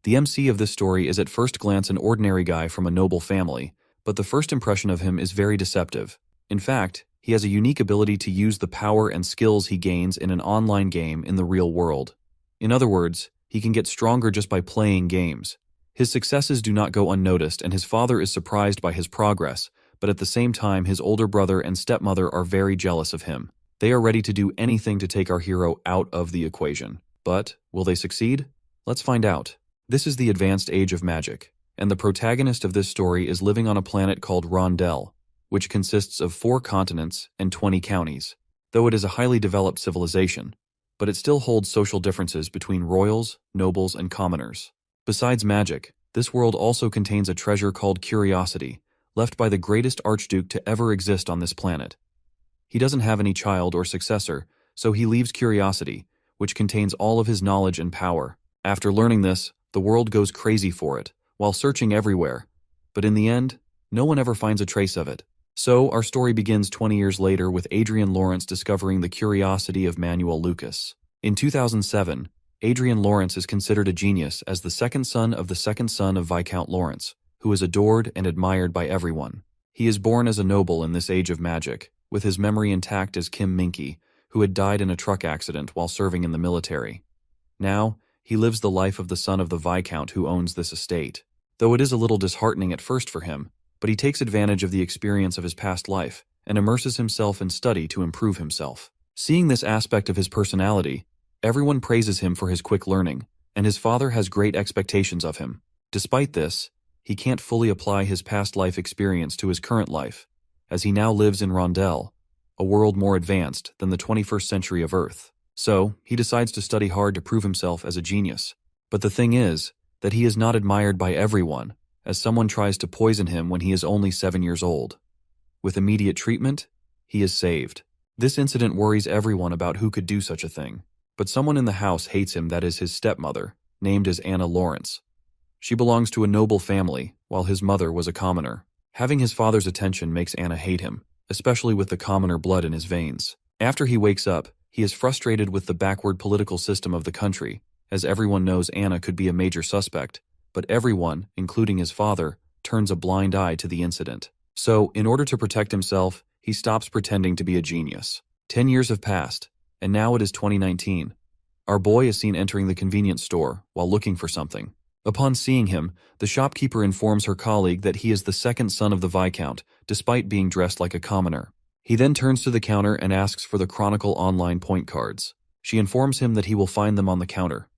The MC of this story is at first glance an ordinary guy from a noble family, but the first impression of him is very deceptive. In fact, he has a unique ability to use the power and skills he gains in an online game in the real world. In other words, he can get stronger just by playing games. His successes do not go unnoticed, and his father is surprised by his progress, but at the same time his older brother and stepmother are very jealous of him. They are ready to do anything to take our hero out of the equation. But will they succeed? Let's find out. This is the advanced age of magic, and the protagonist of this story is living on a planet called Rondell, which consists of 4 continents and 20 counties. Though it is a highly developed civilization, but it still holds social differences between royals, nobles, and commoners. Besides magic, this world also contains a treasure called curiosity, left by the greatest archduke to ever exist on this planet. He doesn't have any child or successor, so he leaves curiosity, which contains all of his knowledge and power. After learning this, the world goes crazy for it, while searching everywhere. But in the end, no one ever finds a trace of it. So, our story begins 20 years later with Adrian Lawrence discovering the curiosity of Manuel Lucas. In 2007, Adrian Lawrence is considered a genius as the second son of Viscount Lawrence, who is adored and admired by everyone. He is born as a noble in this age of magic, with his memory intact as Kim Minky, who had died in a truck accident while serving in the military. Now, he lives the life of the son of the Viscount who owns this estate. Though it is a little disheartening at first for him, but he takes advantage of the experience of his past life and immerses himself in study to improve himself. Seeing this aspect of his personality, everyone praises him for his quick learning, and his father has great expectations of him. Despite this, he can't fully apply his past life experience to his current life, as he now lives in Rondell, a world more advanced than the 21st century of Earth. So, he decides to study hard to prove himself as a genius. But the thing is that he is not admired by everyone, as someone tries to poison him when he is only 7 years old. With immediate treatment, he is saved. This incident worries everyone about who could do such a thing. But someone in the house hates him, that is his stepmother, named as Anna Lawrence. She belongs to a noble family, while his mother was a commoner. Having his father's attention makes Anna hate him, especially with the commoner blood in his veins. After he wakes up, he is frustrated with the backward political system of the country, as everyone knows Anna could be a major suspect, but everyone, including his father, turns a blind eye to the incident. So, in order to protect himself, he stops pretending to be a genius. 10 years have passed, and now it is 2019. Our boy is seen entering the convenience store while looking for something. Upon seeing him, the shopkeeper informs her colleague that he is the second son of the Viscount, despite being dressed like a commoner. He then turns to the counter and asks for the Chronicle online point cards. She informs him that he will find them on the counter.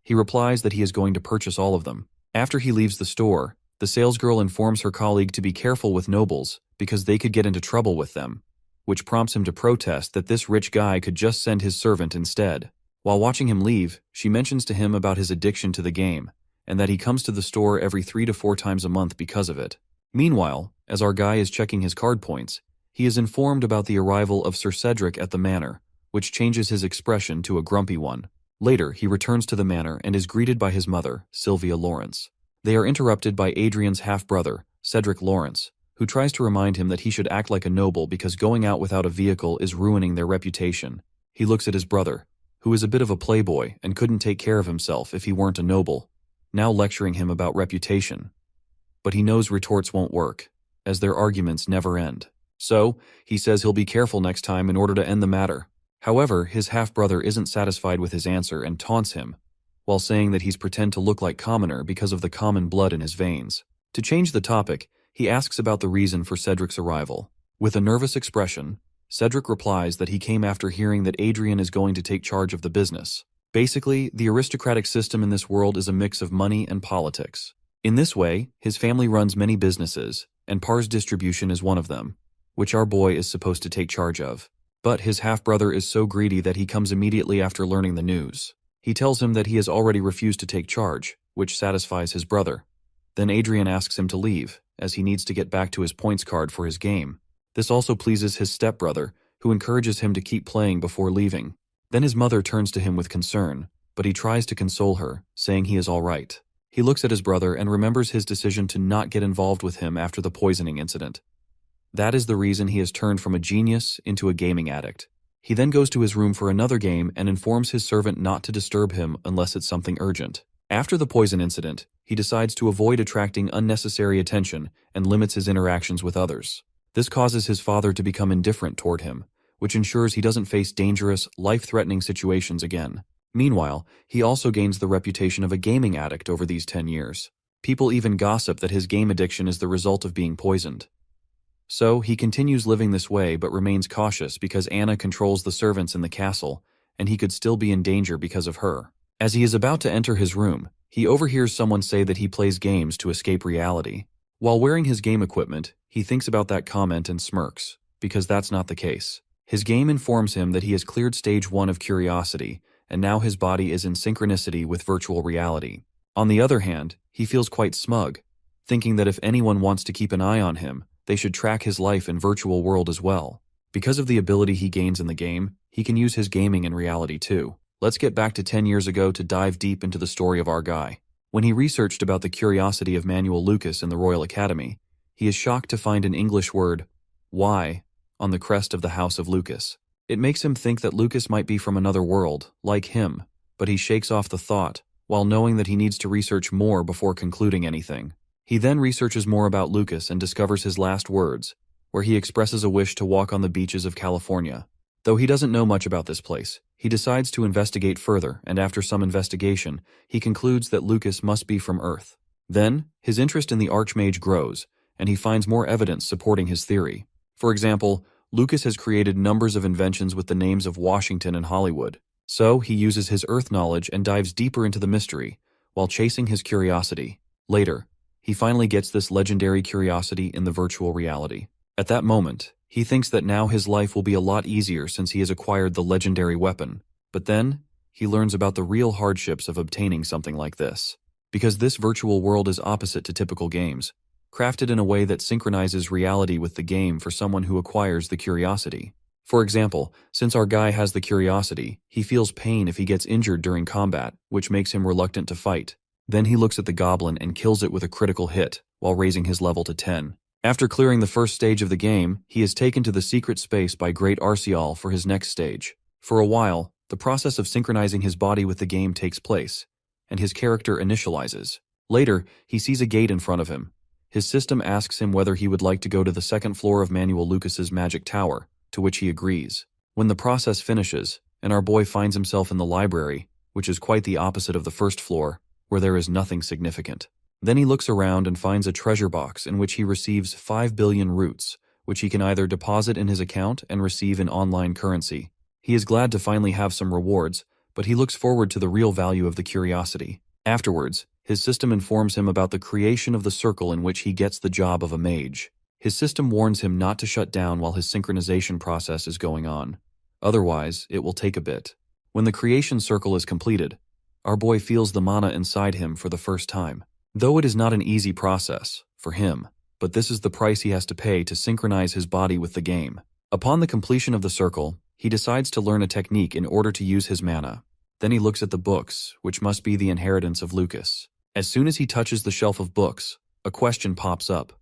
He replies that he is going to purchase all of them. After he leaves the store, the salesgirl informs her colleague to be careful with nobles because they could get into trouble with them, which prompts him to protest that this rich guy could just send his servant instead. While watching him leave, she mentions to him about his addiction to the game and that he comes to the store every 3 to 4 times a month because of it. Meanwhile, as our guy is checking his card points, he is informed about the arrival of Sir Cedric at the manor, which changes his expression to a grumpy one. Later, he returns to the manor and is greeted by his mother, Sylvia Lawrence. They are interrupted by Adrian's half-brother, Cedric Lawrence, who tries to remind him that he should act like a noble because going out without a vehicle is ruining their reputation. He looks at his brother, who is a bit of a playboy and couldn't take care of himself if he weren't a noble, now lecturing him about reputation. But he knows retorts won't work, as their arguments never end. So, he says he'll be careful next time in order to end the matter. However, his half-brother isn't satisfied with his answer and taunts him, while saying that he's pretend to look like commoner because of the common blood in his veins. To change the topic, he asks about the reason for Cedric's arrival. With a nervous expression, Cedric replies that he came after hearing that Adrian is going to take charge of the business. Basically, the aristocratic system in this world is a mix of money and politics. In this way, his family runs many businesses, and Par's distribution is one of them, which our boy is supposed to take charge of. But his half-brother is so greedy that he comes immediately after learning the news. He tells him that he has already refused to take charge, which satisfies his brother. Then Adrian asks him to leave, as he needs to get back to his points card for his game. This also pleases his stepbrother, who encourages him to keep playing before leaving. Then his mother turns to him with concern, but he tries to console her, saying he is all right. He looks at his brother and remembers his decision to not get involved with him after the poisoning incident. That is the reason he has turned from a genius into a gaming addict. He then goes to his room for another game and informs his servant not to disturb him unless it's something urgent. After the poison incident, he decides to avoid attracting unnecessary attention and limits his interactions with others. This causes his father to become indifferent toward him, which ensures he doesn't face dangerous, life-threatening situations again. Meanwhile, he also gains the reputation of a gaming addict over these 10 years. People even gossip that his game addiction is the result of being poisoned. So, he continues living this way but remains cautious because Anna controls the servants in the castle, and he could still be in danger because of her. As he is about to enter his room, he overhears someone say that he plays games to escape reality. While wearing his game equipment, he thinks about that comment and smirks, because that's not the case. His game informs him that he has cleared stage 1 of curiosity, and now his body is in synchronicity with virtual reality. On the other hand, he feels quite smug, thinking that if anyone wants to keep an eye on him, they should track his life in virtual world as well. Because of the ability he gains in the game, he can use his gaming in reality too. Let's get back to 10 years ago to dive deep into the story of our guy. When he researched about the curiosity of Manuel Lucas in the Royal Academy, he is shocked to find an English word, "Y," on the crest of the House of Lucas. It makes him think that Lucas might be from another world, like him, but he shakes off the thought, while knowing that he needs to research more before concluding anything. He then researches more about Lucas and discovers his last words, where he expresses a wish to walk on the beaches of California. Though he doesn't know much about this place, he decides to investigate further, and after some investigation, he concludes that Lucas must be from Earth. Then, his interest in the Archmage grows, and he finds more evidence supporting his theory. For example, Lucas has created numbers of inventions with the names of Washington and Hollywood. So, he uses his Earth knowledge and dives deeper into the mystery, while chasing his curiosity. Later, he finally gets this legendary curiosity in the virtual reality. At that moment, he thinks that now his life will be a lot easier since he has acquired the legendary weapon. But then, he learns about the real hardships of obtaining something like this. Because this virtual world is opposite to typical games, crafted in a way that synchronizes reality with the game for someone who acquires the curiosity. For example, since our guy has the curiosity, he feels pain if he gets injured during combat, which makes him reluctant to fight. Then he looks at the goblin and kills it with a critical hit, while raising his level to 10. After clearing the first stage of the game, he is taken to the secret space by Great Arceal for his next stage. For a while, the process of synchronizing his body with the game takes place, and his character initializes. Later, he sees a gate in front of him. His system asks him whether he would like to go to the second floor of Manuel Lucas's magic tower, to which he agrees. When the process finishes, and our boy finds himself in the library, which is quite the opposite of the first floor, where there is nothing significant. Then he looks around and finds a treasure box in which he receives 5 billion roots, which he can either deposit in his account and receive in online currency. He is glad to finally have some rewards, but he looks forward to the real value of the curiosity. Afterwards, his system informs him about the creation of the circle in which he gets the job of a mage. His system warns him not to shut down while his synchronization process is going on. Otherwise, it will take a bit. When the creation circle is completed, our boy feels the mana inside him for the first time. Though it is not an easy process, for him, but this is the price he has to pay to synchronize his body with the game. Upon the completion of the circle, he decides to learn a technique in order to use his mana. Then he looks at the books, which must be the inheritance of Lucas. As soon as he touches the shelf of books, a question pops up: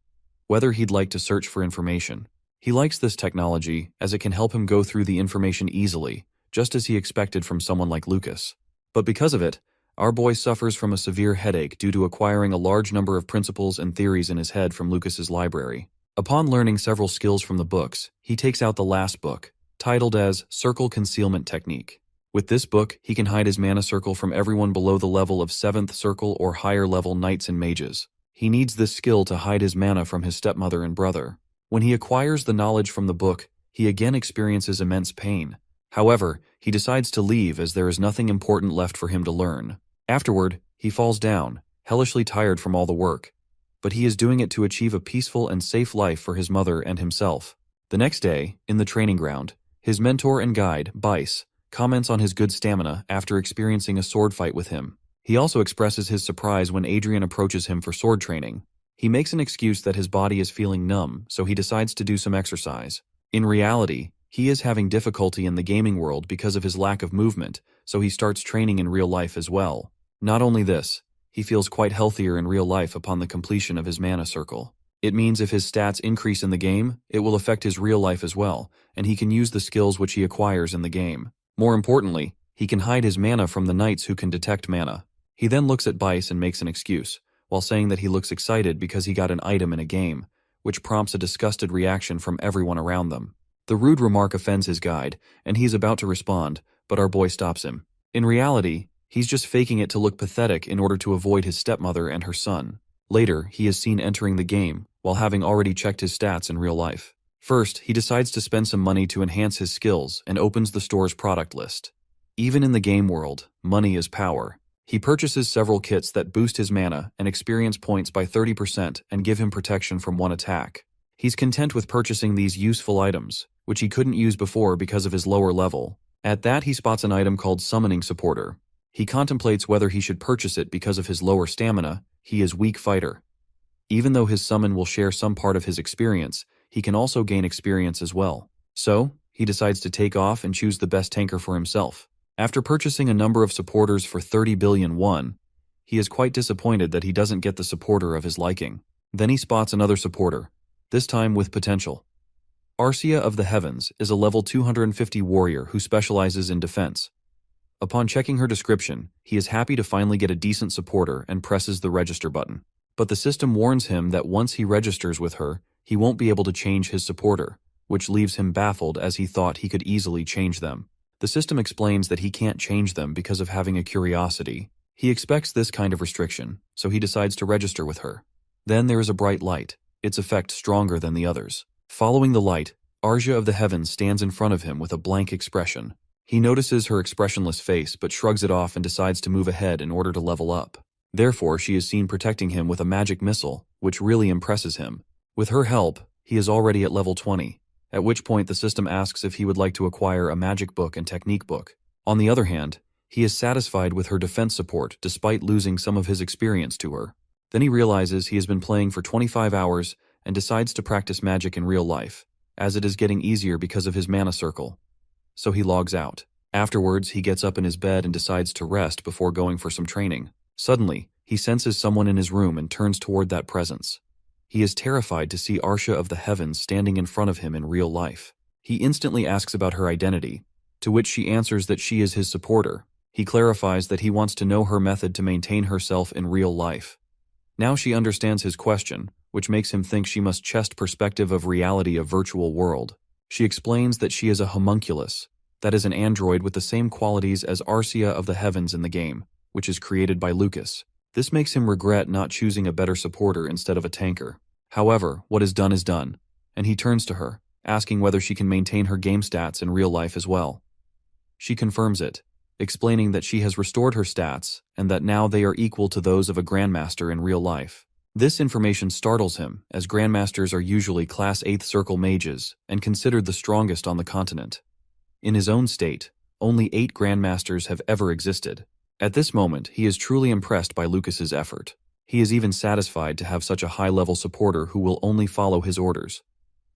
whether he'd like to search for information. He likes this technology as it can help him go through the information easily, just as he expected from someone like Lucas. But because of it, our boy suffers from a severe headache due to acquiring a large number of principles and theories in his head from Lucas's library. Upon learning several skills from the books, he takes out the last book, titled as Circle Concealment Technique. With this book, he can hide his mana circle from everyone below the level of 7th circle or higher level knights and mages. He needs this skill to hide his mana from his stepmother and brother. When he acquires the knowledge from the book, he again experiences immense pain. However, he decides to leave as there is nothing important left for him to learn. Afterward, he falls down, hellishly tired from all the work, but he is doing it to achieve a peaceful and safe life for his mother and himself. The next day, in the training ground, his mentor and guide, Bice, comments on his good stamina after experiencing a sword fight with him. He also expresses his surprise when Adrian approaches him for sword training. He makes an excuse that his body is feeling numb, so he decides to do some exercise. In reality, he is having difficulty in the gaming world because of his lack of movement, so he starts training in real life as well. Not only this, he feels quite healthier in real life upon the completion of his mana circle. It means if his stats increase in the game, it will affect his real life as well, and he can use the skills which he acquires in the game. More importantly, he can hide his mana from the knights who can detect mana. He then looks at Bice and makes an excuse, while saying that he looks excited because he got an item in a game, which prompts a disgusted reaction from everyone around them. The rude remark offends his guide, and he's about to respond, but our boy stops him. In reality, he's just faking it to look pathetic in order to avoid his stepmother and her son. Later, he is seen entering the game, while having already checked his stats in real life. First, he decides to spend some money to enhance his skills and opens the store's product list. Even in the game world, money is power. He purchases several kits that boost his mana and experience points by 30% and give him protection from one attack. He's content with purchasing these useful items, which he couldn't use before because of his lower level. At that, he spots an item called Summoning Supporter. He contemplates whether he should purchase it because of his lower stamina. He is weak fighter. Even though his summon will share some part of his experience, he can also gain experience as well. So, he decides to take off and choose the best tanker for himself. After purchasing a number of supporters for 30 billion won, he is quite disappointed that he doesn't get the supporter of his liking. Then he spots another supporter, this time with potential. Arcia of the Heavens is a level 250 warrior who specializes in defense. Upon checking her description, he is happy to finally get a decent supporter and presses the register button. But the system warns him that once he registers with her, he won't be able to change his supporter, which leaves him baffled as he thought he could easily change them. The system explains that he can't change them because of having a curiosity. He expects this kind of restriction, so he decides to register with her. Then there is a bright light, its effect stronger than the others. Following the light, Arcia of the Heavens stands in front of him with a blank expression. He notices her expressionless face but shrugs it off and decides to move ahead in order to level up. Therefore, she is seen protecting him with a magic missile, which really impresses him. With her help, he is already at level 20. At which point the system asks if he would like to acquire a magic book and technique book. On the other hand, he is satisfied with her defense support despite losing some of his experience to her. Then he realizes he has been playing for 25 hours and decides to practice magic in real life, as it is getting easier because of his mana circle. So he logs out. Afterwards, he gets up in his bed and decides to rest before going for some training. Suddenly, he senses someone in his room and turns toward that presence. He is terrified to see Arcia of the Heavens standing in front of him in real life. He instantly asks about her identity, to which she answers that she is his supporter. He clarifies that he wants to know her method to maintain herself in real life. Now she understands his question, which makes him think she must chest perspective of reality of virtual world. She explains that she is a homunculus, that is an android with the same qualities as Arcia of the Heavens in the game, which is created by Lucas. This makes him regret not choosing a better supporter instead of a tanker. However, what is done, and he turns to her, asking whether she can maintain her game stats in real life as well. She confirms it, explaining that she has restored her stats and that now they are equal to those of a grandmaster in real life. This information startles him, as grandmasters are usually class 8th circle mages and considered the strongest on the continent. In his own state, only 8 grandmasters have ever existed. At this moment, he is truly impressed by Lucas's effort. He is even satisfied to have such a high-level supporter who will only follow his orders.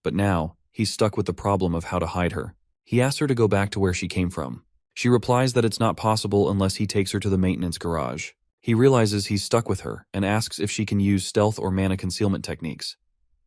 But now, he's stuck with the problem of how to hide her. He asks her to go back to where she came from. She replies that it's not possible unless he takes her to the maintenance garage. He realizes he's stuck with her and asks if she can use stealth or mana concealment techniques.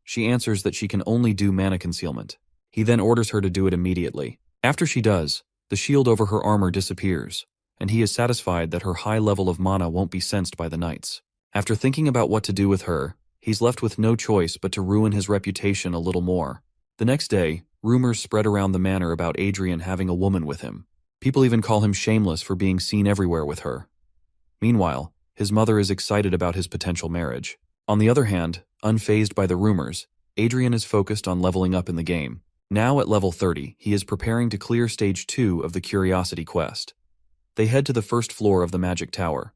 She answers that she can only do mana concealment. He then orders her to do it immediately. After she does, the shield over her armor disappears, and he is satisfied that her high level of mana won't be sensed by the knights. After thinking about what to do with her, he's left with no choice but to ruin his reputation a little more. The next day, rumors spread around the manor about Adrian having a woman with him. People even call him shameless for being seen everywhere with her. Meanwhile, his mother is excited about his potential marriage. On the other hand, unfazed by the rumors, Adrian is focused on leveling up in the game. Now at level 30, he is preparing to clear stage 2 of the Curiosity quest. They head to the first floor of the Magic Tower.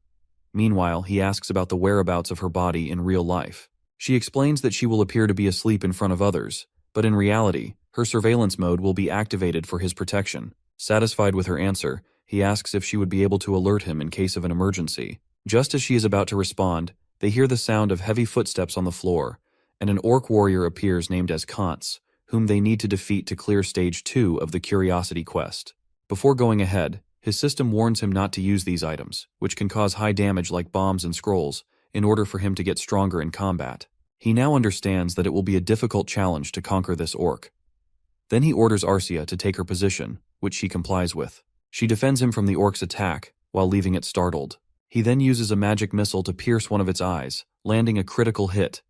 Meanwhile, he asks about the whereabouts of her body in real life. She explains that she will appear to be asleep in front of others, but in reality, her surveillance mode will be activated for his protection. Satisfied with her answer, he asks if she would be able to alert him in case of an emergency. Just as she is about to respond, they hear the sound of heavy footsteps on the floor, and an orc warrior appears named as Kantz, whom they need to defeat to clear stage 2 of the Curiosity quest. Before going ahead, his system warns him not to use these items, which can cause high damage like bombs and scrolls, in order for him to get stronger in combat. He now understands that it will be a difficult challenge to conquer this orc. Then he orders Arcia to take her position, which she complies with. She defends him from the orc's attack, while leaving it startled. He then uses a magic missile to pierce one of its eyes, landing a critical hit.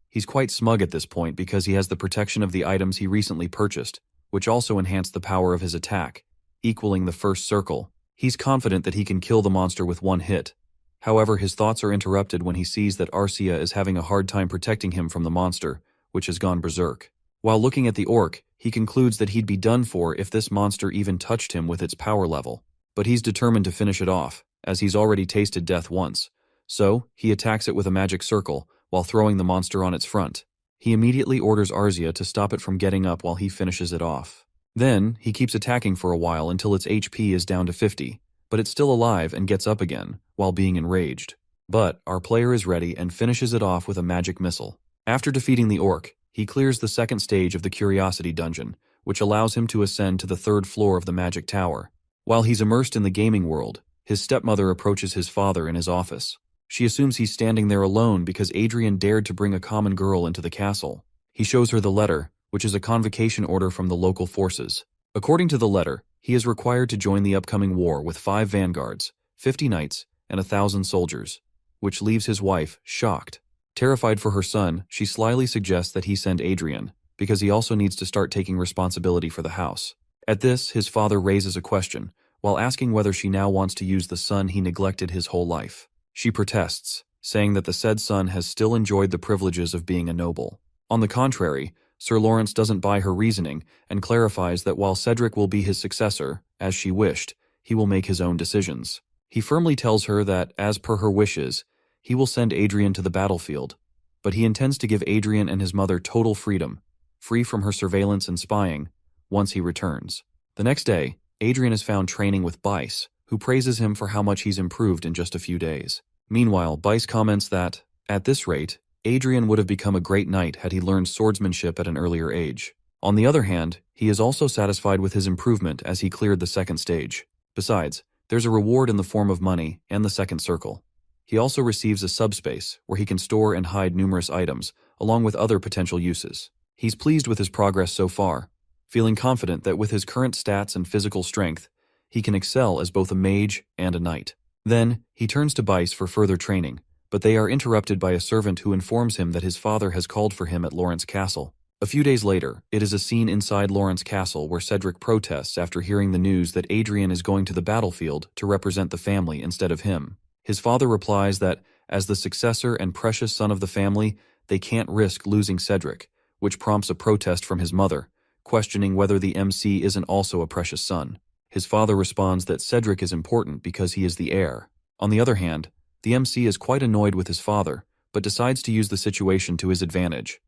He's quite smug at this point because he has the protection of the items he recently purchased, which also enhance the power of his attack, equaling the first circle. He's confident that he can kill the monster with one hit. However, his thoughts are interrupted when he sees that Arcia is having a hard time protecting him from the monster, which has gone berserk. While looking at the orc, he concludes that he'd be done for if this monster even touched him with its power level. But he's determined to finish it off, as he's already tasted death once. So, he attacks it with a magic circle, while throwing the monster on its front. He immediately orders Arcia to stop it from getting up while he finishes it off. Then, he keeps attacking for a while until its HP is down to 50, but it's still alive and gets up again, while being enraged. But, our player is ready and finishes it off with a magic missile. After defeating the orc, he clears the second stage of the Curiosity Dungeon, which allows him to ascend to the third floor of the Magic Tower. While he's immersed in the gaming world, his stepmother approaches his father in his office. She assumes he's standing there alone because Adrian dared to bring a common girl into the castle. He shows her the letter, which is a convocation order from the local forces. According to the letter, he is required to join the upcoming war with 5 vanguards, 50 knights, and 1,000 soldiers, which leaves his wife shocked. Terrified for her son, she slyly suggests that he send Adrian, because he also needs to start taking responsibility for the house. At this, his father raises a question, while asking whether she now wants to use the son he neglected his whole life. She protests, saying that the said son has still enjoyed the privileges of being a noble. On the contrary, Sir Lawrence doesn't buy her reasoning and clarifies that while Cedric will be his successor, as she wished, he will make his own decisions. He firmly tells her that, as per her wishes, he will send Adrian to the battlefield, but he intends to give Adrian and his mother total freedom, free from her surveillance and spying, once he returns. The next day, Adrian is found training with Bice, who praises him for how much he's improved in just a few days. Meanwhile, Bice comments that, at this rate, Adrian would have become a great knight had he learned swordsmanship at an earlier age. On the other hand, he is also satisfied with his improvement as he cleared the second stage. Besides, there's a reward in the form of money and the second circle. He also receives a subspace where he can store and hide numerous items, along with other potential uses. He's pleased with his progress so far, feeling confident that with his current stats and physical strength, he can excel as both a mage and a knight. Then, he turns to Bice for further training, but they are interrupted by a servant who informs him that his father has called for him at Lawrence Castle. A few days later, it is a scene inside Lawrence Castle where Cedric protests after hearing the news that Adrian is going to the battlefield to represent the family instead of him. His father replies that, as the successor and precious son of the family, they can't risk losing Cedric, which prompts a protest from his mother, questioning whether the MC isn't also a precious son. His father responds that Cedric is important because he is the heir. On the other hand, the MC is quite annoyed with his father, but decides to use the situation to his advantage.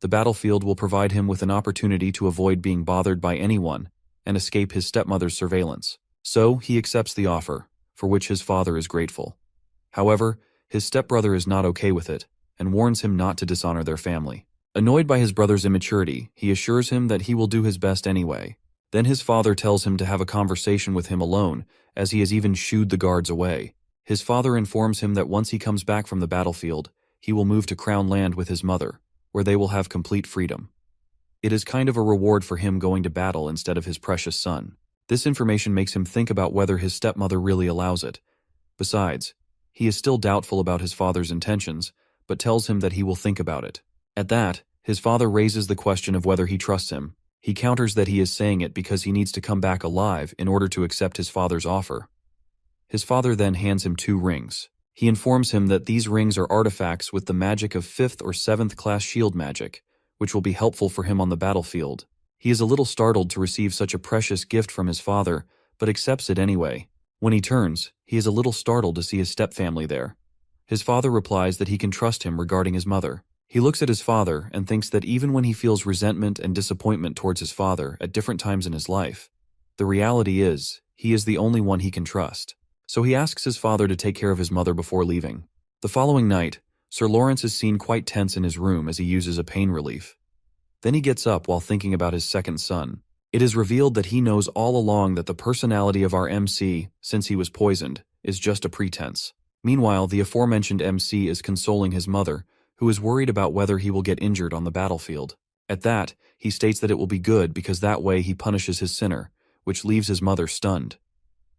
The battlefield will provide him with an opportunity to avoid being bothered by anyone and escape his stepmother's surveillance. So, he accepts the offer, for which his father is grateful. However, his stepbrother is not okay with it, and warns him not to dishonor their family. Annoyed by his brother's immaturity, he assures him that he will do his best anyway. Then his father tells him to have a conversation with him alone, as he has even shooed the guards away. His father informs him that once he comes back from the battlefield, he will move to Crown Land with his mother, where they will have complete freedom. It is kind of a reward for him going to battle instead of his precious son. This information makes him think about whether his stepmother really allows it. Besides, he is still doubtful about his father's intentions, but tells him that he will think about it. At that, his father raises the question of whether he trusts him. He counters that he is saying it because he needs to come back alive in order to accept his father's offer. His father then hands him 2 rings. He informs him that these rings are artifacts with the magic of 5th or 7th class shield magic, which will be helpful for him on the battlefield. He is a little startled to receive such a precious gift from his father, but accepts it anyway. When he turns, he is a little startled to see his stepfamily there. His father replies that he can trust him regarding his mother. He looks at his father and thinks that even when he feels resentment and disappointment towards his father at different times in his life, the reality is, he is the only one he can trust. So he asks his father to take care of his mother before leaving. The following night, Sir Lawrence is seen quite tense in his room as he uses a pain relief. Then he gets up while thinking about his second son. It is revealed that he knows all along that the personality of our MC, since he was poisoned, is just a pretense. Meanwhile, the aforementioned MC is consoling his mother, who is worried about whether he will get injured on the battlefield. At that, he states that it will be good because that way he punishes his sinner, which leaves his mother stunned.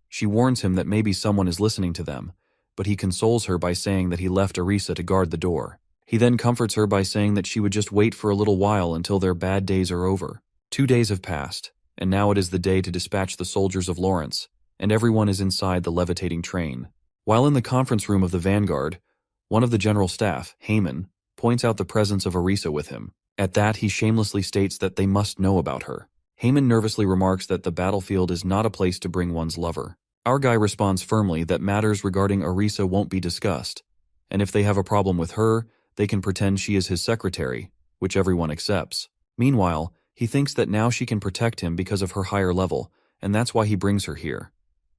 She warns him that maybe someone is listening to them, but he consoles her by saying that he left Arisa to guard the door. He then comforts her by saying that she would just wait for a little while until their bad days are over. 2 days have passed, and now it is the day to dispatch the soldiers of Lawrence, and everyone is inside the levitating train. While in the conference room of the Vanguard, one of the general staff, Heyman, points out the presence of Arisa with him. At that, he shamelessly states that they must know about her. Heyman nervously remarks that the battlefield is not a place to bring one's lover. Our guy responds firmly that matters regarding Arisa won't be discussed, and if they have a problem with her, they can pretend she is his secretary, which everyone accepts. Meanwhile, he thinks that now she can protect him because of her higher level, and that's why he brings her here.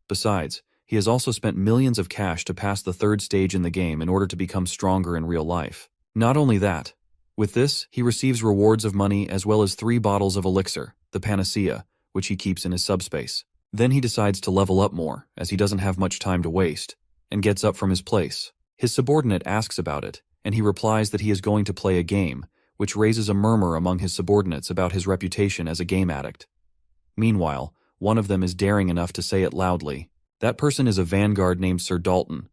Besides, he has also spent millions of cash to pass the 3rd stage in the game in order to become stronger in real life. Not only that, with this, he receives rewards of money as well as 3 bottles of elixir, the panacea, which he keeps in his subspace. Then he decides to level up more, as he doesn't have much time to waste, and gets up from his place. His subordinate asks about it, and he replies that he is going to play a game, which raises a murmur among his subordinates about his reputation as a game addict. Meanwhile, one of them is daring enough to say it loudly. That person is a vanguard named Sir Dalton.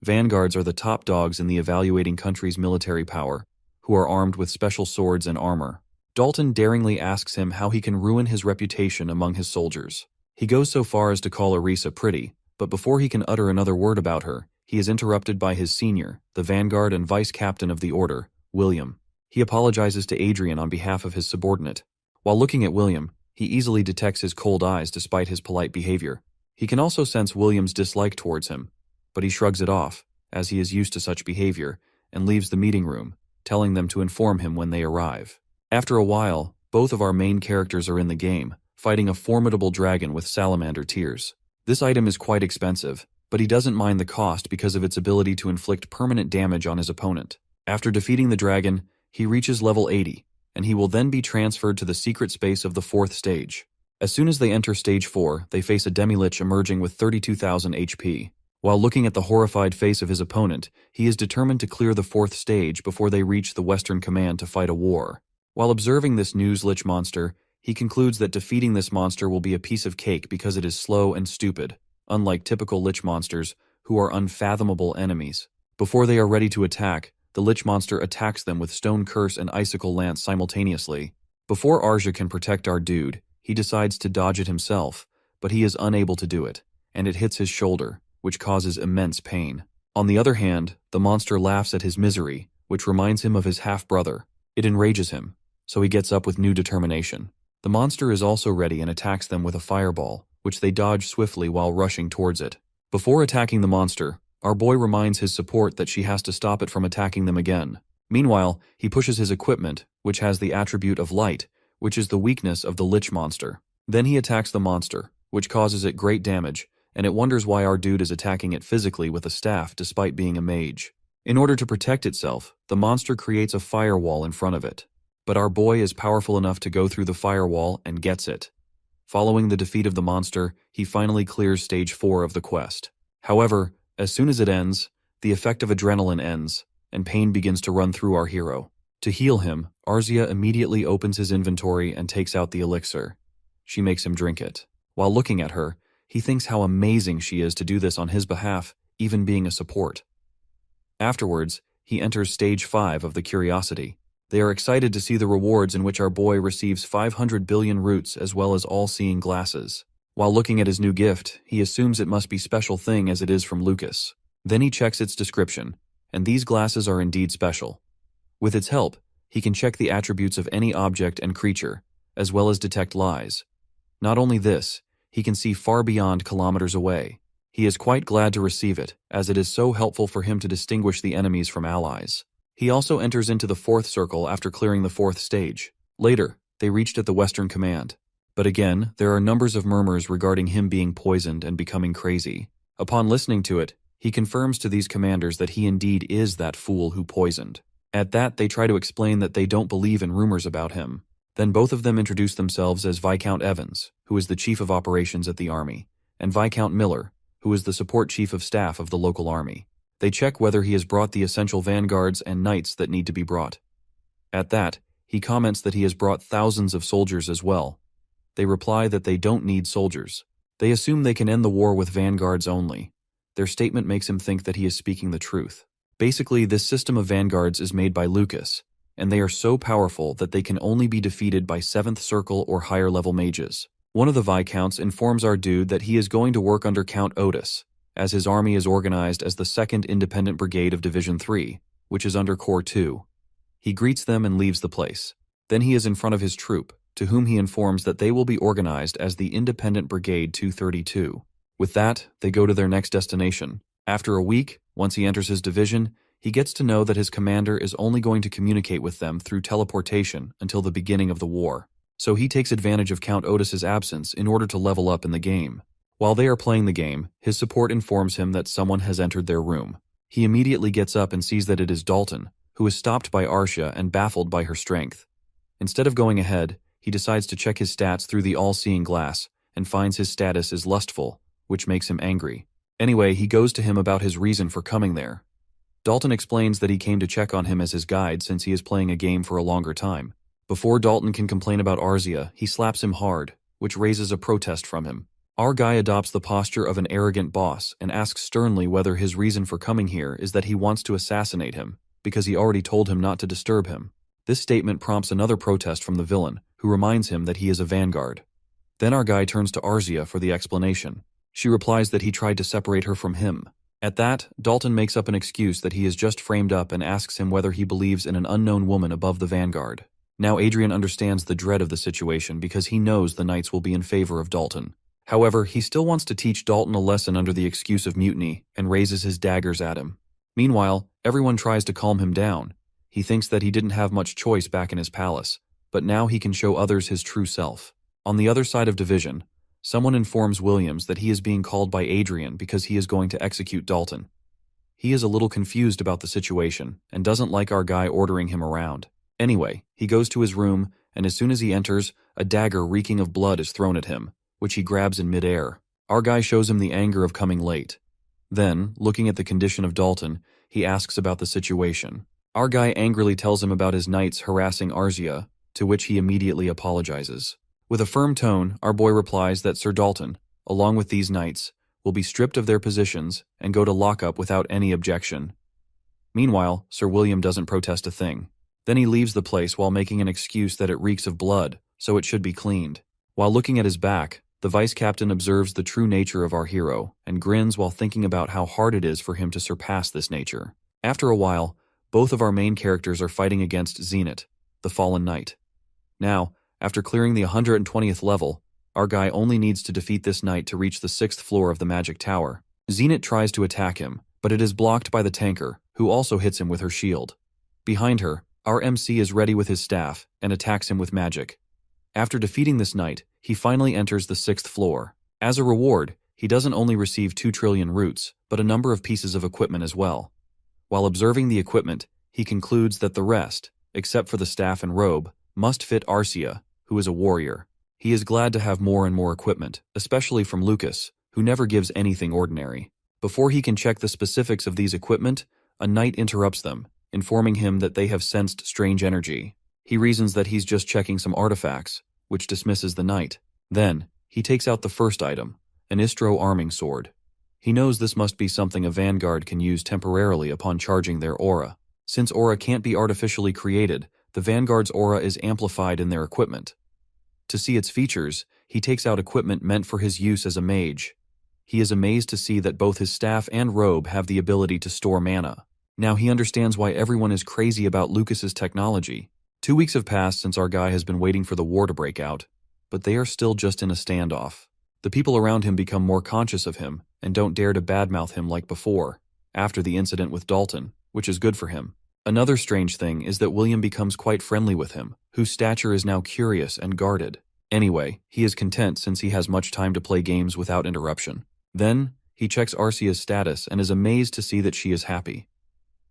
Vanguards are the top dogs in the evaluating country's military power, who are armed with special swords and armor. Dalton daringly asks him how he can ruin his reputation among his soldiers. He goes so far as to call Arisa pretty, but before he can utter another word about her, he is interrupted by his senior, the Vanguard and Vice Captain of the Order, William. He apologizes to Adrian on behalf of his subordinate. While looking at William, he easily detects his cold eyes despite his polite behavior. He can also sense William's dislike towards him, but he shrugs it off, as he is used to such behavior, and leaves the meeting room, telling them to inform him when they arrive. After a while, both of our main characters are in the game, fighting a formidable dragon with salamander tears. This item is quite expensive, but he doesn't mind the cost because of its ability to inflict permanent damage on his opponent. After defeating the dragon, he reaches level 80, and he will then be transferred to the secret space of the 4th stage. As soon as they enter stage 4, they face a demi-lich emerging with 32,000 HP. While looking at the horrified face of his opponent, he is determined to clear the 4th stage before they reach the Western Command to fight a war. While observing this news lich monster, he concludes that defeating this monster will be a piece of cake because it is slow and stupid, unlike typical lich monsters, who are unfathomable enemies. Before they are ready to attack, the lich monster attacks them with Stone Curse and Icicle Lance simultaneously. Before Arja can protect our dude, he decides to dodge it himself, but he is unable to do it, and it hits his shoulder, which causes immense pain. On the other hand, the monster laughs at his misery, which reminds him of his half-brother. It enrages him, so he gets up with new determination. The monster is also ready and attacks them with a fireball, which they dodge swiftly while rushing towards it. Before attacking the monster, our boy reminds his support that she has to stop it from attacking them again. Meanwhile, he pushes his equipment, which has the attribute of light, which is the weakness of the lich monster. Then he attacks the monster, which causes it great damage, and it wonders why our dude is attacking it physically with a staff despite being a mage. In order to protect itself, the monster creates a firewall in front of it. But our boy is powerful enough to go through the firewall and gets it. Following the defeat of the monster, he finally clears stage 4 of the quest. However, as soon as it ends, the effect of adrenaline ends, and pain begins to run through our hero. To heal him, Arzia immediately opens his inventory and takes out the elixir. She makes him drink it. While looking at her, he thinks how amazing she is to do this on his behalf, even being a support. Afterwards, he enters stage 5 of the Curiosity. They are excited to see the rewards in which our boy receives 500 billion roots as well as all-seeing glasses. While looking at his new gift, he assumes it must be special thing as it is from Lucas. Then he checks its description, and these glasses are indeed special. With its help, he can check the attributes of any object and creature, as well as detect lies. Not only this, he can see far beyond kilometers away. He is quite glad to receive it, as it is so helpful for him to distinguish the enemies from allies. He also enters into the 4th circle after clearing the 4th stage. Later, they reached at the Western Command. But again, there are numbers of murmurs regarding him being poisoned and becoming crazy. Upon listening to it, he confirms to these commanders that he indeed is that fool who poisoned. At that, they try to explain that they don't believe in rumors about him. Then both of them introduce themselves as Viscount Evans, who is the Chief of Operations at the Army, and Viscount Miller, who is the Support Chief of Staff of the local army. They check whether he has brought the essential vanguards and knights that need to be brought. At that, he comments that he has brought thousands of soldiers as well. They reply that they don't need soldiers. They assume they can end the war with vanguards only. Their statement makes him think that he is speaking the truth. Basically, this system of vanguards is made by Lucas, and they are so powerful that they can only be defeated by 7th Circle or higher level mages. One of the Viscounts informs our dude that he is going to work under Count Otis, as his army is organized as the 2nd Independent Brigade of Division 3, which is under Corps 2. He greets them and leaves the place. Then he is in front of his troop, to whom he informs that they will be organized as the Independent Brigade 232. With that, they go to their next destination. After a week, once he enters his division, he gets to know that his commander is only going to communicate with them through teleportation until the beginning of the war. So he takes advantage of Count Otis's absence in order to level up in the game. While they are playing the game, his support informs him that someone has entered their room. He immediately gets up and sees that it is Dalton, who is stopped by Arcia and baffled by her strength. Instead of going ahead, he decides to check his stats through the all-seeing glass and finds his status is lustful, which makes him angry. Anyway, he goes to him about his reason for coming there. Dalton explains that he came to check on him as his guide since he is playing a game for a longer time. Before Dalton can complain about Arcia, he slaps him hard, which raises a protest from him. Our guy adopts the posture of an arrogant boss and asks sternly whether his reason for coming here is that he wants to assassinate him, because he already told him not to disturb him. This statement prompts another protest from the villain, who reminds him that he is a vanguard. Then our guy turns to Arcia for the explanation. She replies that he tried to separate her from him. At that, Dalton makes up an excuse that he is just framed up and asks him whether he believes in an unknown woman above the vanguard. Now Adrian understands the dread of the situation because he knows the knights will be in favor of Dalton. However, he still wants to teach Dalton a lesson under the excuse of mutiny and raises his daggers at him. Meanwhile, everyone tries to calm him down. He thinks that he didn't have much choice back in his palace, but now he can show others his true self. On the other side of division, someone informs Williams that he is being called by Adrian because he is going to execute Dalton. He is a little confused about the situation and doesn't like our guy ordering him around. Anyway, he goes to his room, and as soon as he enters, a dagger reeking of blood is thrown at him, which he grabs in midair. Our guy shows him the anger of coming late. Then, looking at the condition of Dalton, he asks about the situation. Our guy angrily tells him about his knights harassing Arcia, to which he immediately apologizes. With a firm tone, our boy replies that Sir Dalton, along with these knights, will be stripped of their positions and go to lockup without any objection. Meanwhile, Sir William doesn't protest a thing. Then he leaves the place while making an excuse that it reeks of blood, so it should be cleaned. While looking at his back, the vice captain observes the true nature of our hero and grins while thinking about how hard it is for him to surpass this nature. After a while, both of our main characters are fighting against Zenith, the fallen knight. Now, after clearing the 120th level, our guy only needs to defeat this knight to reach the 6th floor of the magic tower. Zenith tries to attack him, but it is blocked by the tanker, who also hits him with her shield. Behind her, our MC is ready with his staff and attacks him with magic. After defeating this knight, he finally enters the 6th floor. As a reward, he doesn't only receive 2 trillion roots, but a number of pieces of equipment as well. While observing the equipment, he concludes that the rest, except for the staff and robe, must fit Arcia, who is a warrior. He is glad to have more and more equipment, especially from Lucas, who never gives anything ordinary. Before he can check the specifics of these equipment, a knight interrupts them, informing him that they have sensed strange energy. He reasons that he's just checking some artifacts, which dismisses the knight. Then, he takes out the first item, an Istro arming sword. He knows this must be something a vanguard can use temporarily upon charging their aura. Since aura can't be artificially created, the vanguard's aura is amplified in their equipment. To see its features, he takes out equipment meant for his use as a mage. He is amazed to see that both his staff and robe have the ability to store mana. Now he understands why everyone is crazy about Lucas's technology. 2 weeks have passed since our guy has been waiting for the war to break out, but they are still just in a standoff. The people around him become more conscious of him and don't dare to badmouth him like before, after the incident with Dalton, which is good for him. Another strange thing is that William becomes quite friendly with him, whose stature is now curious and guarded. Anyway, he is content since he has much time to play games without interruption. Then, he checks Arcia's status and is amazed to see that she is happy.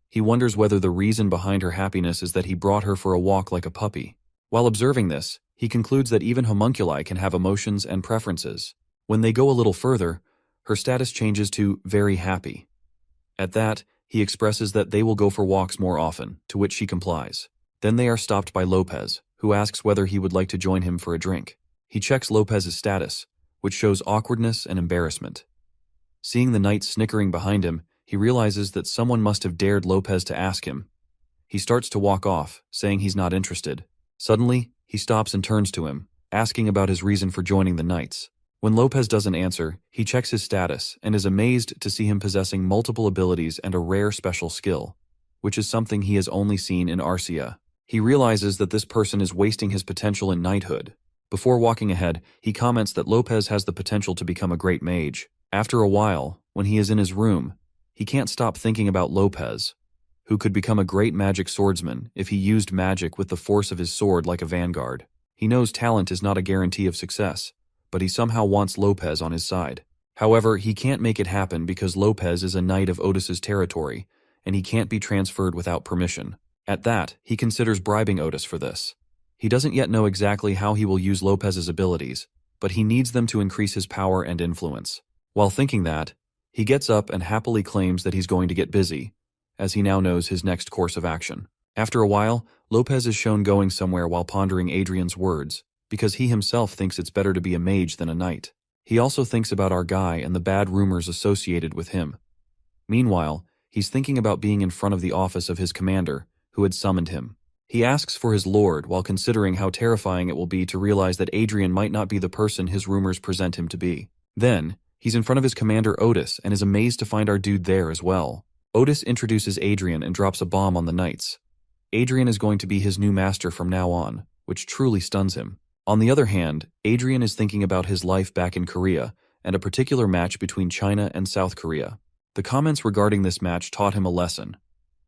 He wonders whether the reason behind her happiness is that he brought her for a walk like a puppy. While observing this, he concludes that even homunculi can have emotions and preferences. When they go a little further, her status changes to very happy. At that, he expresses that they will go for walks more often, to which she complies. Then they are stopped by Lopez, who asks whether he would like to join him for a drink. He checks Lopez's status, which shows awkwardness and embarrassment. Seeing the knight snickering behind him, he realizes that someone must have dared Lopez to ask him. He starts to walk off, saying he's not interested. Suddenly, he stops and turns to him, asking about his reason for joining the Knights. When Lopez doesn't answer, he checks his status and is amazed to see him possessing multiple abilities and a rare special skill, which is something he has only seen in Arcia. He realizes that this person is wasting his potential in knighthood. Before walking ahead, he comments that Lopez has the potential to become a great mage. After a while, when he is in his room, he can't stop thinking about Lopez, who could become a great magic swordsman if he used magic with the force of his sword like a vanguard. He knows talent is not a guarantee of success, but he somehow wants Lopez on his side. However, he can't make it happen because Lopez is a knight of Otis's territory, and he can't be transferred without permission. At that, he considers bribing Otis for this. He doesn't yet know exactly how he will use Lopez's abilities, but he needs them to increase his power and influence. While thinking that, he gets up and happily claims that he's going to get busy, as he now knows his next course of action. After a while, Lopez is shown going somewhere while pondering Adrian's words, because he himself thinks it's better to be a mage than a knight. He also thinks about our guy and the bad rumors associated with him. Meanwhile, he's thinking about being in front of the office of his commander, who had summoned him. He asks for his lord while considering how terrifying it will be to realize that Adrian might not be the person his rumors present him to be. Then, he's in front of his commander Otis and is amazed to find our dude there as well. Otis introduces Adrian and drops a bomb on the Knights. Adrian is going to be his new master from now on, which truly stuns him. On the other hand, Adrian is thinking about his life back in Korea and a particular match between China and South Korea. The comments regarding this match taught him a lesson,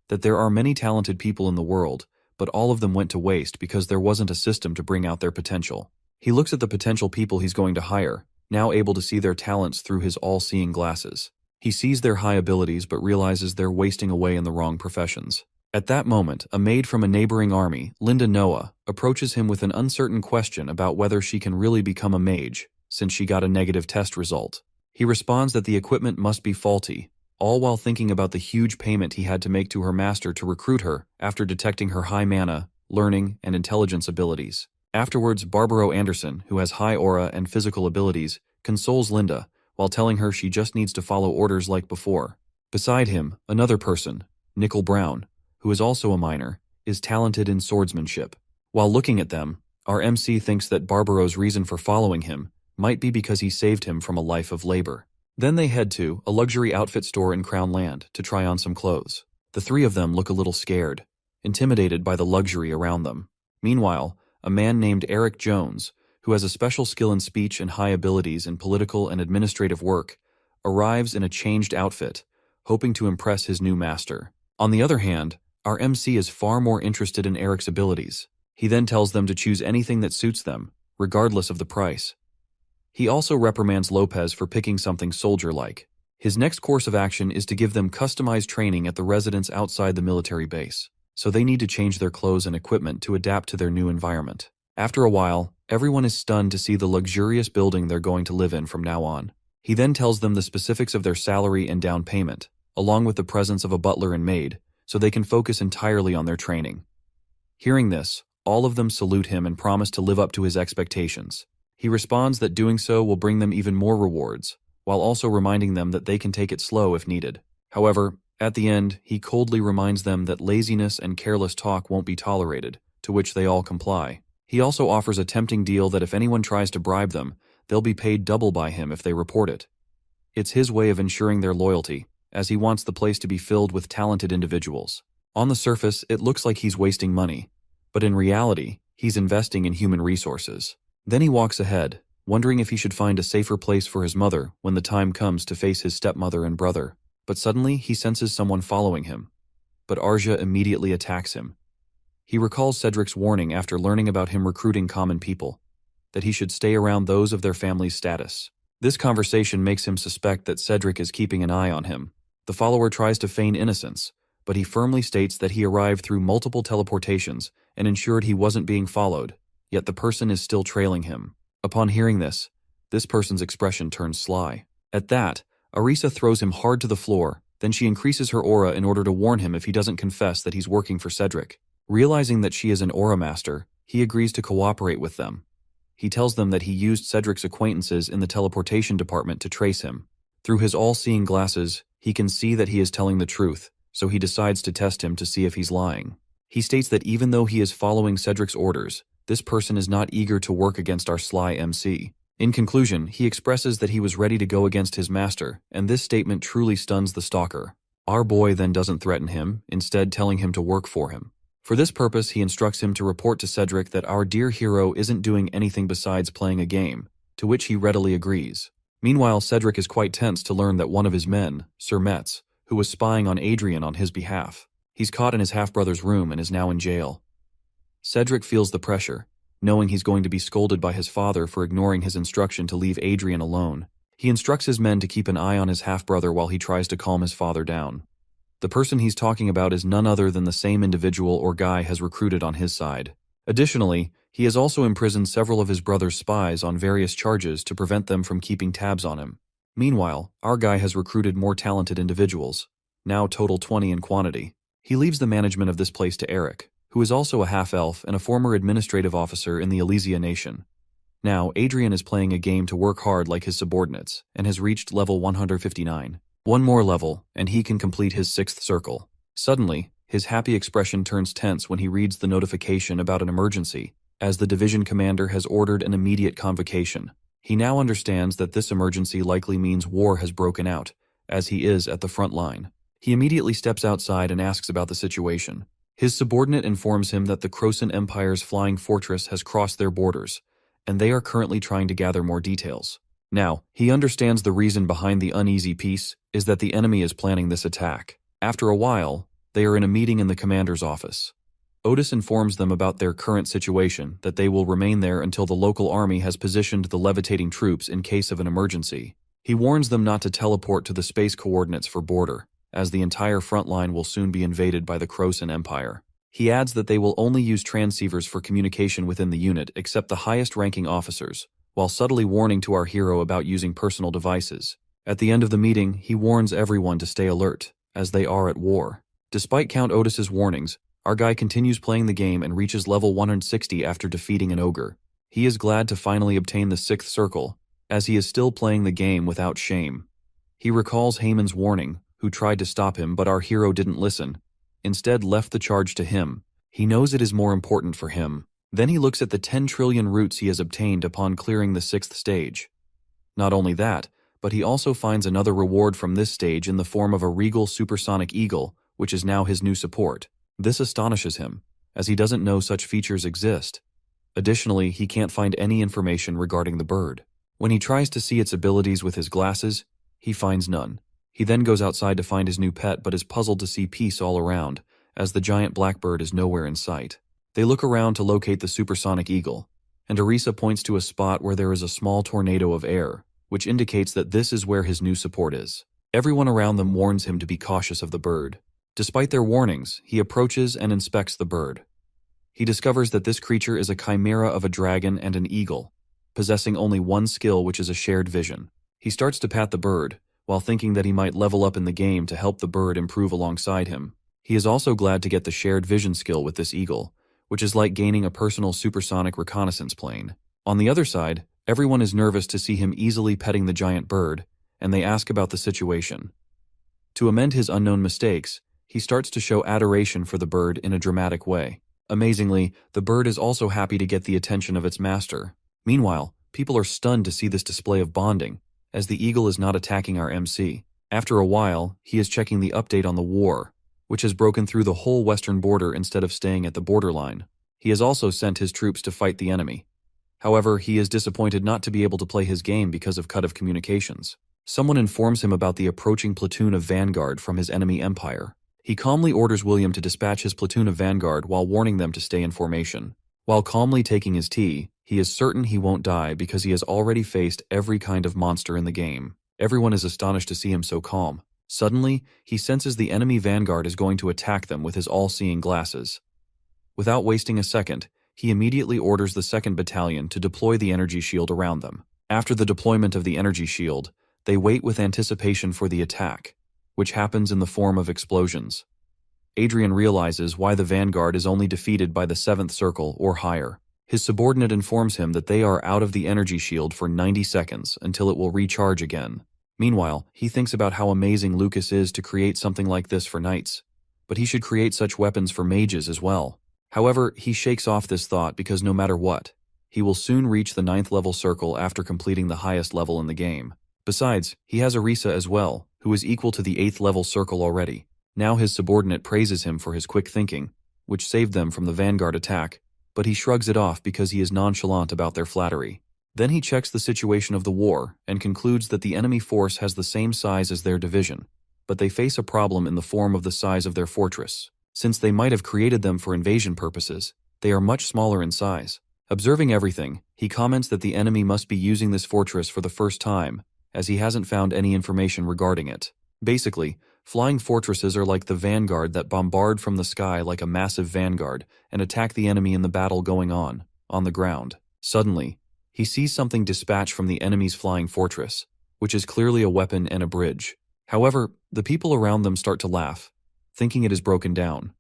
that there are many talented people in the world, but all of them went to waste because there wasn't a system to bring out their potential. He looks at the potential people he's going to hire, now able to see their talents through his all-seeing glasses. He sees their high abilities but realizes they're wasting away in the wrong professions. At that moment, a maid from a neighboring army, Linda Noah, approaches him with an uncertain question about whether she can really become a mage, since she got a negative test result. He responds that the equipment must be faulty, all while thinking about the huge payment he had to make to her master to recruit her after detecting her high mana, learning, and intelligence abilities. Afterwards, Barbaro Anderson, who has high aura and physical abilities, consoles Linda, while telling her she just needs to follow orders like before. Beside him, another person, Nickel Brown, who is also a miner, is talented in swordsmanship. While looking at them, our MC thinks that Barbaro's reason for following him might be because he saved him from a life of labor. Then they head to a luxury outfit store in Crown Land to try on some clothes. The three of them look a little scared, intimidated by the luxury around them. Meanwhile, a man named Eric Jones, who has a special skill in speech and high abilities in political and administrative work, arrives in a changed outfit, hoping to impress his new master. On the other hand, our MC is far more interested in Eric's abilities. He then tells them to choose anything that suits them, regardless of the price. He also reprimands Lopez for picking something soldier-like. His next course of action is to give them customized training at the residence outside the military base, so they need to change their clothes and equipment to adapt to their new environment. After a while, everyone is stunned to see the luxurious building they're going to live in from now on. He then tells them the specifics of their salary and down payment, along with the presence of a butler and maid, so they can focus entirely on their training. Hearing this, all of them salute him and promise to live up to his expectations. He responds that doing so will bring them even more rewards, while also reminding them that they can take it slow if needed. However, at the end, he coldly reminds them that laziness and careless talk won't be tolerated, to which they all comply. He also offers a tempting deal that if anyone tries to bribe them, they'll be paid double by him if they report it. It's his way of ensuring their loyalty, as he wants the place to be filled with talented individuals. On the surface, it looks like he's wasting money, but in reality, he's investing in human resources. Then he walks ahead, wondering if he should find a safer place for his mother when the time comes to face his stepmother and brother. But suddenly, he senses someone following him. But Arja immediately attacks him. He recalls Cedric's warning after learning about him recruiting common people, that he should stay around those of their family's status. This conversation makes him suspect that Cedric is keeping an eye on him. The follower tries to feign innocence, but he firmly states that he arrived through multiple teleportations and ensured he wasn't being followed, yet the person is still trailing him. Upon hearing this person's expression turns sly. At that, Arisa throws him hard to the floor, then she increases her aura in order to warn him if he doesn't confess that he's working for Cedric. Realizing that she is an aura master, he agrees to cooperate with them. He tells them that he used Cedric's acquaintances in the teleportation department to trace him. Through his all-seeing glasses, he can see that he is telling the truth, so he decides to test him to see if he's lying. He states that even though he is following Cedric's orders, this person is not eager to work against our sly MC. In conclusion, he expresses that he was ready to go against his master, and this statement truly stuns the stalker. Our boy then doesn't threaten him, instead telling him to work for him. For this purpose, he instructs him to report to Cedric that our dear hero isn't doing anything besides playing a game, to which he readily agrees. Meanwhile, Cedric is quite tense to learn that one of his men, Sir Metz, who was spying on Adrian on his behalf. He's caught in his half-brother's room and is now in jail. Cedric feels the pressure, knowing he's going to be scolded by his father for ignoring his instruction to leave Adrian alone. He instructs his men to keep an eye on his half-brother while he tries to calm his father down. The person he's talking about is none other than the same individual or guy has recruited on his side. Additionally, he has also imprisoned several of his brother's spies on various charges to prevent them from keeping tabs on him. Meanwhile, our guy has recruited more talented individuals, now total 20 in quantity. He leaves the management of this place to Eric, who is also a half-elf and a former administrative officer in the Elysia nation. Now, Adrian is playing a game to work hard like his subordinates, and has reached level 159. One more level, and he can complete his 6th circle. Suddenly, his happy expression turns tense when he reads the notification about an emergency, as the division commander has ordered an immediate convocation. He now understands that this emergency likely means war has broken out, as he is at the front line. He immediately steps outside and asks about the situation. His subordinate informs him that the Crosan Empire's flying fortress has crossed their borders, and they are currently trying to gather more details. Now, he understands the reason behind the uneasy peace is that the enemy is planning this attack. After a while, they are in a meeting in the commander's office. Otis informs them about their current situation, that they will remain there until the local army has positioned the levitating troops in case of an emergency. He warns them not to teleport to the space coordinates for border, as the entire front line will soon be invaded by the Crosan Empire. He adds that they will only use transceivers for communication within the unit except the highest-ranking officers, while subtly warning to our hero about using personal devices. At the end of the meeting, he warns everyone to stay alert, as they are at war. Despite Count Otis's warnings, our guy continues playing the game and reaches level 160 after defeating an ogre. He is glad to finally obtain the 6th circle, as he is still playing the game without shame. He recalls Haemon's warning, who tried to stop him but our hero didn't listen, instead left the charge to him. He knows it is more important for him. Then he looks at the 10 trillion roots he has obtained upon clearing the 6th stage. Not only that, but he also finds another reward from this stage in the form of a regal supersonic eagle, which is now his new support. This astonishes him, as he doesn't know such features exist. Additionally, he can't find any information regarding the bird. When he tries to see its abilities with his glasses, he finds none. He then goes outside to find his new pet but is puzzled to see peace all around, as the giant blackbird is nowhere in sight. They look around to locate the supersonic eagle, and Arisa points to a spot where there is a small tornado of air, which indicates that this is where his new support is. Everyone around them warns him to be cautious of the bird. Despite their warnings, he approaches and inspects the bird. He discovers that this creature is a chimera of a dragon and an eagle, possessing only one skill, which is a shared vision. He starts to pat the bird, while thinking that he might level up in the game to help the bird improve alongside him. He is also glad to get the shared vision skill with this eagle, which is like gaining a personal supersonic reconnaissance plane. On the other side, everyone is nervous to see him easily petting the giant bird, and they ask about the situation. To amend his unknown mistakes, he starts to show adoration for the bird in a dramatic way. Amazingly, the bird is also happy to get the attention of its master. Meanwhile, people are stunned to see this display of bonding, as the eagle is not attacking our MC. After a while, he is checking the update on the war, which has broken through the whole western border instead of staying at the borderline. He has also sent his troops to fight the enemy. However, he is disappointed not to be able to play his game because of cut of communications. Someone informs him about the approaching platoon of vanguard from his enemy empire. He calmly orders William to dispatch his platoon of vanguard while warning them to stay in formation. While calmly taking his tea, he is certain he won't die because he has already faced every kind of monster in the game. Everyone is astonished to see him so calm. Suddenly, he senses the enemy vanguard is going to attack them with his all-seeing glasses. Without wasting a second, he immediately orders the 2nd Battalion to deploy the energy shield around them. After the deployment of the energy shield, they wait with anticipation for the attack, which happens in the form of explosions. Adrian realizes why the vanguard is only defeated by the 7th circle or higher. His subordinate informs him that they are out of the energy shield for 90 seconds until it will recharge again. Meanwhile, he thinks about how amazing Lucas is to create something like this for knights. But he should create such weapons for mages as well. However, he shakes off this thought because no matter what, he will soon reach the 9th level circle after completing the highest level in the game. Besides, he has Arisa as well, who is equal to the 8th level circle already. Now his subordinate praises him for his quick thinking, which saved them from the vanguard attack, but he shrugs it off because he is nonchalant about their flattery. Then he checks the situation of the war and concludes that the enemy force has the same size as their division, but they face a problem in the form of the size of their fortress. Since they might have created them for invasion purposes, they are much smaller in size. Observing everything, he comments that the enemy must be using this fortress for the first time, as he hasn't found any information regarding it. Basically, flying fortresses are like the vanguard that bombard from the sky like a massive vanguard and attack the enemy in the battle going on the ground. Suddenly, he sees something dispatched from the enemy's flying fortress, which is clearly a weapon and a bridge. However, the people around them start to laugh, thinking it is broken down.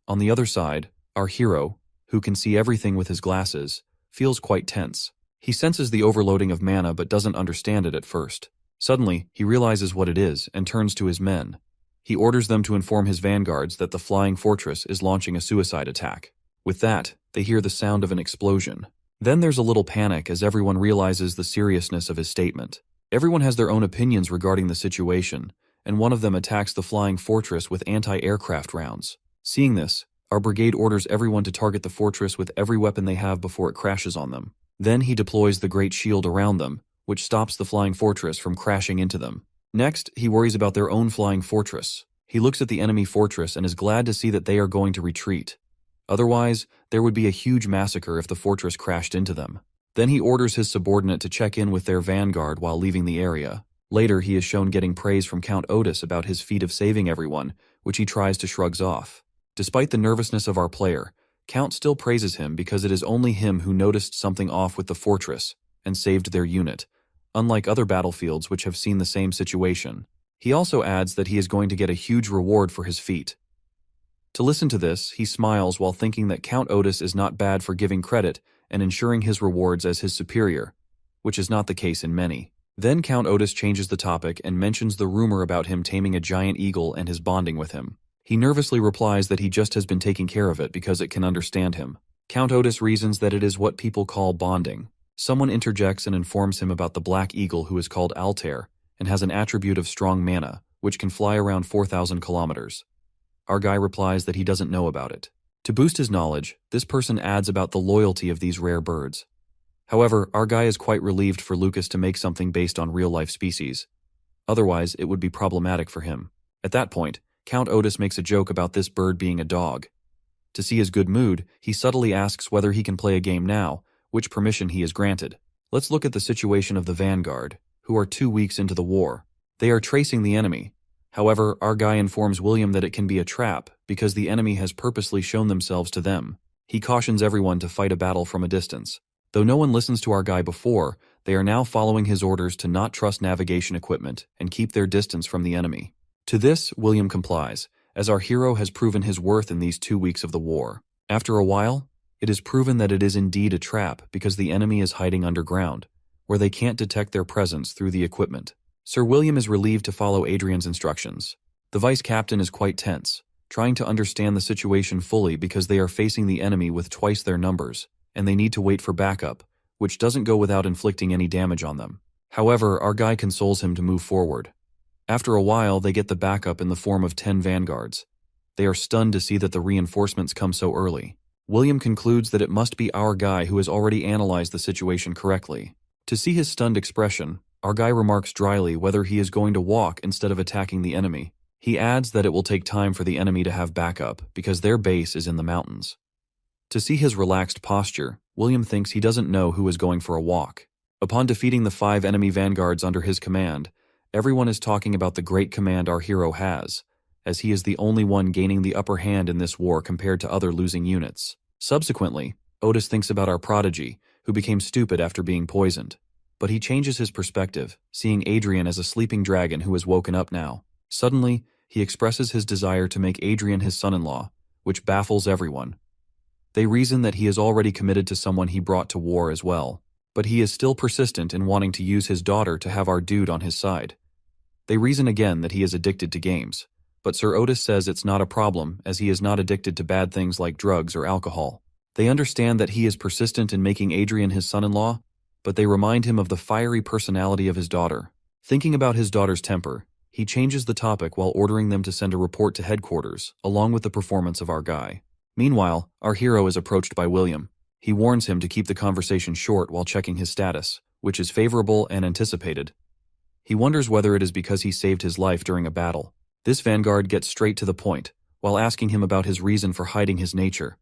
On the other side, our hero, who can see everything with his glasses, feels quite tense. He senses the overloading of mana but doesn't understand it at first. Suddenly, he realizes what it is and turns to his men. He orders them to inform his vanguards that the flying fortress is launching a suicide attack. With that, they hear the sound of an explosion. Then there's a little panic as everyone realizes the seriousness of his statement. Everyone has their own opinions regarding the situation, and one of them attacks the flying fortress with anti-aircraft rounds. Seeing this, our brigade orders everyone to target the fortress with every weapon they have before it crashes on them. Then he deploys the great shield around them, which stops the flying fortress from crashing into them. Next, he worries about their own flying fortress. He looks at the enemy fortress and is glad to see that they are going to retreat. Otherwise, there would be a huge massacre if the fortress crashed into them. Then he orders his subordinate to check in with their vanguard while leaving the area. Later, he is shown getting praise from Count Otis about his feat of saving everyone, which he tries to shrug off. Despite the nervousness of our player, Count still praises him because it is only him who noticed something off with the fortress and saved their unit, unlike other battlefields which have seen the same situation. He also adds that he is going to get a huge reward for his feat. To listen to this, he smiles while thinking that Count Otis is not bad for giving credit and ensuring his rewards as his superior, which is not the case in many. Then Count Otis changes the topic and mentions the rumor about him taming a giant eagle and his bonding with him. He nervously replies that he just has been taking care of it because it can understand him. Count Otis reasons that it is what people call bonding. Someone interjects and informs him about the black eagle who is called Altair and has an attribute of strong mana, which can fly around 4,000 kilometers. Our guy replies that he doesn't know about it. To boost his knowledge, this person adds about the loyalty of these rare birds. However, our guy is quite relieved for Lucas to make something based on real-life species. Otherwise, it would be problematic for him. At that point, Count Otis makes a joke about this bird being a dog. To see his good mood, he subtly asks whether he can play a game now, which permission he is granted. Let's look at the situation of the vanguard, who are 2 weeks into the war. They are tracing the enemy. However, our guy informs William that it can be a trap because the enemy has purposely shown themselves to them. He cautions everyone to fight a battle from a distance. Though no one listens to our guy before, they are now following his orders to not trust navigation equipment and keep their distance from the enemy. To this, William complies, as our hero has proven his worth in these 2 weeks of the war. After a while, it is proven that it is indeed a trap because the enemy is hiding underground, where they can't detect their presence through the equipment. Sir William is relieved to follow Adrian's instructions. The vice captain is quite tense, trying to understand the situation fully because they are facing the enemy with twice their numbers, and they need to wait for backup, which doesn't go without inflicting any damage on them. However, our guy consoles him to move forward. After a while, they get the backup in the form of 10 vanguards. They are stunned to see that the reinforcements come so early. William concludes that it must be our guy who has already analyzed the situation correctly. To see his stunned expression, our guy remarks dryly whether he is going to walk instead of attacking the enemy. He adds that it will take time for the enemy to have backup because their base is in the mountains. To see his relaxed posture, William thinks he doesn't know who is going for a walk. Upon defeating the 5 enemy vanguards under his command, everyone is talking about the great command our hero has, as he is the only one gaining the upper hand in this war compared to other losing units. Subsequently, Otis thinks about our prodigy, who became stupid after being poisoned. But he changes his perspective, seeing Adrian as a sleeping dragon who has woken up now. Suddenly, he expresses his desire to make Adrian his son-in-law, which baffles everyone. They reason that he is already committed to someone he brought to war as well, but he is still persistent in wanting to use his daughter to have our dude on his side. They reason again that he is addicted to games, but Sir Otis says it's not a problem as he is not addicted to bad things like drugs or alcohol. They understand that he is persistent in making Adrian his son-in-law, but they remind him of the fiery personality of his daughter. Thinking about his daughter's temper, he changes the topic while ordering them to send a report to headquarters, along with the performance of our guy. Meanwhile, our hero is approached by William. He warns him to keep the conversation short while checking his status, which is favorable and anticipated. He wonders whether it is because he saved his life during a battle. This vanguard gets straight to the point, while asking him about his reason for hiding his nature.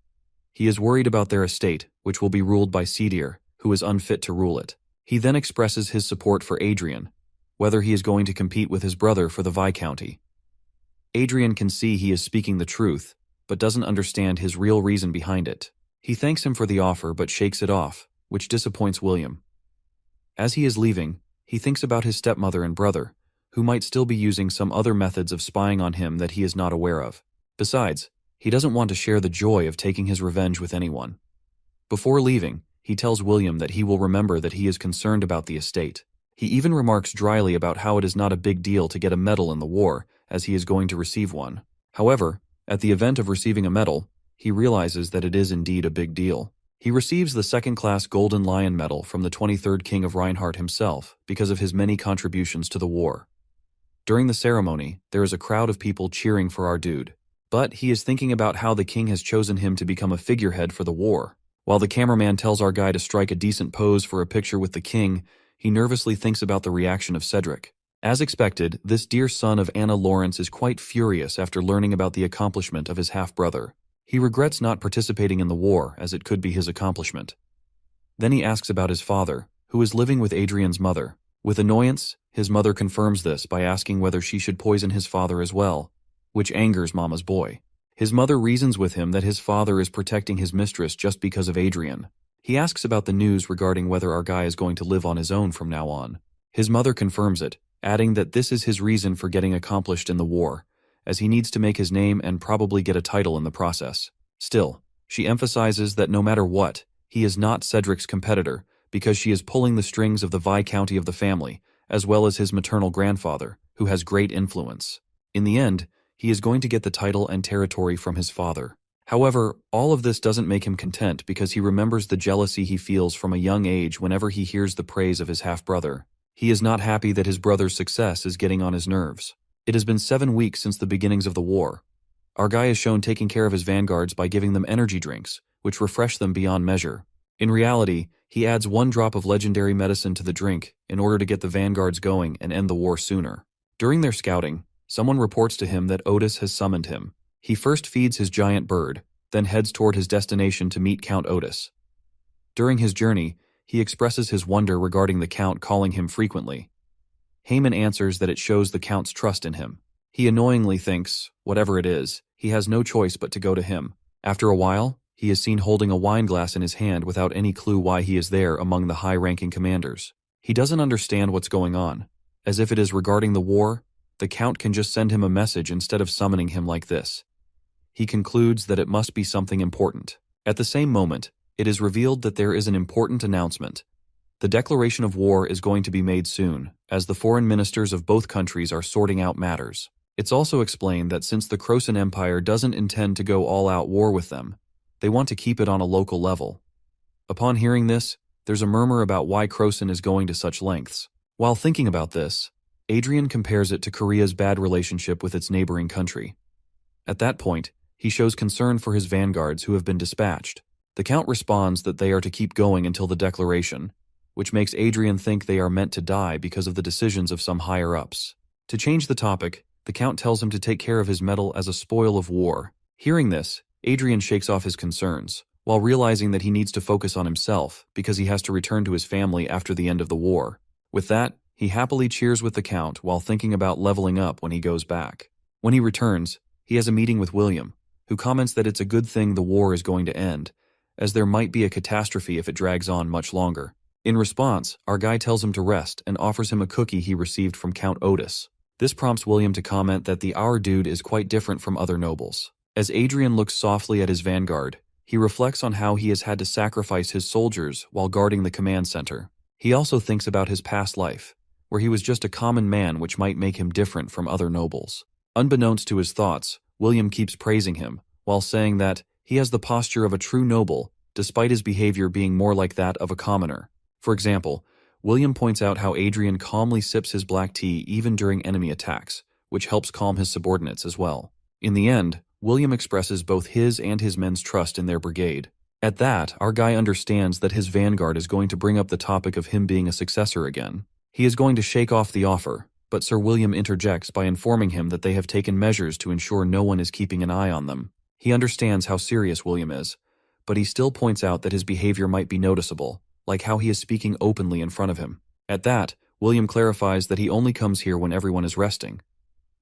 He is worried about their estate, which will be ruled by Sedir, who is unfit to rule it. He then expresses his support for Adrian, whether he is going to compete with his brother for the Viscounty. Adrian can see he is speaking the truth, but doesn't understand his real reason behind it. He thanks him for the offer but shakes it off, which disappoints William. As he is leaving, he thinks about his stepmother and brother, who might still be using some other methods of spying on him that he is not aware of. Besides, he doesn't want to share the joy of taking his revenge with anyone. Before leaving, he tells William that he will remember that he is concerned about the estate. He even remarks dryly about how it is not a big deal to get a medal in the war, as he is going to receive one. However, at the event of receiving a medal, he realizes that it is indeed a big deal. He receives the second-class Golden Lion Medal from the 23rd King of Reinhardt himself because of his many contributions to the war. During the ceremony, there is a crowd of people cheering for our dude. But he is thinking about how the king has chosen him to become a figurehead for the war. While the cameraman tells our guy to strike a decent pose for a picture with the king, he nervously thinks about the reaction of Cedric. As expected, this dear son of Anna Lawrence is quite furious after learning about the accomplishment of his half-brother. He regrets not participating in the war, as it could be his accomplishment. Then he asks about his father, who is living with Adrian's mother. With annoyance, his mother confirms this by asking whether she should poison his father as well, which angers Mama's boy. His mother reasons with him that his father is protecting his mistress just because of Adrian. He asks about the news regarding whether our guy is going to live on his own from now on. His mother confirms it, adding that this is his reason for getting accomplished in the war, as he needs to make his name and probably get a title in the process. Still, she emphasizes that no matter what, he is not Cedric's competitor, because she is pulling the strings of the Viscounty of the family, as well as his maternal grandfather, who has great influence. In the end, he is going to get the title and territory from his father. However, all of this doesn't make him content because he remembers the jealousy he feels from a young age whenever he hears the praise of his half-brother. He is not happy that his brother's success is getting on his nerves. It has been 7 weeks since the beginnings of the war. Our guy is shown taking care of his vanguards by giving them energy drinks, which refresh them beyond measure. In reality, he adds 1 drop of legendary medicine to the drink in order to get the vanguards going and end the war sooner. During their scouting, someone reports to him that Otis has summoned him. He first feeds his giant bird, then heads toward his destination to meet Count Otis. During his journey, he expresses his wonder regarding the Count calling him frequently. Haman answers that it shows the Count's trust in him. He annoyingly thinks, whatever it is, he has no choice but to go to him. After a while, he is seen holding a wine glass in his hand without any clue why he is there among the high-ranking commanders. He doesn't understand what's going on. As if it is regarding the war, the Count can just send him a message instead of summoning him like this. He concludes that it must be something important. At the same moment, it is revealed that there is an important announcement. The declaration of war is going to be made soon, as the foreign ministers of both countries are sorting out matters. It's also explained that since the Crosan Empire doesn't intend to go all-out war with them, they want to keep it on a local level. Upon hearing this, there's a murmur about why Crosan is going to such lengths. While thinking about this, Adrian compares it to Korea's bad relationship with its neighboring country. At that point, he shows concern for his vanguards who have been dispatched. The Count responds that they are to keep going until the declaration, which makes Adrian think they are meant to die because of the decisions of some higher-ups. To change the topic, the Count tells him to take care of his medal as a spoil of war. Hearing this, Adrian shakes off his concerns, while realizing that he needs to focus on himself because he has to return to his family after the end of the war. With that, he happily cheers with the Count while thinking about leveling up when he goes back. When he returns, he has a meeting with William, who comments that it's a good thing the war is going to end, as there might be a catastrophe if it drags on much longer. In response, our guy tells him to rest and offers him a cookie he received from Count Otis. This prompts William to comment that the Our Dude is quite different from other nobles. As Adrian looks softly at his vanguard, he reflects on how he has had to sacrifice his soldiers while guarding the command center. He also thinks about his past life, where he was just a common man, which might make him different from other nobles. Unbeknownst to his thoughts, William keeps praising him, while saying that he has the posture of a true noble, despite his behavior being more like that of a commoner. For example, William points out how Adrian calmly sips his black tea even during enemy attacks, which helps calm his subordinates as well. In the end, William expresses both his and his men's trust in their brigade. At that, our guy understands that his vanguard is going to bring up the topic of him being a successor again. He is going to shake off the offer, but Sir William interjects by informing him that they have taken measures to ensure no one is keeping an eye on them. He understands how serious William is, but he still points out that his behavior might be noticeable, like how he is speaking openly in front of him. At that, William clarifies that he only comes here when everyone is resting.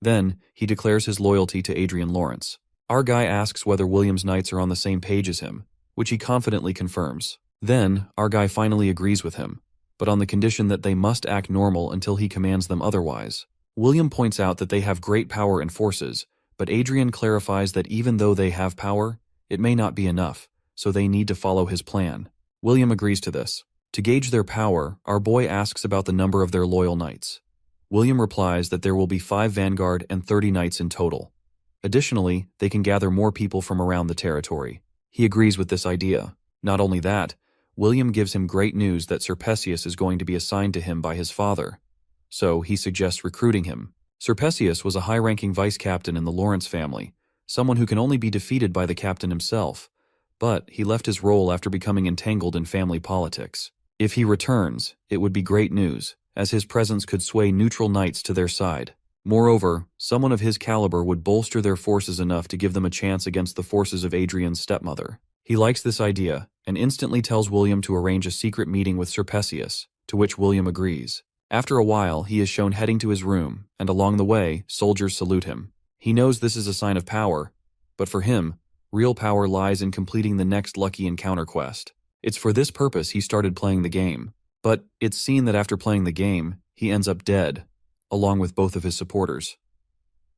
Then, he declares his loyalty to Adrian Lawrence. Our guy asks whether William's knights are on the same page as him, which he confidently confirms. Then, our guy finally agrees with him, but on the condition that they must act normal until he commands them otherwise. William points out that they have great power and forces, but Adrian clarifies that even though they have power, it may not be enough, so they need to follow his plan. William agrees to this. To gauge their power, our boy asks about the number of their loyal knights. William replies that there will be 5 vanguard and 30 knights in total. Additionally, they can gather more people from around the territory. He agrees with this idea. Not only that, William gives him great news that Sir Perseus is going to be assigned to him by his father. So he suggests recruiting him. Sir Perseus was a high-ranking vice-captain in the Lawrence family, someone who can only be defeated by the captain himself. But he left his role after becoming entangled in family politics. If he returns, it would be great news, as his presence could sway neutral knights to their side. Moreover, someone of his caliber would bolster their forces enough to give them a chance against the forces of Adrian's stepmother. He likes this idea, and instantly tells William to arrange a secret meeting with Sir Perseus, to which William agrees. After a while, he is shown heading to his room, and along the way, soldiers salute him. He knows this is a sign of power, but for him, real power lies in completing the next lucky encounter quest. It's for this purpose he started playing the game. But it's seen that after playing the game, he ends up dead, along with both of his supporters.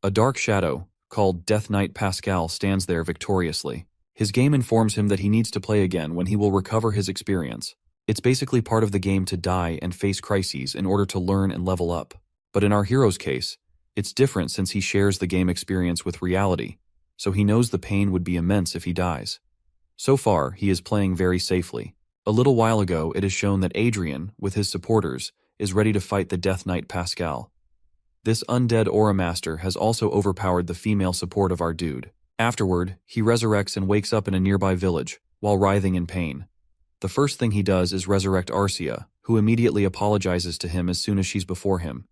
A dark shadow, called Death Knight Pascal, stands there victoriously. His game informs him that he needs to play again when he will recover his experience. It's basically part of the game to die and face crises in order to learn and level up. But in our hero's case, it's different since he shares the game experience with reality, so he knows the pain would be immense if he dies. So far, he is playing very safely. A little while ago, it is shown that Adrian, with his supporters, is ready to fight the Death Knight Pascal. This undead Aura Master has also overpowered the female support of our dude. Afterward, he resurrects and wakes up in a nearby village, while writhing in pain. The first thing he does is resurrect Arcia, who immediately apologizes to him as soon as she's before him.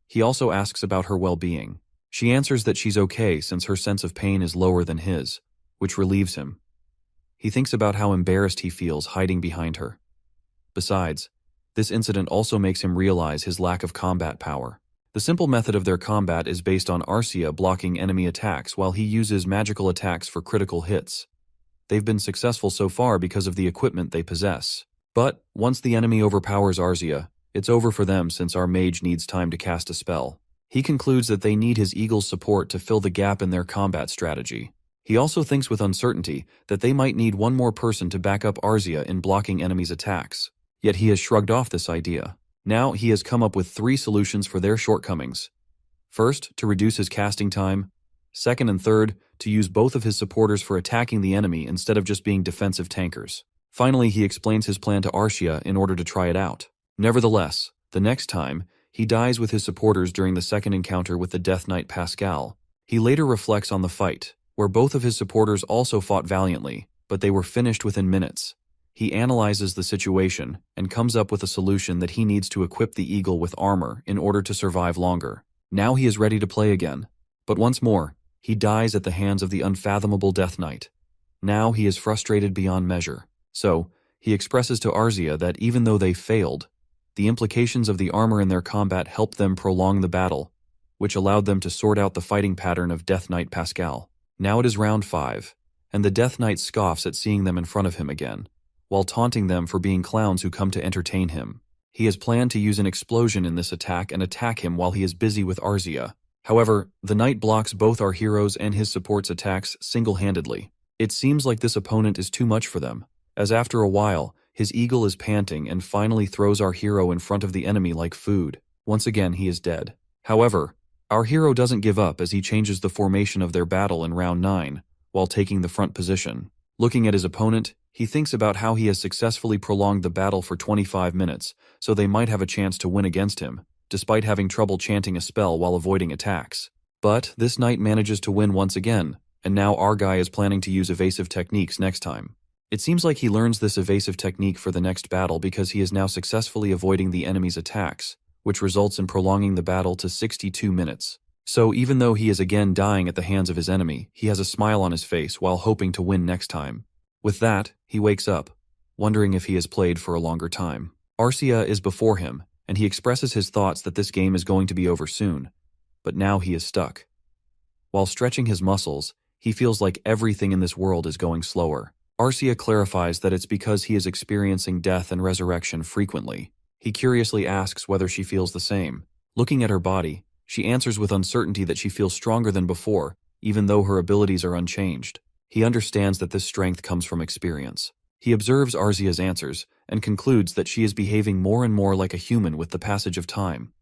He also asks about her well-being. She answers that she's okay since her sense of pain is lower than his, which relieves him. He thinks about how embarrassed he feels hiding behind her. Besides, this incident also makes him realize his lack of combat power. The simple method of their combat is based on Arcia blocking enemy attacks while he uses magical attacks for critical hits. They've been successful so far because of the equipment they possess. But once the enemy overpowers Arcia, it's over for them since our mage needs time to cast a spell. He concludes that they need his eagle's support to fill the gap in their combat strategy. He also thinks with uncertainty that they might need one more person to back up Arcia in blocking enemies' attacks. Yet he has shrugged off this idea. Now he has come up with 3 solutions for their shortcomings. First, to reduce his casting time. Second and third, to use both of his supporters for attacking the enemy instead of just being defensive tankers. Finally, he explains his plan to Arcia in order to try it out. Nevertheless, the next time, he dies with his supporters during the second encounter with the Death Knight Pascal. He later reflects on the fight, where both of his supporters also fought valiantly, but they were finished within minutes. He analyzes the situation and comes up with a solution that he needs to equip the eagle with armor in order to survive longer. Now he is ready to play again. But once more, he dies at the hands of the unfathomable Death Knight. Now he is frustrated beyond measure. So, he expresses to Arcia that even though they failed, the implications of the armor in their combat helped them prolong the battle, which allowed them to sort out the fighting pattern of Death Knight Pascal. Now it is round 5, and the Death Knight scoffs at seeing them in front of him again, while taunting them for being clowns who come to entertain him. He has planned to use an explosion in this attack and attack him while he is busy with Arcia. However, the knight blocks both our hero's and his support's attacks single-handedly. It seems like this opponent is too much for them, as after a while, his eagle is panting and finally throws our hero in front of the enemy like food. Once again, he is dead. However, our hero doesn't give up as he changes the formation of their battle in round 9, while taking the front position. Looking at his opponent, he thinks about how he has successfully prolonged the battle for 25 minutes, so they might have a chance to win against him, despite having trouble chanting a spell while avoiding attacks. But this knight manages to win once again, and now our guy is planning to use evasive techniques next time. It seems like he learns this evasive technique for the next battle because he is now successfully avoiding the enemy's attacks, which results in prolonging the battle to 62 minutes. So even though he is again dying at the hands of his enemy, he has a smile on his face while hoping to win next time. With that, he wakes up, wondering if he has played for a longer time. Arcia is before him, and he expresses his thoughts that this game is going to be over soon, but now he is stuck. While stretching his muscles, he feels like everything in this world is going slower. Arcia clarifies that it's because he is experiencing death and resurrection frequently. He curiously asks whether she feels the same. Looking at her body, she answers with uncertainty that she feels stronger than before, even though her abilities are unchanged. He understands that this strength comes from experience. He observes Arcia's answers and concludes that she is behaving more and more like a human with the passage of time.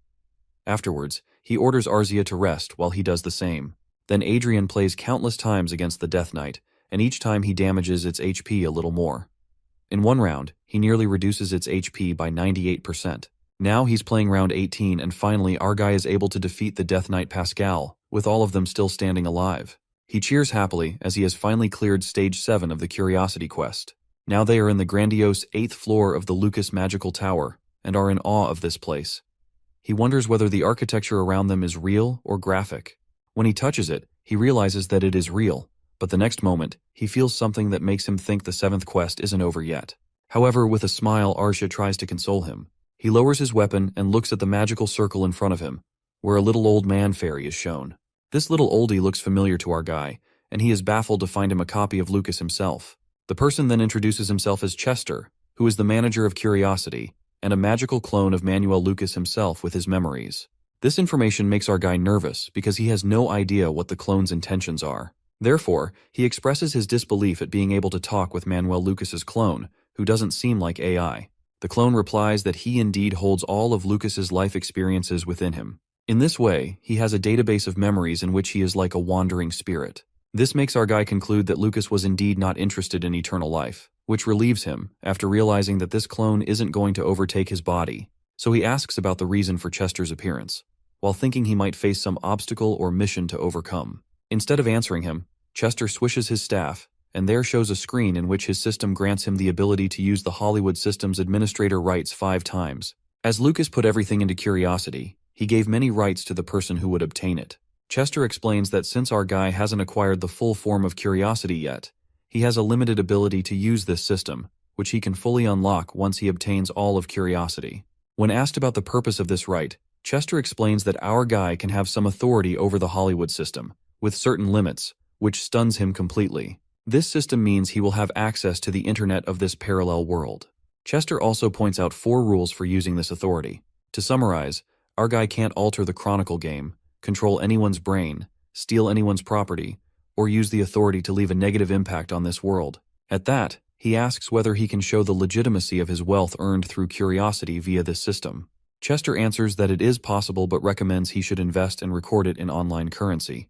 Afterwards, he orders Arcia to rest while he does the same. Then Adrian plays countless times against the Death Knight, and each time he damages its HP a little more. In one round, he nearly reduces its HP by 98%. Now he's playing round 18, and finally our guy is able to defeat the Death Knight Pascal, with all of them still standing alive. He cheers happily as he has finally cleared stage 7 of the Curiosity quest. Now they are in the grandiose 8th floor of the Lucas Magical Tower, and are in awe of this place. He wonders whether the architecture around them is real or graphic. When he touches it, he realizes that it is real, but the next moment, he feels something that makes him think the 7th quest isn't over yet. However, with a smile, Arcia tries to console him. He lowers his weapon and looks at the magical circle in front of him, where a little old man fairy is shown. This little oldie looks familiar to our guy, and he is baffled to find him a copy of Lucas himself. The person then introduces himself as Chester, who is the manager of Curiosity, and a magical clone of Manuel Lucas himself with his memories. This information makes our guy nervous because he has no idea what the clone's intentions are. Therefore, he expresses his disbelief at being able to talk with Manuel Lucas's clone, who doesn't seem like AI. The clone replies that he indeed holds all of Lucas's life experiences within him. In this way, he has a database of memories in which he is like a wandering spirit. This makes our guy conclude that Lucas was indeed not interested in eternal life, which relieves him after realizing that this clone isn't going to overtake his body. So he asks about the reason for Chester's appearance, while thinking he might face some obstacle or mission to overcome. Instead of answering him, Chester swishes his staff, and there shows a screen in which his system grants him the ability to use the Hollywood system's administrator rights 5 times. As Lucas put everything into Curiosity, he gave many rights to the person who would obtain it. Chester explains that since our guy hasn't acquired the full form of Curiosity yet, he has a limited ability to use this system, which he can fully unlock once he obtains all of Curiosity. When asked about the purpose of this right, Chester explains that our guy can have some authority over the Hollywood system, with certain limits, which stuns him completely. This system means he will have access to the internet of this parallel world. Chester also points out 4 rules for using this authority. To summarize, our guy can't alter the Chronicle game, control anyone's brain, steal anyone's property, or use the authority to leave a negative impact on this world. At that, he asks whether he can show the legitimacy of his wealth earned through Curiosity via this system. Chester answers that it is possible but recommends he should invest and record it in online currency.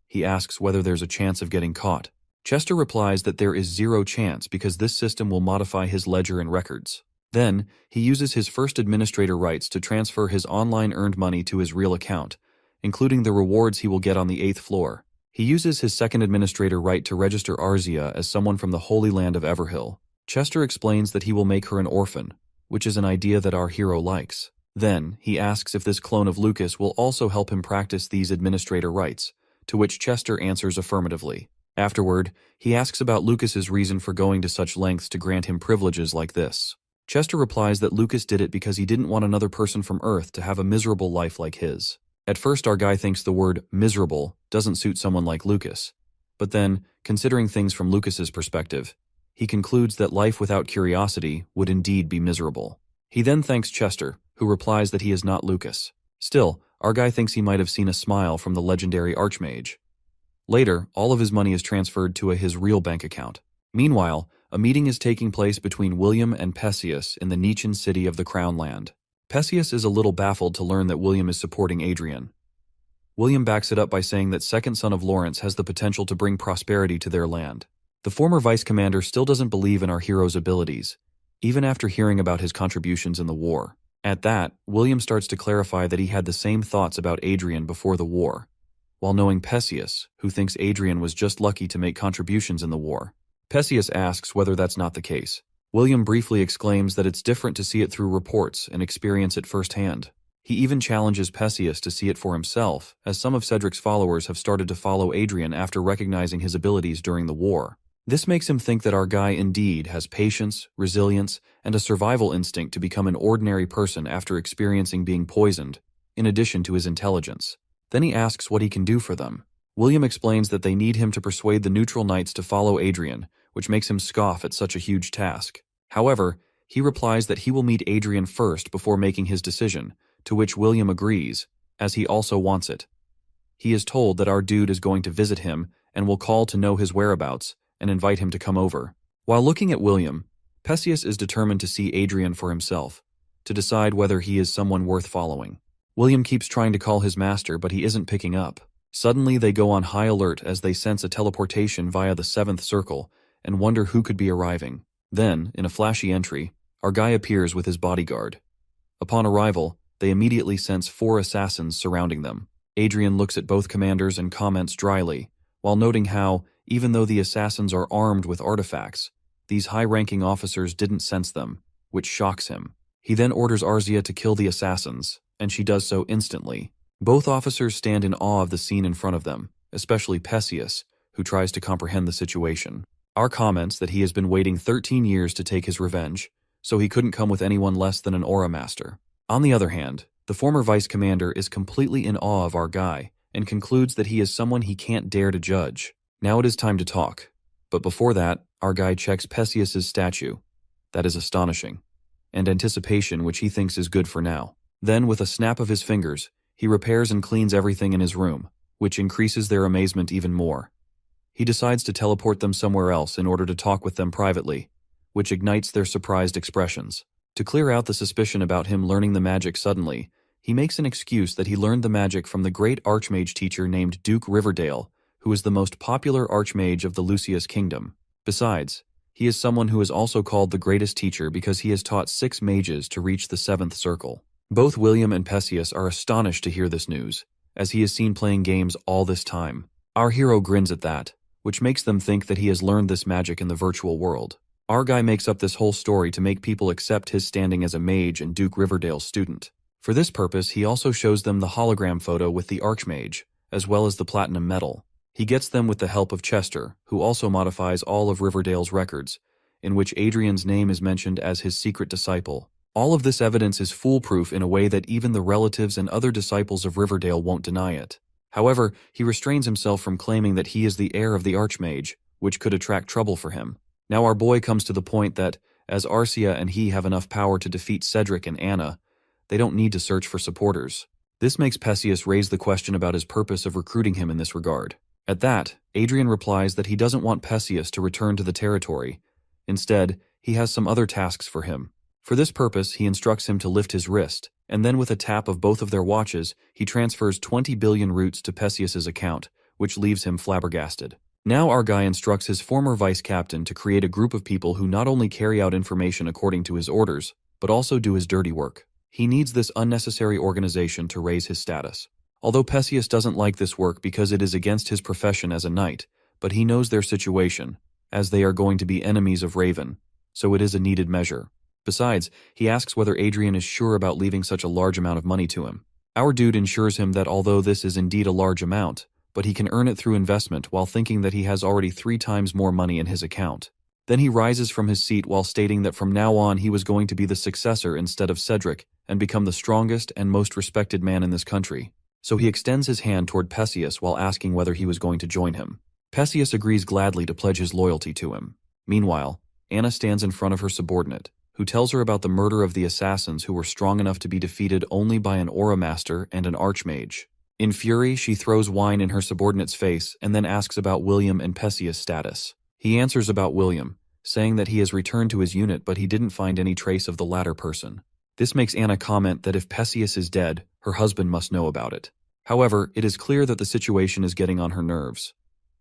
He asks whether there's a chance of getting caught. Chester replies that there is 0 chance because this system will modify his ledger and records. Then, he uses his first administrator rights to transfer his online earned money to his real account, including the rewards he will get on the 8th floor. He uses his second administrator right to register Arcia as someone from the Holy Land of Everhill. Chester explains that he will make her an orphan, which is an idea that our hero likes. Then, he asks if this clone of Lucas will also help him practice these administrator rights, to which Chester answers affirmatively. Afterward, he asks about Lucas's reason for going to such lengths to grant him privileges like this. Chester replies that Lucas did it because he didn't want another person from Earth to have a miserable life like his. At first, our guy thinks the word miserable doesn't suit someone like Lucas. But then, considering things from Lucas's perspective, he concludes that life without curiosity would indeed be miserable. He then thanks Chester, who replies that he is not Lucas. Still, our guy thinks he might have seen a smile from the legendary Archmage. Later, all of his money is transferred to his real bank account. Meanwhile, a meeting is taking place between William and Perseus in the Nietzschean city of the Crown Land. Perseus is a little baffled to learn that William is supporting Adrian. William backs it up by saying that second son of Lawrence has the potential to bring prosperity to their land. The former vice commander still doesn't believe in our hero's abilities, even after hearing about his contributions in the war. At that, William starts to clarify that he had the same thoughts about Adrian before the war, while knowing Perseus, who thinks Adrian was just lucky to make contributions in the war. Perseus asks whether that's not the case. William briefly exclaims that it's different to see it through reports and experience it firsthand. He even challenges Perseus to see it for himself, as some of Cedric's followers have started to follow Adrian after recognizing his abilities during the war. This makes him think that our guy indeed has patience, resilience, and a survival instinct to become an ordinary person after experiencing being poisoned, in addition to his intelligence. Then he asks what he can do for them. William explains that they need him to persuade the neutral knights to follow Adrian, which makes him scoff at such a huge task. However, he replies that he will meet Adrian first before making his decision, to which William agrees, as he also wants it. He is told that our dude is going to visit him and will call to know his whereabouts and invite him to come over. While looking at William, Perseus is determined to see Adrian for himself, to decide whether he is someone worth following. William keeps trying to call his master, but he isn't picking up. Suddenly, they go on high alert as they sense a teleportation via the seventh circle and wonder who could be arriving. Then, in a flashy entry, our guy appears with his bodyguard. Upon arrival, they immediately sense 4 assassins surrounding them. Adrian looks at both commanders and comments dryly, while noting how, even though the assassins are armed with artifacts, these high-ranking officers didn't sense them, which shocks him. He then orders Arzia to kill the assassins, and she does so instantly. Both officers stand in awe of the scene in front of them, especially Perseus, who tries to comprehend the situation. Our comments that he has been waiting 13 years to take his revenge, so he couldn't come with anyone less than an aura master. On the other hand, the former vice commander is completely in awe of our guy and concludes that he is someone he can't dare to judge. Now it is time to talk, but before that, our guy checks Perseus's statue. That is astonishing, and anticipation, which he thinks is good for now. Then, with a snap of his fingers, he repairs and cleans everything in his room, which increases their amazement even more. He decides to teleport them somewhere else in order to talk with them privately, which ignites their surprised expressions. To clear out the suspicion about him learning the magic suddenly, he makes an excuse that he learned the magic from the great archmage teacher named Duke Riverdale, who is the most popular archmage of the Lucius Kingdom. Besides, he is someone who is also called the greatest teacher because he has taught 6 mages to reach the 7th circle. Both William and Perseus are astonished to hear this news, as he is seen playing games all this time. Our hero grins at that, which makes them think that he has learned this magic in the virtual world. Our guy makes up this whole story to make people accept his standing as a mage and Duke Riverdale's student. For this purpose, he also shows them the hologram photo with the archmage, as well as the platinum medal. He gets them with the help of Chester, who also modifies all of Riverdale's records, in which Adrian's name is mentioned as his secret disciple. All of this evidence is foolproof in a way that even the relatives and other disciples of Riverdale won't deny it. However, he restrains himself from claiming that he is the heir of the archmage, which could attract trouble for him. Now our boy comes to the point that, as Arcia and he have enough power to defeat Cedric and Anna, they don't need to search for supporters. This makes Perseus raise the question about his purpose of recruiting him in this regard. At that, Adrian replies that he doesn't want Perseus to return to the territory. Instead, he has some other tasks for him. For this purpose, he instructs him to lift his wrist, and then with a tap of both of their watches, he transfers 20 billion roots to Perseus's account, which leaves him flabbergasted. Now our guy instructs his former vice-captain to create a group of people who not only carry out information according to his orders, but also do his dirty work. He needs this unnecessary organization to raise his status. Although Perseus doesn't like this work because it is against his profession as a knight, but he knows their situation, as they are going to be enemies of Raven, so it is a needed measure. Besides, he asks whether Adrian is sure about leaving such a large amount of money to him. Our dude ensures him that although this is indeed a large amount, but he can earn it through investment while thinking that he has already 3 times more money in his account. Then he rises from his seat while stating that from now on he was going to be the successor instead of Cedric and become the strongest and most respected man in this country. So he extends his hand toward Perseus while asking whether he was going to join him. Perseus agrees gladly to pledge his loyalty to him. Meanwhile, Anna stands in front of her subordinate, who tells her about the murder of the assassins who were strong enough to be defeated only by an aura master and an archmage. In fury, she throws wine in her subordinate's face and then asks about William and Perseus' status. He answers about William, saying that he has returned to his unit but he didn't find any trace of the latter person. This makes Anna comment that if Perseus is dead, her husband must know about it. However, it is clear that the situation is getting on her nerves.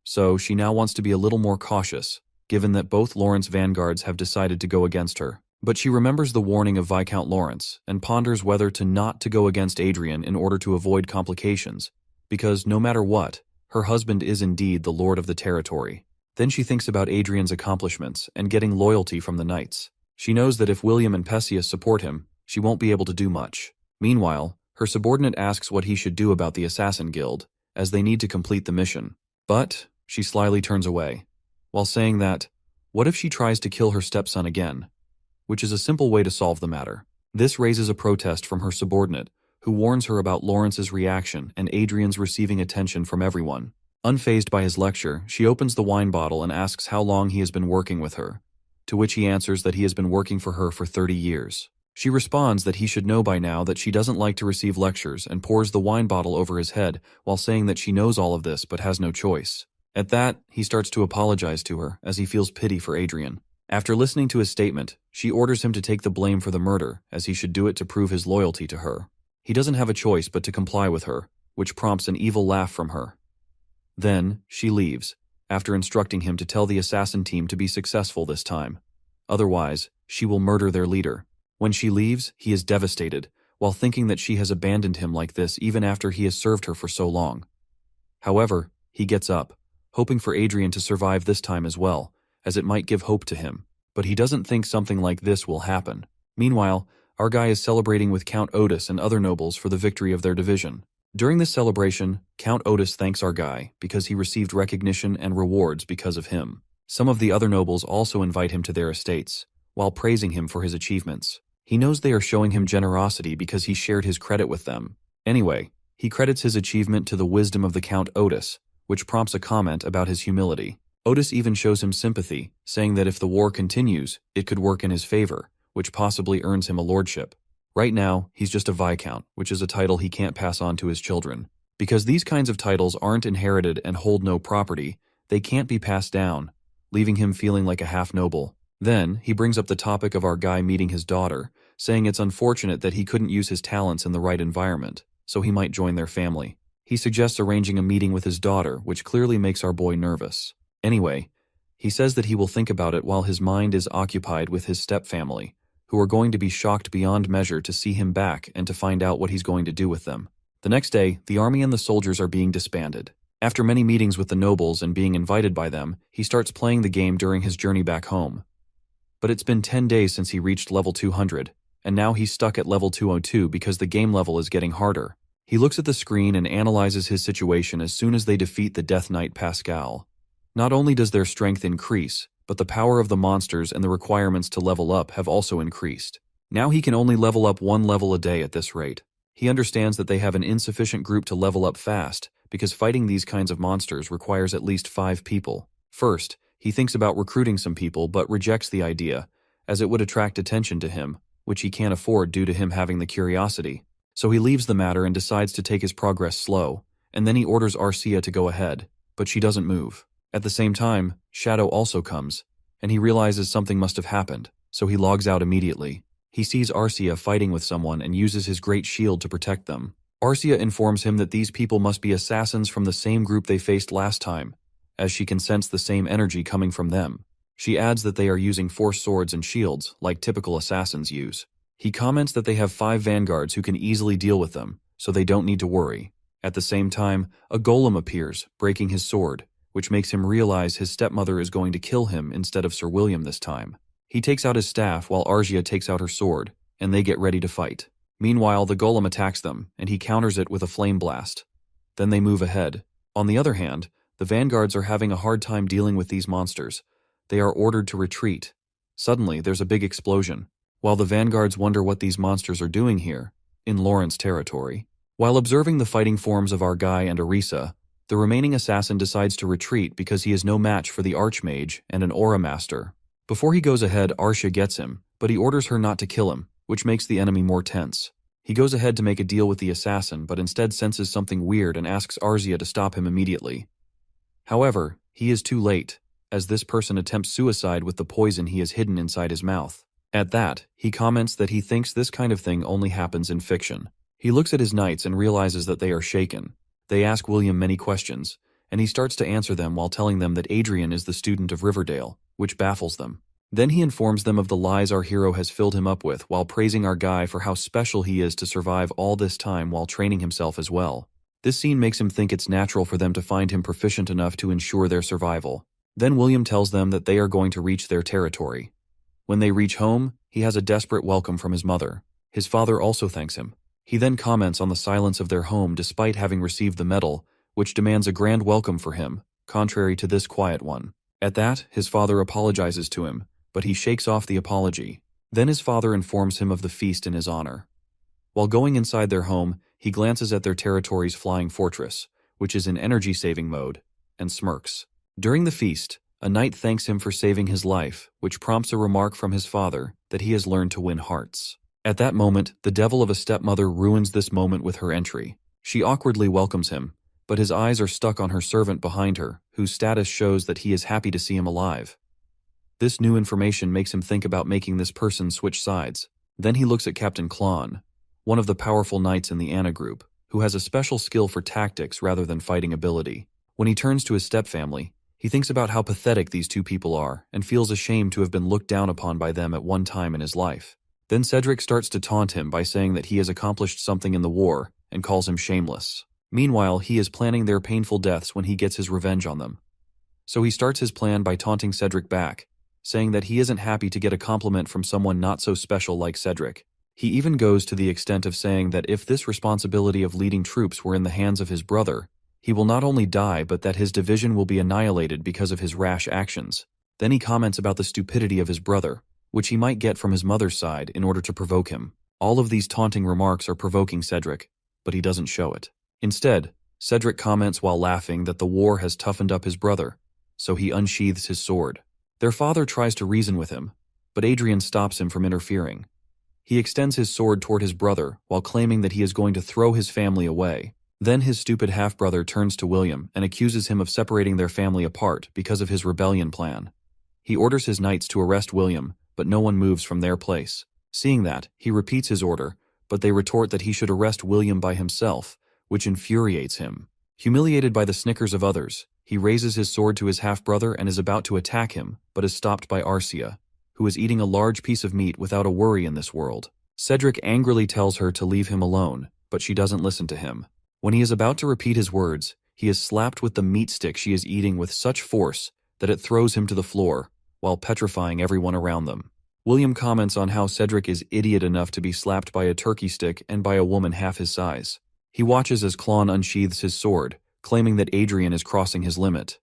So she now wants to be a little more cautious, given that both Lawrence vanguards have decided to go against her. But she remembers the warning of Viscount Lawrence and ponders whether to go against Adrian in order to avoid complications, because no matter what, her husband is indeed the lord of the territory. Then she thinks about Adrian's accomplishments and getting loyalty from the knights. She knows that if William and Perseus support him, she won't be able to do much. Meanwhile, her subordinate asks what he should do about the Assassin Guild, as they need to complete the mission. But she slyly turns away, while saying that, what if she tries to kill her stepson again? Which is a simple way to solve the matter. This raises a protest from her subordinate, who warns her about Lawrence's reaction and Adrian's receiving attention from everyone. Unfazed by his lecture, she opens the wine bottle and asks how long he has been working with her, to which he answers that he has been working for her for 30 years. She responds that he should know by now that she doesn't like to receive lectures and pours the wine bottle over his head while saying that she knows all of this but has no choice. At that, he starts to apologize to her as he feels pity for Adrian. After listening to his statement, she orders him to take the blame for the murder, as he should do it to prove his loyalty to her. He doesn't have a choice but to comply with her, which prompts an evil laugh from her. Then, she leaves, after instructing him to tell the assassin team to be successful this time. Otherwise, she will murder their leader. When she leaves, he is devastated, while thinking that she has abandoned him like this even after he has served her for so long. However, he gets up, hoping for Adrian to survive this time as well, as it might give hope to him. But he doesn't think something like this will happen. Meanwhile, our guy is celebrating with Count Otis and other nobles for the victory of their division. During this celebration, Count Otis thanks our guy because he received recognition and rewards because of him. Some of the other nobles also invite him to their estates, while praising him for his achievements. He knows they are showing him generosity because he shared his credit with them. Anyway, he credits his achievement to the wisdom of the Count Otis, which prompts a comment about his humility. Otis even shows him sympathy, saying that if the war continues, it could work in his favor, which possibly earns him a lordship. Right now, he's just a Viscount, which is a title he can't pass on to his children. Because these kinds of titles aren't inherited and hold no property, they can't be passed down, leaving him feeling like a half-noble. Then, he brings up the topic of our guy meeting his daughter, saying it's unfortunate that he couldn't use his talents in the right environment, so he might join their family. He suggests arranging a meeting with his daughter, which clearly makes our boy nervous. Anyway, he says that he will think about it while his mind is occupied with his stepfamily, who are going to be shocked beyond measure to see him back and to find out what he's going to do with them. The next day, the army and the soldiers are being disbanded. After many meetings with the nobles and being invited by them, he starts playing the game during his journey back home. But it's been 10 days since he reached level 200, and now he's stuck at level 202 because the game level is getting harder. He looks at the screen and analyzes his situation as soon as they defeat the Death Knight Pascal. Not only does their strength increase, but the power of the monsters and the requirements to level up have also increased. Now he can only level up 1 level a day at this rate. He understands that they have an insufficient group to level up fast, because fighting these kinds of monsters requires at least 5 people. First, he thinks about recruiting some people but rejects the idea, as it would attract attention to him, which he can't afford due to him having the curiosity. So he leaves the matter and decides to take his progress slow, and then he orders Arcia to go ahead, but she doesn't move. At the same time, Shadow also comes, and he realizes something must have happened, so he logs out immediately. He sees Arcia fighting with someone and uses his great shield to protect them. Arcia informs him that these people must be assassins from the same group they faced last time, as she can sense the same energy coming from them. She adds that they are using force swords and shields, like typical assassins use. He comments that they have 5 vanguards who can easily deal with them, so they don't need to worry. At the same time, a golem appears, breaking his sword, which makes him realize his stepmother is going to kill him instead of Sir William this time. He takes out his staff while Arcia takes out her sword, and they get ready to fight. Meanwhile, the golem attacks them, and he counters it with a flame blast. Then they move ahead. On the other hand, the vanguards are having a hard time dealing with these monsters. They are ordered to retreat. Suddenly, there's a big explosion, while the vanguards wonder what these monsters are doing here, in Lawrence territory. While observing the fighting forms of our guy and Arisa, the remaining assassin decides to retreat because he is no match for the Archmage and an Aura Master. Before he goes ahead, Arcia gets him, but he orders her not to kill him, which makes the enemy more tense. He goes ahead to make a deal with the assassin, but instead senses something weird and asks Arcia to stop him immediately. However, he is too late, as this person attempts suicide with the poison he has hidden inside his mouth. At that, he comments that he thinks this kind of thing only happens in fiction. He looks at his knights and realizes that they are shaken. They ask William many questions, and he starts to answer them while telling them that Adrian is the student of Riverdale, which baffles them. Then he informs them of the lies our hero has filled him up with while praising our guy for how special he is to survive all this time while training himself as well. This scene makes him think it's natural for them to find him proficient enough to ensure their survival. Then William tells them that they are going to reach their territory. When they reach home, he has a desperate welcome from his mother. His father also thanks him. He then comments on the silence of their home despite having received the medal, which demands a grand welcome for him, contrary to this quiet one. At that, his father apologizes to him, but he shakes off the apology. Then his father informs him of the feast in his honor. While going inside their home, he glances at their territory's flying fortress, which is in energy-saving mode, and smirks. During the feast, a knight thanks him for saving his life, which prompts a remark from his father that he has learned to win hearts. At that moment, the devil of a stepmother ruins this moment with her entry. She awkwardly welcomes him, but his eyes are stuck on her servant behind her, whose status shows that he is happy to see him alive. This new information makes him think about making this person switch sides. Then he looks at Captain Klon, one of the powerful knights in the Anna group, who has a special skill for tactics rather than fighting ability. When he turns to his stepfamily, he thinks about how pathetic these two people are and feels ashamed to have been looked down upon by them at one time in his life. Then Cedric starts to taunt him by saying that he has accomplished something in the war and calls him shameless. Meanwhile, he is planning their painful deaths when he gets his revenge on them. So he starts his plan by taunting Cedric back, saying that he isn't happy to get a compliment from someone not so special like Cedric. He even goes to the extent of saying that if this responsibility of leading troops were in the hands of his brother, he will not only die but that his division will be annihilated because of his rash actions. Then he comments about the stupidity of his brother, which he might get from his mother's side in order to provoke him. All of these taunting remarks are provoking Cedric, but he doesn't show it. Instead, Cedric comments while laughing that the war has toughened up his brother, so he unsheathes his sword. Their father tries to reason with him, but Adrian stops him from interfering. He extends his sword toward his brother while claiming that he is going to throw his family away. Then his stupid half-brother turns to William and accuses him of separating their family apart because of his rebellion plan. He orders his knights to arrest William, but no one moves from their place. Seeing that, he repeats his order, but they retort that he should arrest William by himself, which infuriates him. Humiliated by the snickers of others, he raises his sword to his half-brother and is about to attack him, but is stopped by Arcia, who is eating a large piece of meat without a worry in this world. Cedric angrily tells her to leave him alone, but she doesn't listen to him. When he is about to repeat his words, he is slapped with the meat stick she is eating with such force that it throws him to the floor, while petrifying everyone around them. William comments on how Cedric is idiot enough to be slapped by a turkey stick and by a woman half his size. He watches as Klon unsheathes his sword, claiming that Adrian is crossing his limit.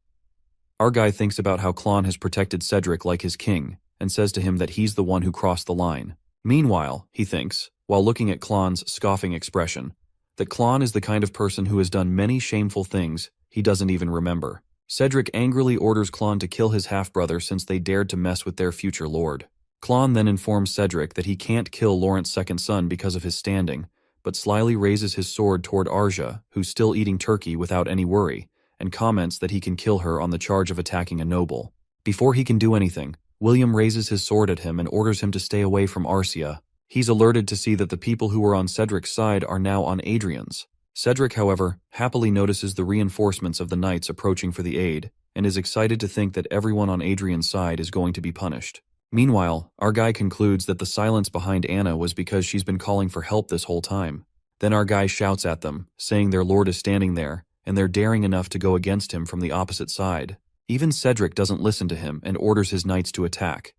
Our guy thinks about how Klon has protected Cedric like his king, and says to him that he's the one who crossed the line. Meanwhile, he thinks, while looking at Klon's scoffing expression, that Klon is the kind of person who has done many shameful things he doesn't even remember. Cedric angrily orders Klon to kill his half-brother since they dared to mess with their future lord. Klon then informs Cedric that he can't kill Laurent's second son because of his standing, but slyly raises his sword toward Arja, who's still eating turkey without any worry, and comments that he can kill her on the charge of attacking a noble. Before he can do anything, William raises his sword at him and orders him to stay away from Arcia. He's alerted to see that the people who were on Cedric's side are now on Adrian's. Cedric, however, happily notices the reinforcements of the knights approaching for the aid, and is excited to think that everyone on Adrian's side is going to be punished. Meanwhile, our guy concludes that the silence behind Anna was because she's been calling for help this whole time. Then our guy shouts at them, saying their lord is standing there, and they're daring enough to go against him from the opposite side. Even Cedric doesn't listen to him and orders his knights to attack.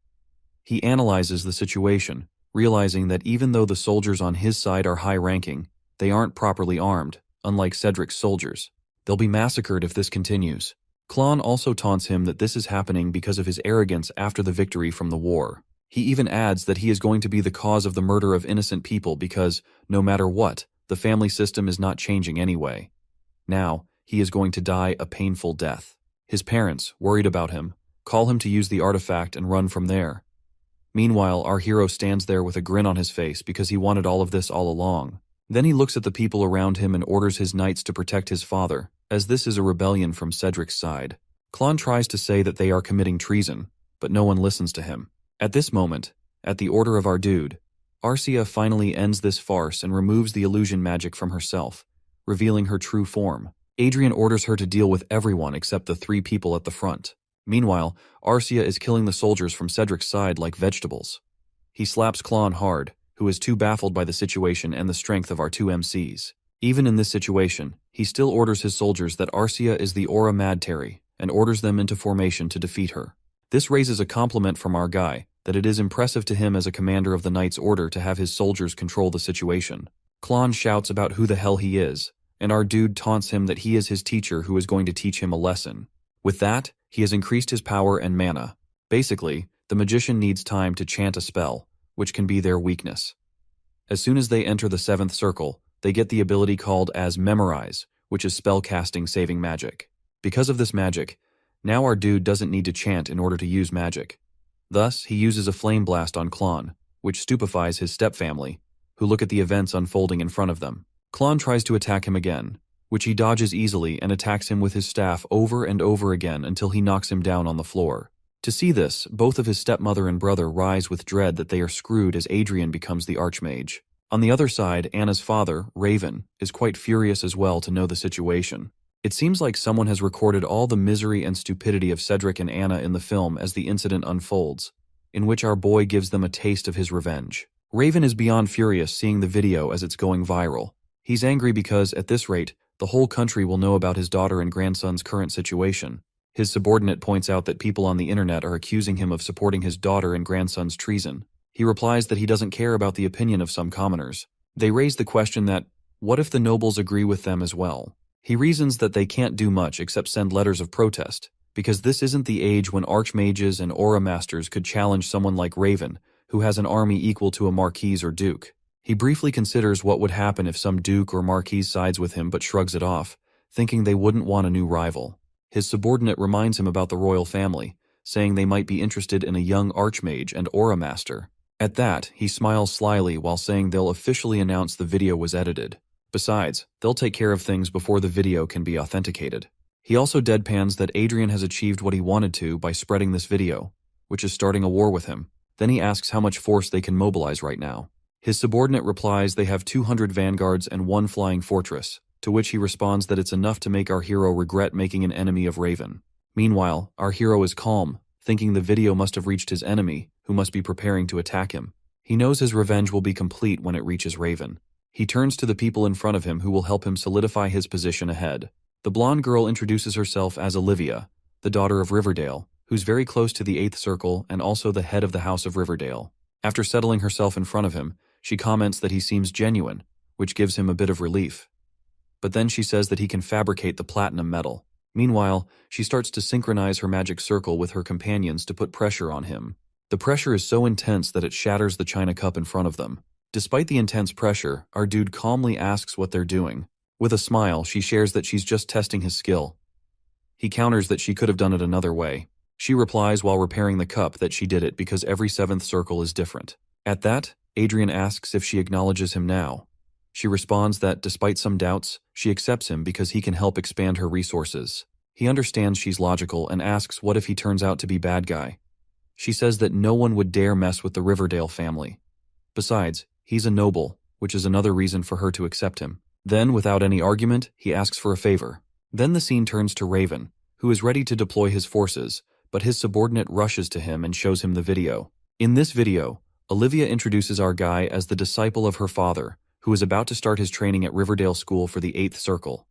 He analyzes the situation, realizing that even though the soldiers on his side are high-ranking, they aren't properly armed, unlike Cedric's soldiers. They'll be massacred if this continues. Klon also taunts him that this is happening because of his arrogance after the victory from the war. He even adds that he is going to be the cause of the murder of innocent people because, no matter what, the family system is not changing anyway. Now, he is going to die a painful death. His parents, worried about him, call him to use the artifact and run from there. Meanwhile, our hero stands there with a grin on his face because he wanted all of this all along. Then he looks at the people around him and orders his knights to protect his father, as this is a rebellion from Cedric's side. Klon tries to say that they are committing treason, but no one listens to him. At this moment, At the order of our dude, Arcia finally ends this farce and removes the illusion magic from herself, revealing her true form. Adrian orders her to deal with everyone except the 3 people at the front. Meanwhile, Arcia is killing the soldiers from Cedric's side like vegetables. He slaps Klon hard, who is too baffled by the situation and the strength of our 2 MCs. Even in this situation, he still orders his soldiers that Arcia is the Aura Mad Terry, and orders them into formation to defeat her. This raises a compliment from our guy, that it is impressive to him as a commander of the Knight's Order to have his soldiers control the situation. Klon shouts about who the hell he is, and our dude taunts him that he is his teacher who is going to teach him a lesson. With that, he has increased his power and mana. Basically, the magician needs time to chant a spell, which can be their weakness. As soon as they enter the 7th circle, they get the ability called as Memorize, which is spellcasting saving magic. Because of this magic, now our dude doesn't need to chant in order to use magic. Thus, he uses a flame blast on Klon, which stupefies his stepfamily, who look at the events unfolding in front of them. Klon tries to attack him again, which he dodges easily and attacks him with his staff over and over again until he knocks him down on the floor. To see this, both of his stepmother and brother rise with dread that they are screwed as Adrian becomes the Archmage. On the other side, Anna's father, Raven, is quite furious as well to know the situation. It seems like someone has recorded all the misery and stupidity of Cedric and Anna in the film as the incident unfolds, in which our boy gives them a taste of his revenge. Raven is beyond furious seeing the video as it's going viral. He's angry because, at this rate, the whole country will know about his daughter and grandson's current situation. His subordinate points out that people on the internet are accusing him of supporting his daughter and grandson's treason. He replies that he doesn't care about the opinion of some commoners. They raise the question that, what if the nobles agree with them as well? He reasons that they can't do much except send letters of protest, because this isn't the age when archmages and aura masters could challenge someone like Raven, who has an army equal to a marquise or duke. He briefly considers what would happen if some duke or marquise sides with him but shrugs it off, thinking they wouldn't want a new rival. His subordinate reminds him about the royal family, saying they might be interested in a young archmage and aura master. At that, he smiles slyly while saying they'll officially announce the video was edited. Besides, they'll take care of things before the video can be authenticated. He also deadpans that Adrian has achieved what he wanted to by spreading this video, which is starting a war with him. Then he asks how much force they can mobilize right now. His subordinate replies they have 200 vanguards and 1 flying fortress, to which he responds that it's enough to make our hero regret making an enemy of Raven. Meanwhile, our hero is calm, thinking the video must have reached his enemy, who must be preparing to attack him. He knows his revenge will be complete when it reaches Raven. He turns to the people in front of him who will help him solidify his position ahead. The blonde girl introduces herself as Olivia, the daughter of Riverdale, who's very close to the 8th circle and also the head of the House of Riverdale. After settling herself in front of him, she comments that he seems genuine, which gives him a bit of relief. But then she says that he can fabricate the platinum metal. Meanwhile, she starts to synchronize her magic circle with her companions to put pressure on him. The pressure is so intense that it shatters the china cup in front of them. Despite the intense pressure, our dude calmly asks what they're doing. With a smile, she shares that she's just testing his skill. He counters that she could have done it another way. She replies while repairing the cup that she did it because every 7th circle is different. At that, Adrian asks if she acknowledges him now. She responds that, despite some doubts, she accepts him because he can help expand her resources. He understands she's logical and asks what if he turns out to be bad guy. She says that no one would dare mess with the Riverdale family. Besides, he's a noble, which is another reason for her to accept him. Then, without any argument, he asks for a favor. Then the scene turns to Raven, who is ready to deploy his forces, but his subordinate rushes to him and shows him the video. In this video, Olivia introduces our guy as the disciple of her father, who is about to start his training at Riverdale School for the 8th circle.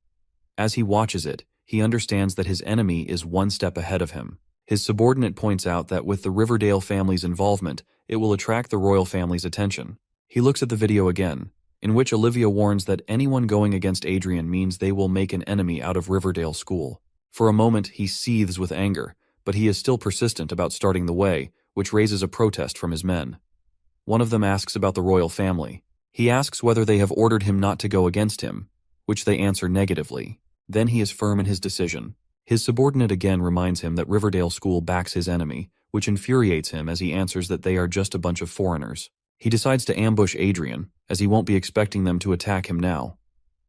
As he watches it, he understands that his enemy is 1 step ahead of him. His subordinate points out that with the Riverdale family's involvement, it will attract the royal family's attention. He looks at the video again, in which Olivia warns that anyone going against Adrian means they will make an enemy out of Riverdale School. For a moment, he seethes with anger, but he is still persistent about starting the way, which raises a protest from his men. One of them asks about the royal family. He asks whether they have ordered him not to go against him, which they answer negatively. Then he is firm in his decision. His subordinate again reminds him that Riverdale School backs his enemy, which infuriates him as he answers that they are just a bunch of foreigners. He decides to ambush Adrian, as he won't be expecting them to attack him now.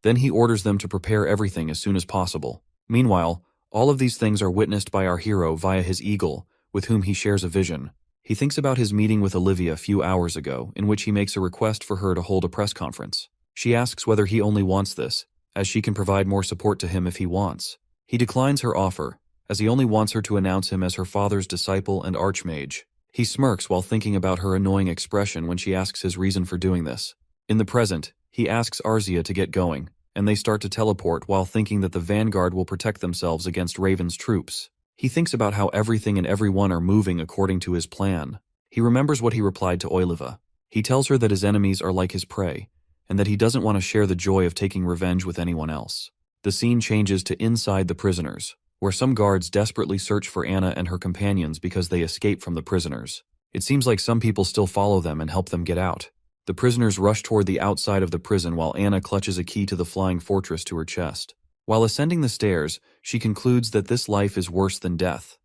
Then he orders them to prepare everything as soon as possible. Meanwhile, all of these things are witnessed by our hero via his eagle, with whom he shares a vision. He thinks about his meeting with Olivia a few hours ago, in which he makes a request for her to hold a press conference. She asks whether he only wants this, as she can provide more support to him if he wants. He declines her offer, as he only wants her to announce him as her father's disciple and archmage. He smirks while thinking about her annoying expression when she asks his reason for doing this. In the present, he asks Arzia to get going, and they start to teleport while thinking that the Vanguard will protect themselves against Raven's troops. He thinks about how everything and everyone are moving according to his plan. He remembers what he replied to Oiliva. He tells her that his enemies are like his prey, and that he doesn't want to share the joy of taking revenge with anyone else. The scene changes to inside the prisoners, where some guards desperately search for Anna and her companions because they escape from the prisoners. It seems like some people still follow them and help them get out. The prisoners rush toward the outside of the prison while Anna clutches a key to the flying fortress to her chest. While ascending the stairs, she concludes that this life is worse than death.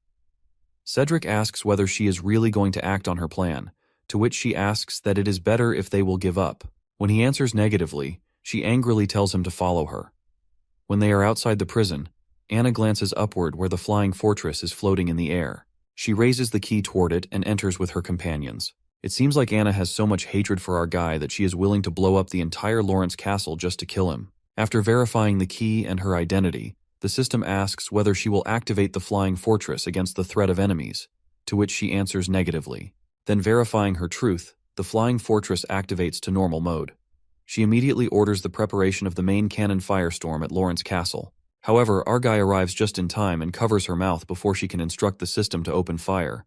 Cedric asks whether she is really going to act on her plan, to which she asks that it is better if they will give up. When he answers negatively, she angrily tells him to follow her. When they are outside the prison, Anna glances upward where the flying fortress is floating in the air. She raises the key toward it and enters with her companions. It seems like Anna has so much hatred for our guy that she is willing to blow up the entire Lawrence castle just to kill him. After verifying the key and her identity, the system asks whether she will activate the flying fortress against the threat of enemies, to which she answers negatively. Then verifying her truth, the flying fortress activates to normal mode. She immediately orders the preparation of the main cannon firestorm at Lawrence Castle. However, our guy arrives just in time and covers her mouth before she can instruct the system to open fire.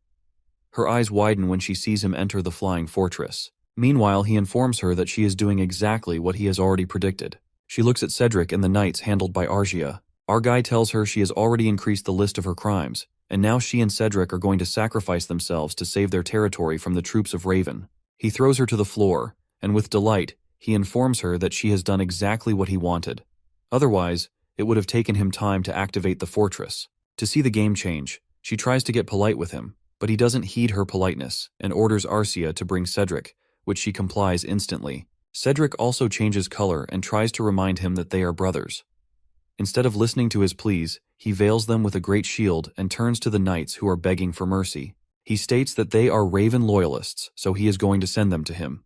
Her eyes widen when she sees him enter the flying fortress. Meanwhile, he informs her that she is doing exactly what he has already predicted. She looks at Cedric and the knights handled by Arzia. Our guy tells her she has already increased the list of her crimes, and now she and Cedric are going to sacrifice themselves to save their territory from the troops of Raven. He throws her to the floor, and with delight, he informs her that she has done exactly what he wanted. Otherwise, it would have taken him time to activate the fortress. To see the game change, she tries to get polite with him, but he doesn't heed her politeness and orders Arcia to bring Cedric, which she complies instantly. Cedric also changes color and tries to remind him that they are brothers. Instead of listening to his pleas, he veils them with a great shield and turns to the knights who are begging for mercy. He states that they are Raven loyalists, so he is going to send them to him.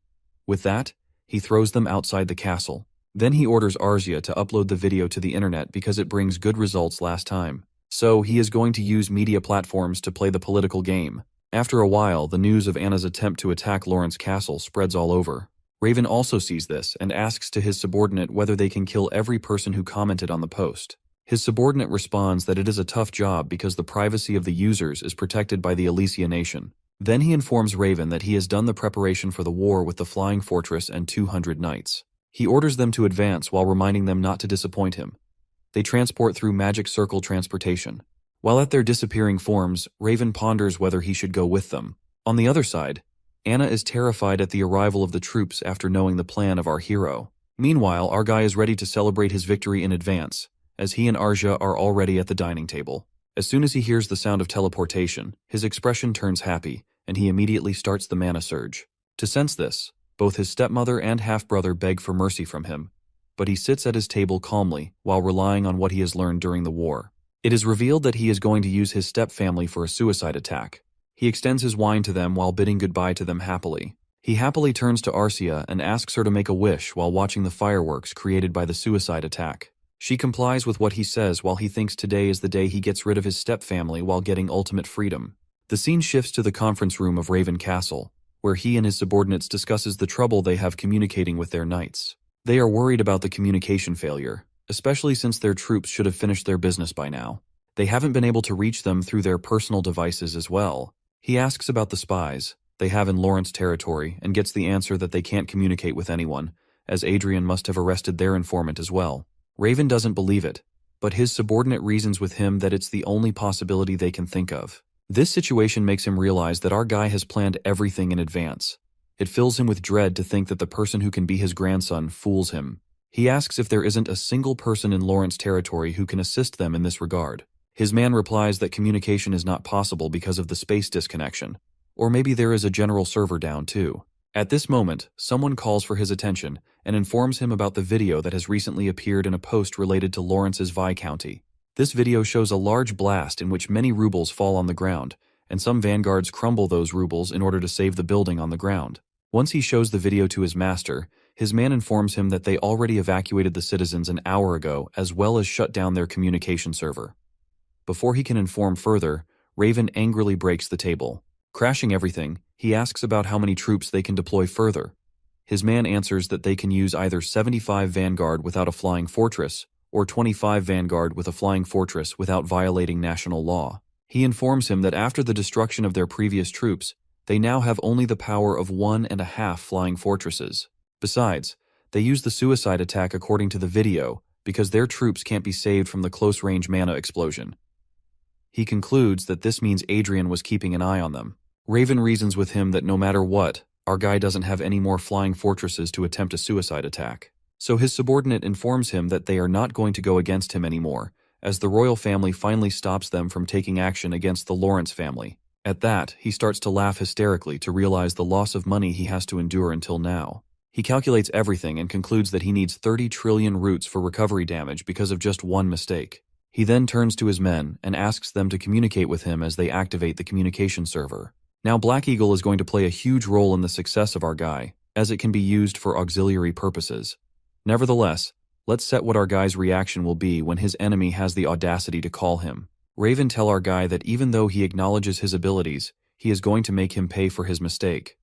With that, he throws them outside the castle. Then he orders Arzia to upload the video to the internet because it brings good results last time. So he is going to use media platforms to play the political game. After a while, the news of Anna's attempt to attack Lawrence Castle spreads all over. Raven also sees this and asks to his subordinate whether they can kill every person who commented on the post. His subordinate responds that it is a tough job because the privacy of the users is protected by the Elysia Nation. Then he informs Raven that he has done the preparation for the war with the Flying Fortress and 200 knights. He orders them to advance while reminding them not to disappoint him. They transport through magic circle transportation. While at their disappearing forms, Raven ponders whether he should go with them. On the other side, Anna is terrified at the arrival of the troops after knowing the plan of our hero. Meanwhile, our guy is ready to celebrate his victory in advance, as he and Arja are already at the dining table. As soon as he hears the sound of teleportation, his expression turns happy, and he immediately starts the mana surge. To sense this, both his stepmother and half-brother beg for mercy from him, but he sits at his table calmly while relying on what he has learned during the war. It is revealed that he is going to use his step-family for a suicide attack. He extends his wine to them while bidding goodbye to them happily. He happily turns to Arcia and asks her to make a wish while watching the fireworks created by the suicide attack. She complies with what he says while he thinks today is the day he gets rid of his step-family while getting ultimate freedom. The scene shifts to the conference room of Raven Castle, where he and his subordinates discusses the trouble they have communicating with their knights. They are worried about the communication failure, especially since their troops should have finished their business by now. They haven't been able to reach them through their personal devices as well. He asks about the spies they have in Lawrence territory and gets the answer that they can't communicate with anyone, as Adrian must have arrested their informant as well. Raven doesn't believe it, but his subordinate reasons with him that it's the only possibility they can think of. This situation makes him realize that our guy has planned everything in advance. It fills him with dread to think that the person who can be his grandson fools him. He asks if there isn't a single person in Lawrence territory who can assist them in this regard. His man replies that communication is not possible because of the space disconnection, or maybe there is a general server down too. At this moment, someone calls for his attention and informs him about the video that has recently appeared in a post related to Lawrence's Viscounty. This video shows a large blast in which many rubles fall on the ground, and some vanguards crumble those rubles in order to save the building on the ground. Once he shows the video to his master, his man informs him that they already evacuated the citizens an hour ago as well as shut down their communication server. Before he can inform further, Raven angrily breaks the table. Crashing everything, he asks about how many troops they can deploy further. His man answers that they can use either 75 Vanguard without a flying fortress, or 25 Vanguard with a flying fortress without violating national law. He informs him that after the destruction of their previous troops, they now have only the power of 1.5 flying fortresses. Besides, they use the suicide attack according to the video because their troops can't be saved from the close-range mana explosion. He concludes that this means Adrian was keeping an eye on them. Raven reasons with him that no matter what, our guy doesn't have any more flying fortresses to attempt a suicide attack. So his subordinate informs him that they are not going to go against him anymore, as the royal family finally stops them from taking action against the Lawrence family. At that, he starts to laugh hysterically to realize the loss of money he has to endure until now. He calculates everything and concludes that he needs 30 trillion roots for recovery damage because of just one mistake. He then turns to his men and asks them to communicate with him as they activate the communication server. Now Black Eagle is going to play a huge role in the success of our guy, as it can be used for auxiliary purposes. Nevertheless, let's set what our guy's reaction will be when his enemy has the audacity to call him. Raven tell our guy that even though he acknowledges his abilities, he is going to make him pay for his mistake.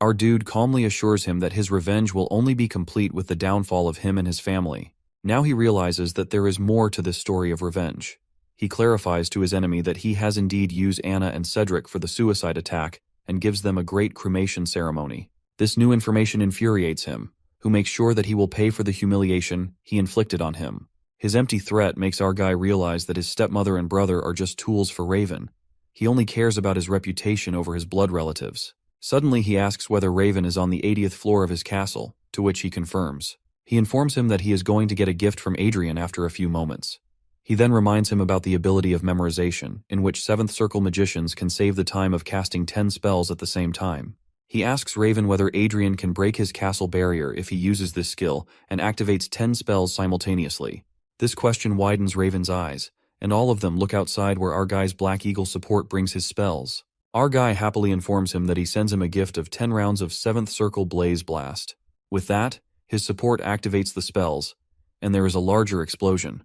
Our dude calmly assures him that his revenge will only be complete with the downfall of him and his family. Now he realizes that there is more to this story of revenge. He clarifies to his enemy that he has indeed used Anna and Cedric for the suicide attack and gives them a great cremation ceremony. This new information infuriates him, who makes sure that he will pay for the humiliation he inflicted on him. His empty threat makes our guy realize that his stepmother and brother are just tools for Raven. He only cares about his reputation over his blood relatives. Suddenly he asks whether Raven is on the 80th floor of his castle, to which he confirms. He informs him that he is going to get a gift from Adrian after a few moments. He then reminds him about the ability of memorization, in which 7th Circle magicians can save the time of casting 10 spells at the same time. He asks Raven whether Adrian can break his castle barrier if he uses this skill and activates 10 spells simultaneously. This question widens Raven's eyes, and all of them look outside where our guy's Black Eagle support brings his spells. Our guy happily informs him that he sends him a gift of 10 rounds of 7th Circle Blaze Blast. With that, his support activates the spells, and there is a larger explosion.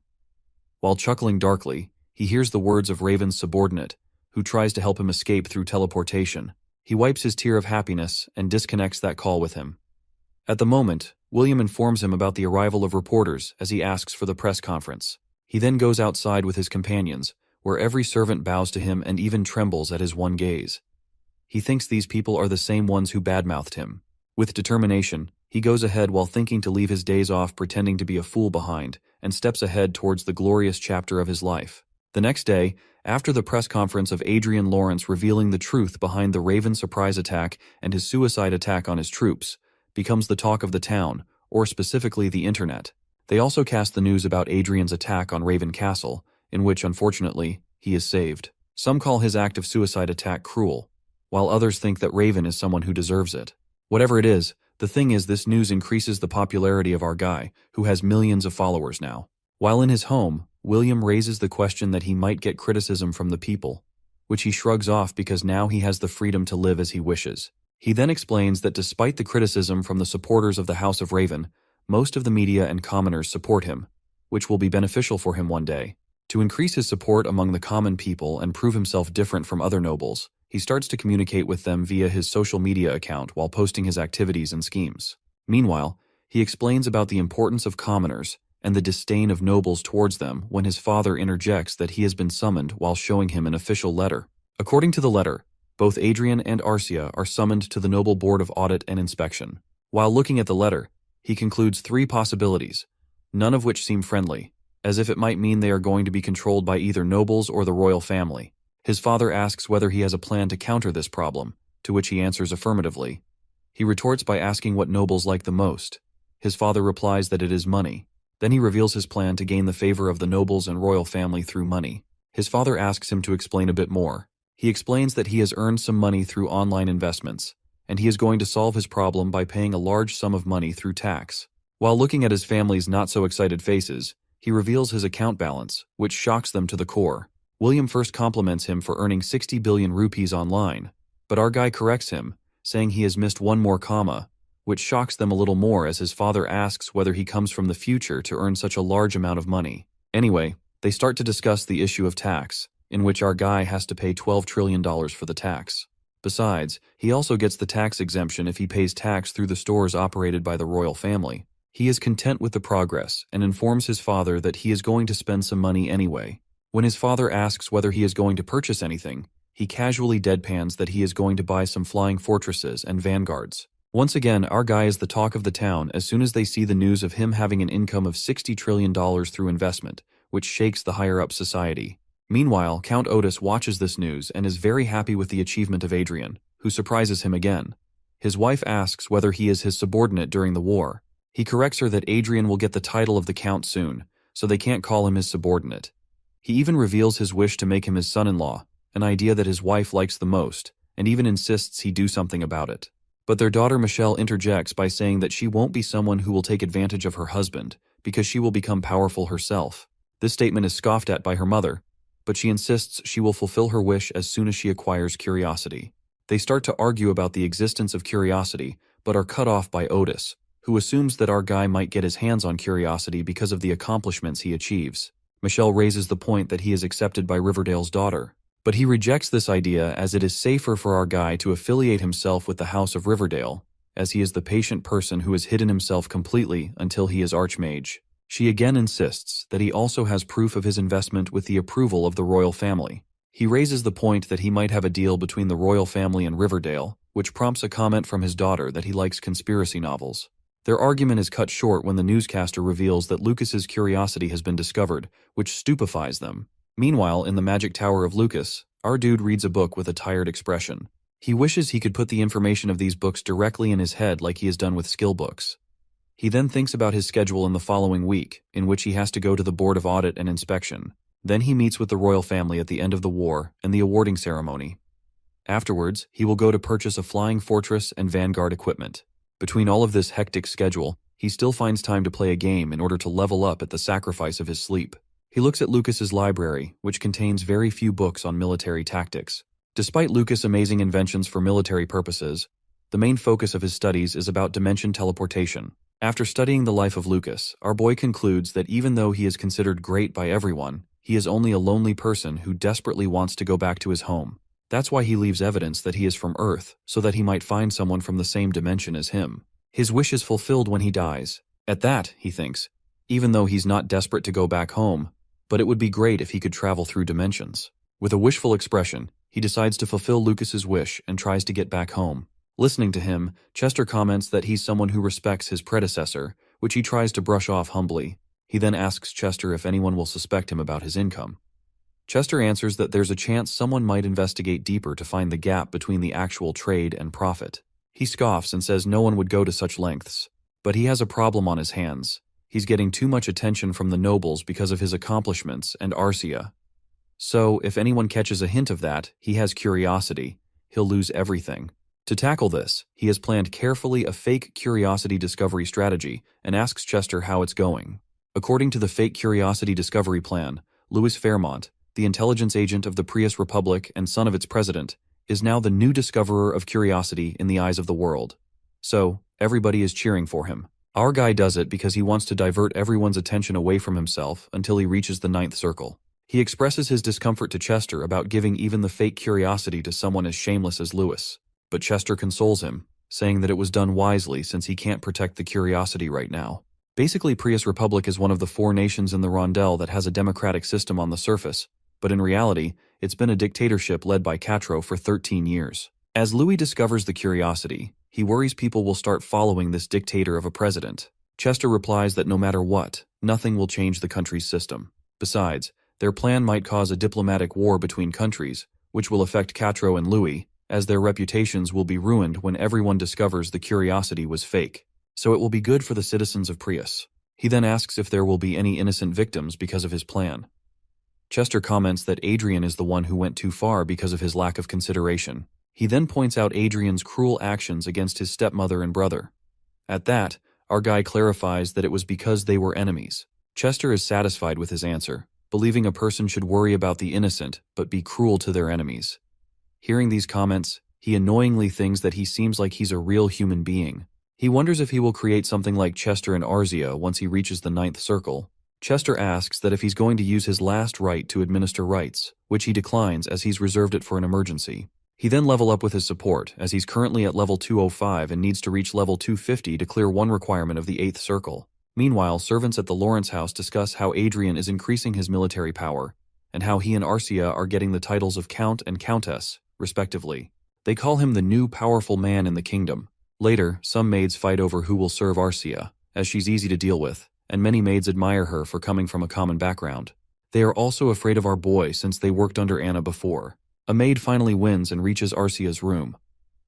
While chuckling darkly, he hears the words of Raven's subordinate, who tries to help him escape through teleportation. He wipes his tear of happiness and disconnects that call with him. At the moment, William informs him about the arrival of reporters as he asks for the press conference. He then goes outside with his companions, where every servant bows to him and even trembles at his one gaze. He thinks these people are the same ones who badmouthed him. With determination, he goes ahead while thinking to leave his days off pretending to be a fool behind, and steps ahead towards the glorious chapter of his life. The next day, after the press conference of Adrian Lawrence revealing the truth behind the Raven surprise attack and his suicide attack on his troops, becomes the talk of the town, or specifically the internet. They also cast the news about Adrian's attack on Raven Castle, in which, unfortunately, he is saved. Some call his act of suicide attack cruel, while others think that Raven is someone who deserves it. Whatever it is, the thing is this news increases the popularity of our guy, who has millions of followers now. While in his home, William raises the question that he might get criticism from the people, which he shrugs off because now he has the freedom to live as he wishes. He then explains that despite the criticism from the supporters of the House of Raven, most of the media and commoners support him, which will be beneficial for him one day. To increase his support among the common people and prove himself different from other nobles, he starts to communicate with them via his social media account while posting his activities and schemes. Meanwhile, he explains about the importance of commoners and the disdain of nobles towards them when his father interjects that he has been summoned while showing him an official letter. According to the letter, both Adrian and Arcia are summoned to the Noble Board of Audit and Inspection. While looking at the letter, he concludes 3 possibilities, none of which seem friendly, as if it might mean they are going to be controlled by either nobles or the royal family. His father asks whether he has a plan to counter this problem, to which he answers affirmatively. He retorts by asking what nobles like the most. His father replies that it is money. Then he reveals his plan to gain the favor of the nobles and royal family through money. His father asks him to explain a bit more. He explains that he has earned some money through online investments, and he is going to solve his problem by paying a large sum of money through tax. While looking at his family's not-so-excited faces, he reveals his account balance, which shocks them to the core. William first compliments him for earning 60 billion rupees online, but our guy corrects him, saying he has missed one more comma, which shocks them a little more as his father asks whether he comes from the future to earn such a large amount of money. Anyway, they start to discuss the issue of tax, in which our guy has to pay $12 trillion for the tax. Besides, he also gets the tax exemption if he pays tax through the stores operated by the royal family. He is content with the progress and informs his father that he is going to spend some money anyway. When his father asks whether he is going to purchase anything, he casually deadpans that he is going to buy some flying fortresses and vanguards. Once again, our guy is the talk of the town as soon as they see the news of him having an income of $60 trillion through investment, which shakes the higher-up society. Meanwhile, Count Otis watches this news and is very happy with the achievement of Adrian, who surprises him again. His wife asks whether he is his subordinate during the war. He corrects her that Adrian will get the title of the Count soon, so they can't call him his subordinate. He even reveals his wish to make him his son-in-law, an idea that his wife likes the most, and even insists he do something about it. But their daughter Michelle interjects by saying that she won't be someone who will take advantage of her husband, because she will become powerful herself. This statement is scoffed at by her mother, but she insists she will fulfill her wish as soon as she acquires curiosity. They start to argue about the existence of curiosity, but are cut off by Otis, who assumes that our guy might get his hands on curiosity because of the accomplishments he achieves. Michelle raises the point that he is accepted by Riverdale's daughter, but he rejects this idea as it is safer for our guy to affiliate himself with the House of Riverdale, as he is the patient person who has hidden himself completely until he is Archmage. She again insists that he also has proof of his investment with the approval of the royal family. He raises the point that he might have a deal between the royal family and Riverdale, which prompts a comment from his daughter that he likes conspiracy novels. Their argument is cut short when the newscaster reveals that Lucas's curiosity has been discovered, which stupefies them. Meanwhile, in the magic tower of Lucas, our dude reads a book with a tired expression. He wishes he could put the information of these books directly in his head like he has done with skill books. He then thinks about his schedule in the following week, in which he has to go to the Board of Audit and Inspection. Then he meets with the royal family at the end of the war and the awarding ceremony. Afterwards, he will go to purchase a flying fortress and vanguard equipment. Between all of this hectic schedule, he still finds time to play a game in order to level up at the sacrifice of his sleep. He looks at Lucas's library, which contains very few books on military tactics. Despite Lucas' amazing inventions for military purposes, the main focus of his studies is about dimension teleportation. After studying the life of Lucas, our boy concludes that even though he is considered great by everyone, he is only a lonely person who desperately wants to go back to his home. That's why he leaves evidence that he is from Earth, so that he might find someone from the same dimension as him. His wish is fulfilled when he dies. At that, he thinks, even though he's not desperate to go back home, but it would be great if he could travel through dimensions. With a wishful expression, he decides to fulfill Lucas's wish and tries to get back home. Listening to him, Chester comments that he's someone who respects his predecessor, which he tries to brush off humbly. He then asks Chester if anyone will suspect him about his income. Chester answers that there's a chance someone might investigate deeper to find the gap between the actual trade and profit. He scoffs and says no one would go to such lengths. But he has a problem on his hands. He's getting too much attention from the nobles because of his accomplishments and Arcia. So, if anyone catches a hint of that, he has curiosity. He'll lose everything. To tackle this, he has planned carefully a fake curiosity discovery strategy and asks Chester how it's going. According to the fake curiosity discovery plan, Louis Fairmont, the intelligence agent of the Prius Republic and son of its president, is now the new discoverer of curiosity in the eyes of the world. So, everybody is cheering for him. Our guy does it because he wants to divert everyone's attention away from himself until he reaches the 9th circle. He expresses his discomfort to Chester about giving even the fake curiosity to someone as shameless as Louis. But Chester consoles him, saying that it was done wisely since he can't protect the curiosity right now. Basically, Prius Republic is one of the 4 nations in the Rondel that has a democratic system on the surface, but in reality, it's been a dictatorship led by Catro for 13 years. As Louis discovers the curiosity, he worries people will start following this dictator of a president. Chester replies that no matter what, nothing will change the country's system. Besides, their plan might cause a diplomatic war between countries, which will affect Catro and Louis, as their reputations will be ruined when everyone discovers the curiosity was fake. So it will be good for the citizens of Prius. He then asks if there will be any innocent victims because of his plan. Chester comments that Adrian is the one who went too far because of his lack of consideration. He then points out Adrian's cruel actions against his stepmother and brother. At that, our guy clarifies that it was because they were enemies. Chester is satisfied with his answer, believing a person should worry about the innocent but be cruel to their enemies. Hearing these comments, he annoyingly thinks that he seems like he's a real human being. He wonders if he will create something like Chester and Arzia once he reaches the 9th circle. Chester asks that if he's going to use his last right to administer rights, which he declines as he's reserved it for an emergency. He then level up with his support, as he's currently at level 205 and needs to reach level 250 to clear one requirement of the 8th circle. Meanwhile, servants at the Lawrence house discuss how Adrian is increasing his military power, and how he and Arcia are getting the titles of Count and Countess, respectively. They call him the new powerful man in the kingdom. Later, some maids fight over who will serve Arcia, as she's easy to deal with, and many maids admire her for coming from a common background. They are also afraid of our boy since they worked under Anna before. A maid finally wins and reaches Arcia's room.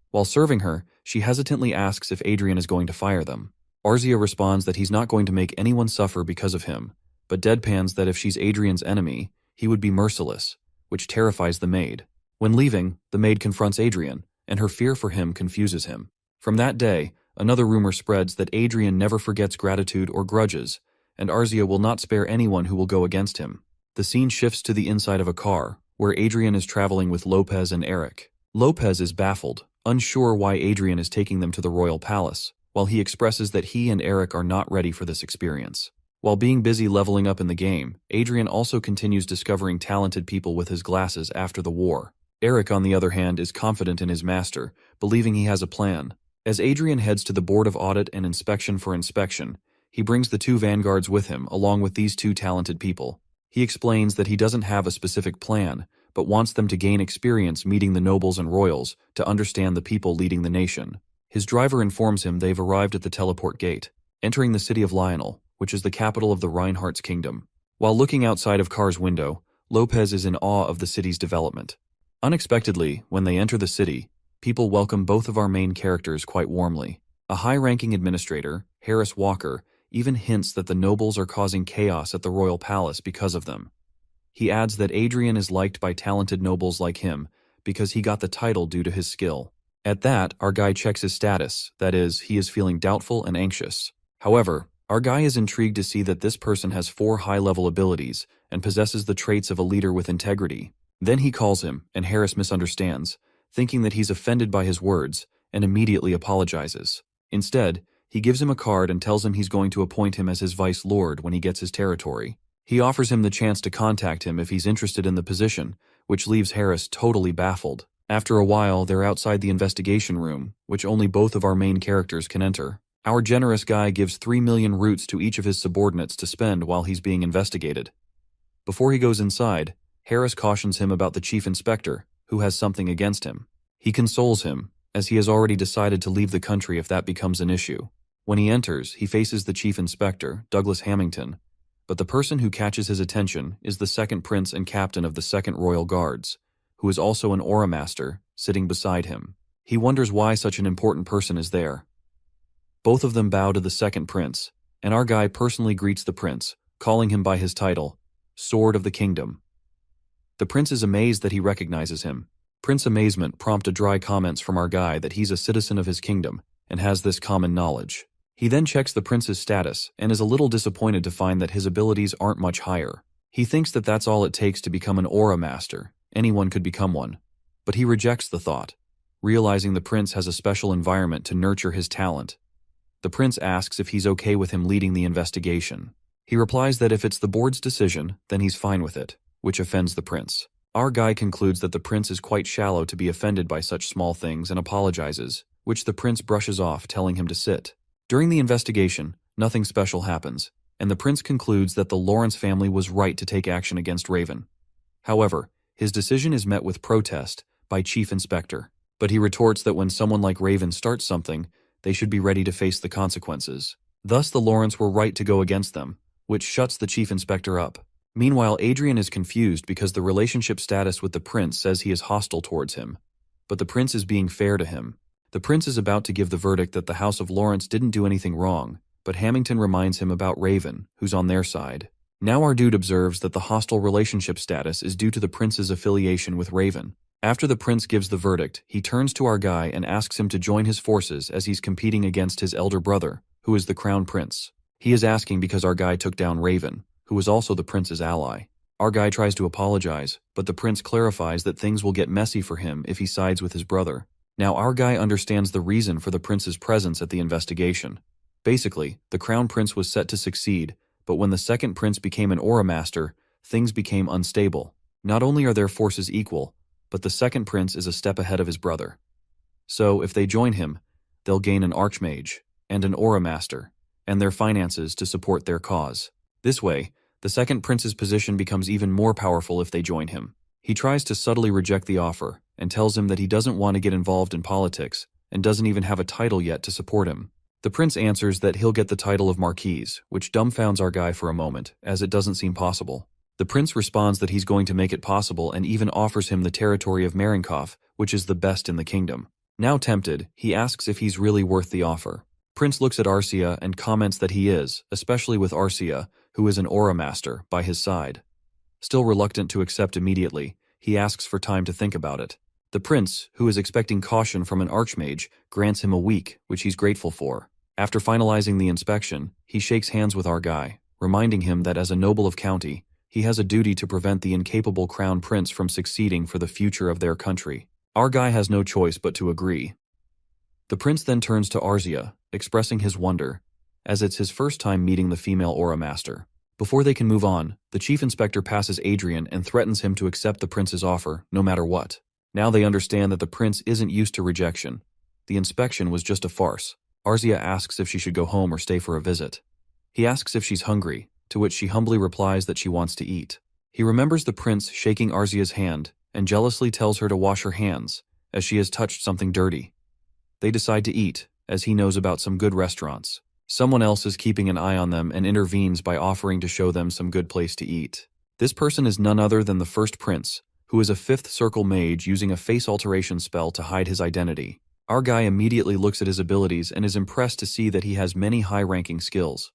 While serving her, she hesitantly asks if Adrian is going to fire them. Arzia responds that he's not going to make anyone suffer because of him, but deadpans that if she's Adrian's enemy, he would be merciless, which terrifies the maid. When leaving, the maid confronts Adrian, and her fear for him confuses him. From that day, another rumor spreads that Adrian never forgets gratitude or grudges, and Arzia will not spare anyone who will go against him. The scene shifts to the inside of a car, where Adrian is traveling with Lopez and Eric. Lopez is baffled, unsure why Adrian is taking them to the royal palace, while he expresses that he and Eric are not ready for this experience. While being busy leveling up in the game, Adrian also continues discovering talented people with his glasses after the war. Eric, on the other hand, is confident in his master, believing he has a plan. As Adrian heads to the Board of Audit and Inspection for inspection, he brings the 2 vanguards with him along with these 2 talented people. He explains that he doesn't have a specific plan, but wants them to gain experience meeting the nobles and royals to understand the people leading the nation. His driver informs him they've arrived at the teleport gate, entering the city of Lionel, which is the capital of the Reinhardt's kingdom. While looking outside of Carr's window, Lopez is in awe of the city's development. Unexpectedly, when they enter the city, people welcome both of our main characters quite warmly. A high-ranking administrator, Harris Walker, even hints that the nobles are causing chaos at the royal palace because of them. He adds that Adrian is liked by talented nobles like him because he got the title due to his skill. At that, our guy checks his status, that is, he is feeling doubtful and anxious. However, our guy is intrigued to see that this person has 4 high-level abilities and possesses the traits of a leader with integrity. Then he calls him, and Harris misunderstands, thinking that he's offended by his words, and immediately apologizes. Instead, he gives him a card and tells him he's going to appoint him as his vice lord when he gets his territory. He offers him the chance to contact him if he's interested in the position, which leaves Harris totally baffled. After a while, they're outside the investigation room, which only both of our main characters can enter. Our generous guy gives 3 million roots to each of his subordinates to spend while he's being investigated. Before he goes inside, Harris cautions him about the chief inspector, who has something against him. He consoles him, as he has already decided to leave the country if that becomes an issue. When he enters, he faces the chief inspector, Douglas Hamilton, but the person who catches his attention is the second prince and captain of the 2nd Royal Guards, who is also an aura master, sitting beside him. He wonders why such an important person is there. Both of them bow to the second prince, and our guy personally greets the prince, calling him by his title, Sword of the Kingdom. The prince is amazed that he recognizes him. Prince's amazement prompts dry comments from our guy that he's a citizen of his kingdom and has this common knowledge. He then checks the prince's status and is a little disappointed to find that his abilities aren't much higher. He thinks that that's all it takes to become an aura master. Anyone could become one. But he rejects the thought, realizing the prince has a special environment to nurture his talent. The prince asks if he's okay with him leading the investigation. He replies that if it's the board's decision, then he's fine with it, which offends the prince. Our guy concludes that the prince is quite shallow to be offended by such small things and apologizes, which the prince brushes off, telling him to sit. During the investigation, nothing special happens, and the prince concludes that the Lawrence family was right to take action against Raven. However, his decision is met with protest by Chief Inspector, but he retorts that when someone like Raven starts something, they should be ready to face the consequences. Thus, the Lawrence were right to go against them, which shuts the Chief Inspector up. Meanwhile, Adrian is confused because the relationship status with the prince says he is hostile towards him, but the prince is being fair to him. The prince is about to give the verdict that the House of Lawrence didn't do anything wrong, but Hamilton reminds him about Raven, who's on their side. Now our dude observes that the hostile relationship status is due to the prince's affiliation with Raven. After the prince gives the verdict, he turns to our guy and asks him to join his forces as he's competing against his elder brother, who is the crown prince. He is asking because our guy took down Raven, who was also the prince's ally. Our guy tries to apologize, but the prince clarifies that things will get messy for him if he sides with his brother. Now our guy understands the reason for the prince's presence at the investigation. Basically, the crown prince was set to succeed, but when the second prince became an aura master, things became unstable. Not only are their forces equal, but the second prince is a step ahead of his brother. So, if they join him, they'll gain an archmage and an aura master, and their finances to support their cause. This way, the second prince's position becomes even more powerful if they join him. He tries to subtly reject the offer, and tells him that he doesn't want to get involved in politics, and doesn't even have a title yet to support him. The prince answers that he'll get the title of Marquise, which dumbfounds our guy for a moment, as it doesn't seem possible. The prince responds that he's going to make it possible and even offers him the territory of Marinkov, which is the best in the kingdom. Now tempted, he asks if he's really worth the offer. Prince looks at Arcia and comments that he is, especially with Arcia, who is an aura master, by his side. Still reluctant to accept immediately, he asks for time to think about it. The prince, who is expecting caution from an archmage, grants him a week, which he's grateful for. After finalizing the inspection, he shakes hands with our guy, reminding him that as a noble of county, he has a duty to prevent the incapable crown prince from succeeding for the future of their country. Our guy has no choice but to agree. The prince then turns to Arcia, expressing his wonder, as it's his first time meeting the female aura master. Before they can move on, the chief inspector passes Adrian and threatens him to accept the prince's offer, no matter what. Now they understand that the prince isn't used to rejection. The inspection was just a farce. Arcia asks if she should go home or stay for a visit. He asks if she's hungry, to which she humbly replies that she wants to eat. He remembers the prince shaking Arcia's hand and jealously tells her to wash her hands, as she has touched something dirty. They decide to eat, as he knows about some good restaurants. Someone else is keeping an eye on them and intervenes by offering to show them some good place to eat. This person is none other than the first prince, who is a fifth circle mage using a face alteration spell to hide his identity. Our guy immediately looks at his abilities and is impressed to see that he has many high-ranking skills.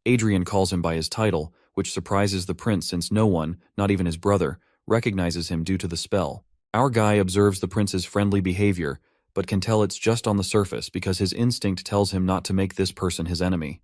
Adrian calls him by his title, which surprises the prince since no one, not even his brother, recognizes him due to the spell. Our guy observes the prince's friendly behavior, but can tell it's just on the surface because his instinct tells him not to make this person his enemy.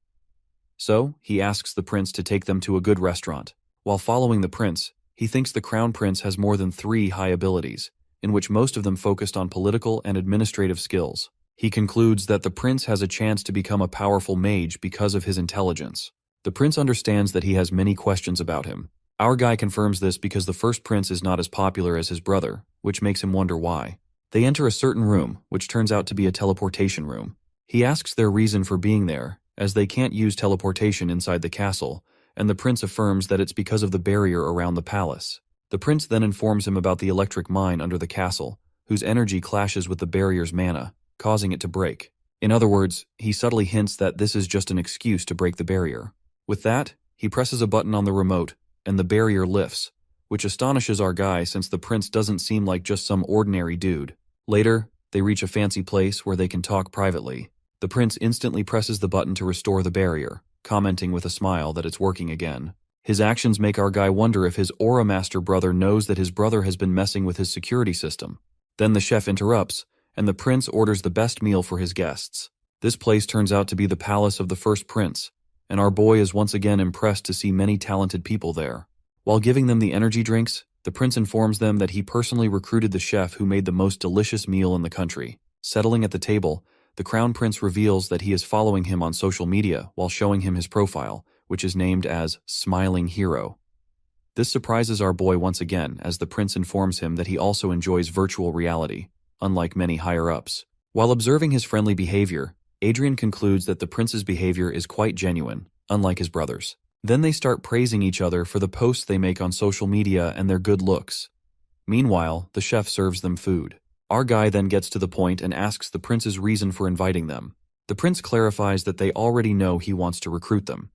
So, he asks the prince to take them to a good restaurant. While following the prince, he thinks the crown prince has more than 3 high abilities, in which most of them focused on political and administrative skills. He concludes that the prince has a chance to become a powerful mage because of his intelligence. The prince understands that he has many questions about him. Our guy confirms this because the first prince is not as popular as his brother, which makes him wonder why. They enter a certain room, which turns out to be a teleportation room. He asks their reason for being there, as they can't use teleportation inside the castle, and the prince affirms that it's because of the barrier around the palace. The prince then informs him about the electric mine under the castle, whose energy clashes with the barrier's mana, causing it to break. In other words, he subtly hints that this is just an excuse to break the barrier. With that, he presses a button on the remote, and the barrier lifts, which astonishes our guy since the prince doesn't seem like just some ordinary dude. Later, they reach a fancy place where they can talk privately. The prince instantly presses the button to restore the barrier, commenting with a smile that it's working again. His actions make our guy wonder if his Aura Master brother knows that his brother has been messing with his security system. Then the chef interrupts, and the prince orders the best meal for his guests. This place turns out to be the palace of the first prince, and our boy is once again impressed to see many talented people there. While giving them the energy drinks, the prince informs them that he personally recruited the chef who made the most delicious meal in the country. Settling at the table, the crown prince reveals that he is following him on social media while showing him his profile, which is named as Smiling Hero. This surprises our boy once again as the prince informs him that he also enjoys virtual reality, unlike many higher-ups. While observing his friendly behavior, Adrian concludes that the prince's behavior is quite genuine, unlike his brother's. Then they start praising each other for the posts they make on social media and their good looks. Meanwhile, the chef serves them food. Our guy then gets to the point and asks the prince's reason for inviting them. The prince clarifies that they already know he wants to recruit them.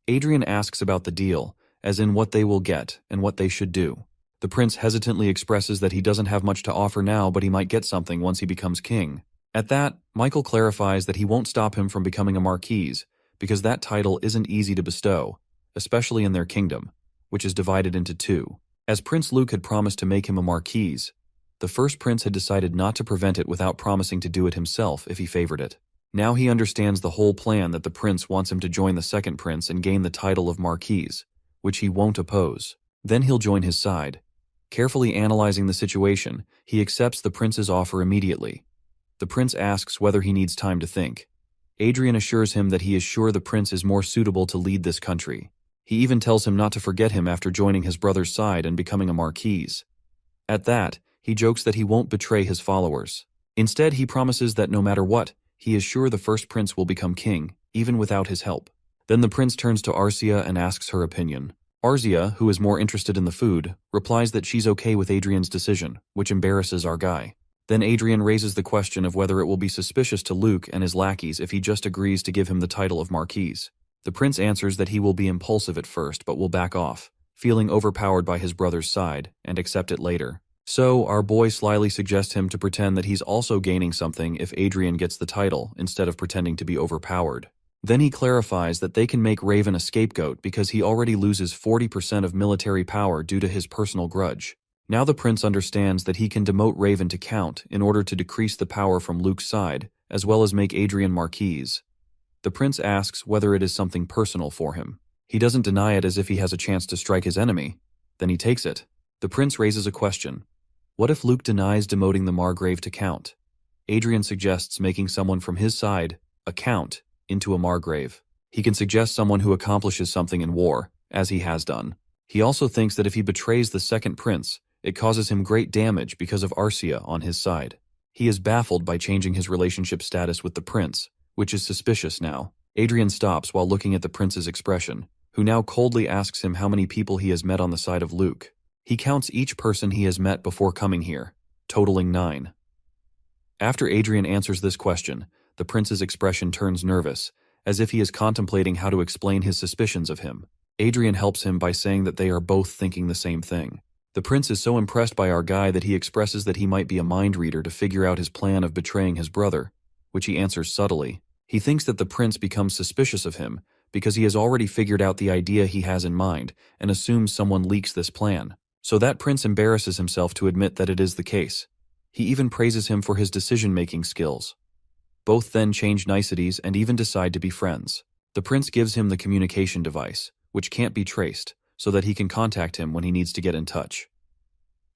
Adrian asks about the deal, as in what they will get and what they should do. The prince hesitantly expresses that he doesn't have much to offer now, but he might get something once he becomes king. At that, Michael clarifies that he won't stop him from becoming a marquise, because that title isn't easy to bestow, especially in their kingdom, which is divided into 2. As Prince Luke had promised to make him a marquise, the first prince had decided not to prevent it without promising to do it himself if he favored it. Now he understands the whole plan that the prince wants him to join the second prince and gain the title of marquise, which he won't oppose. Then he'll join his side. Carefully analyzing the situation, he accepts the prince's offer immediately. The prince asks whether he needs time to think. Adrian assures him that he is sure the prince is more suitable to lead this country. He even tells him not to forget him after joining his brother's side and becoming a marquise. At that, he jokes that he won't betray his followers. Instead, he promises that no matter what, he is sure the first prince will become king, even without his help. Then the prince turns to Arcia and asks her opinion. Arcia, who is more interested in the food, replies that she's okay with Adrian's decision, which embarrasses our guy. Then Adrian raises the question of whether it will be suspicious to Luke and his lackeys if he just agrees to give him the title of marquise. The prince answers that he will be impulsive at first but will back off, feeling overpowered by his brother's side, and accept it later. So, our boy slyly suggests him to pretend that he's also gaining something if Adrian gets the title instead of pretending to be overpowered. Then he clarifies that they can make Raven a scapegoat because he already loses 40% of military power due to his personal grudge. Now the prince understands that he can demote Raven to Count in order to decrease the power from Luke's side, as well as make Adrian marquise. The prince asks whether it is something personal for him. He doesn't deny it as if he has a chance to strike his enemy. Then he takes it. The prince raises a question. What if Luke denies demoting the Margrave to Count? Adrian suggests making someone from his side, a Count, into a Margrave. He can suggest someone who accomplishes something in war, as he has done. He also thinks that if he betrays the second prince, it causes him great damage because of Arcia on his side. He is baffled by changing his relationship status with the prince, which is suspicious now. Adrian stops while looking at the prince's expression, who now coldly asks him how many people he has met on the side of Luke. He counts each person he has met before coming here, totaling 9. After Adrian answers this question, the prince's expression turns nervous, as if he is contemplating how to explain his suspicions of him. Adrian helps him by saying that they are both thinking the same thing. The prince is so impressed by our guy that he expresses that he might be a mind reader to figure out his plan of betraying his brother, which he answers subtly. He thinks that the prince becomes suspicious of him because he has already figured out the idea he has in mind and assumes someone leaks this plan. So that prince embarrasses himself to admit that it is the case. He even praises him for his decision-making skills. Both then change niceties and even decide to be friends. The prince gives him the communication device, which can't be traced, so that he can contact him when he needs to get in touch.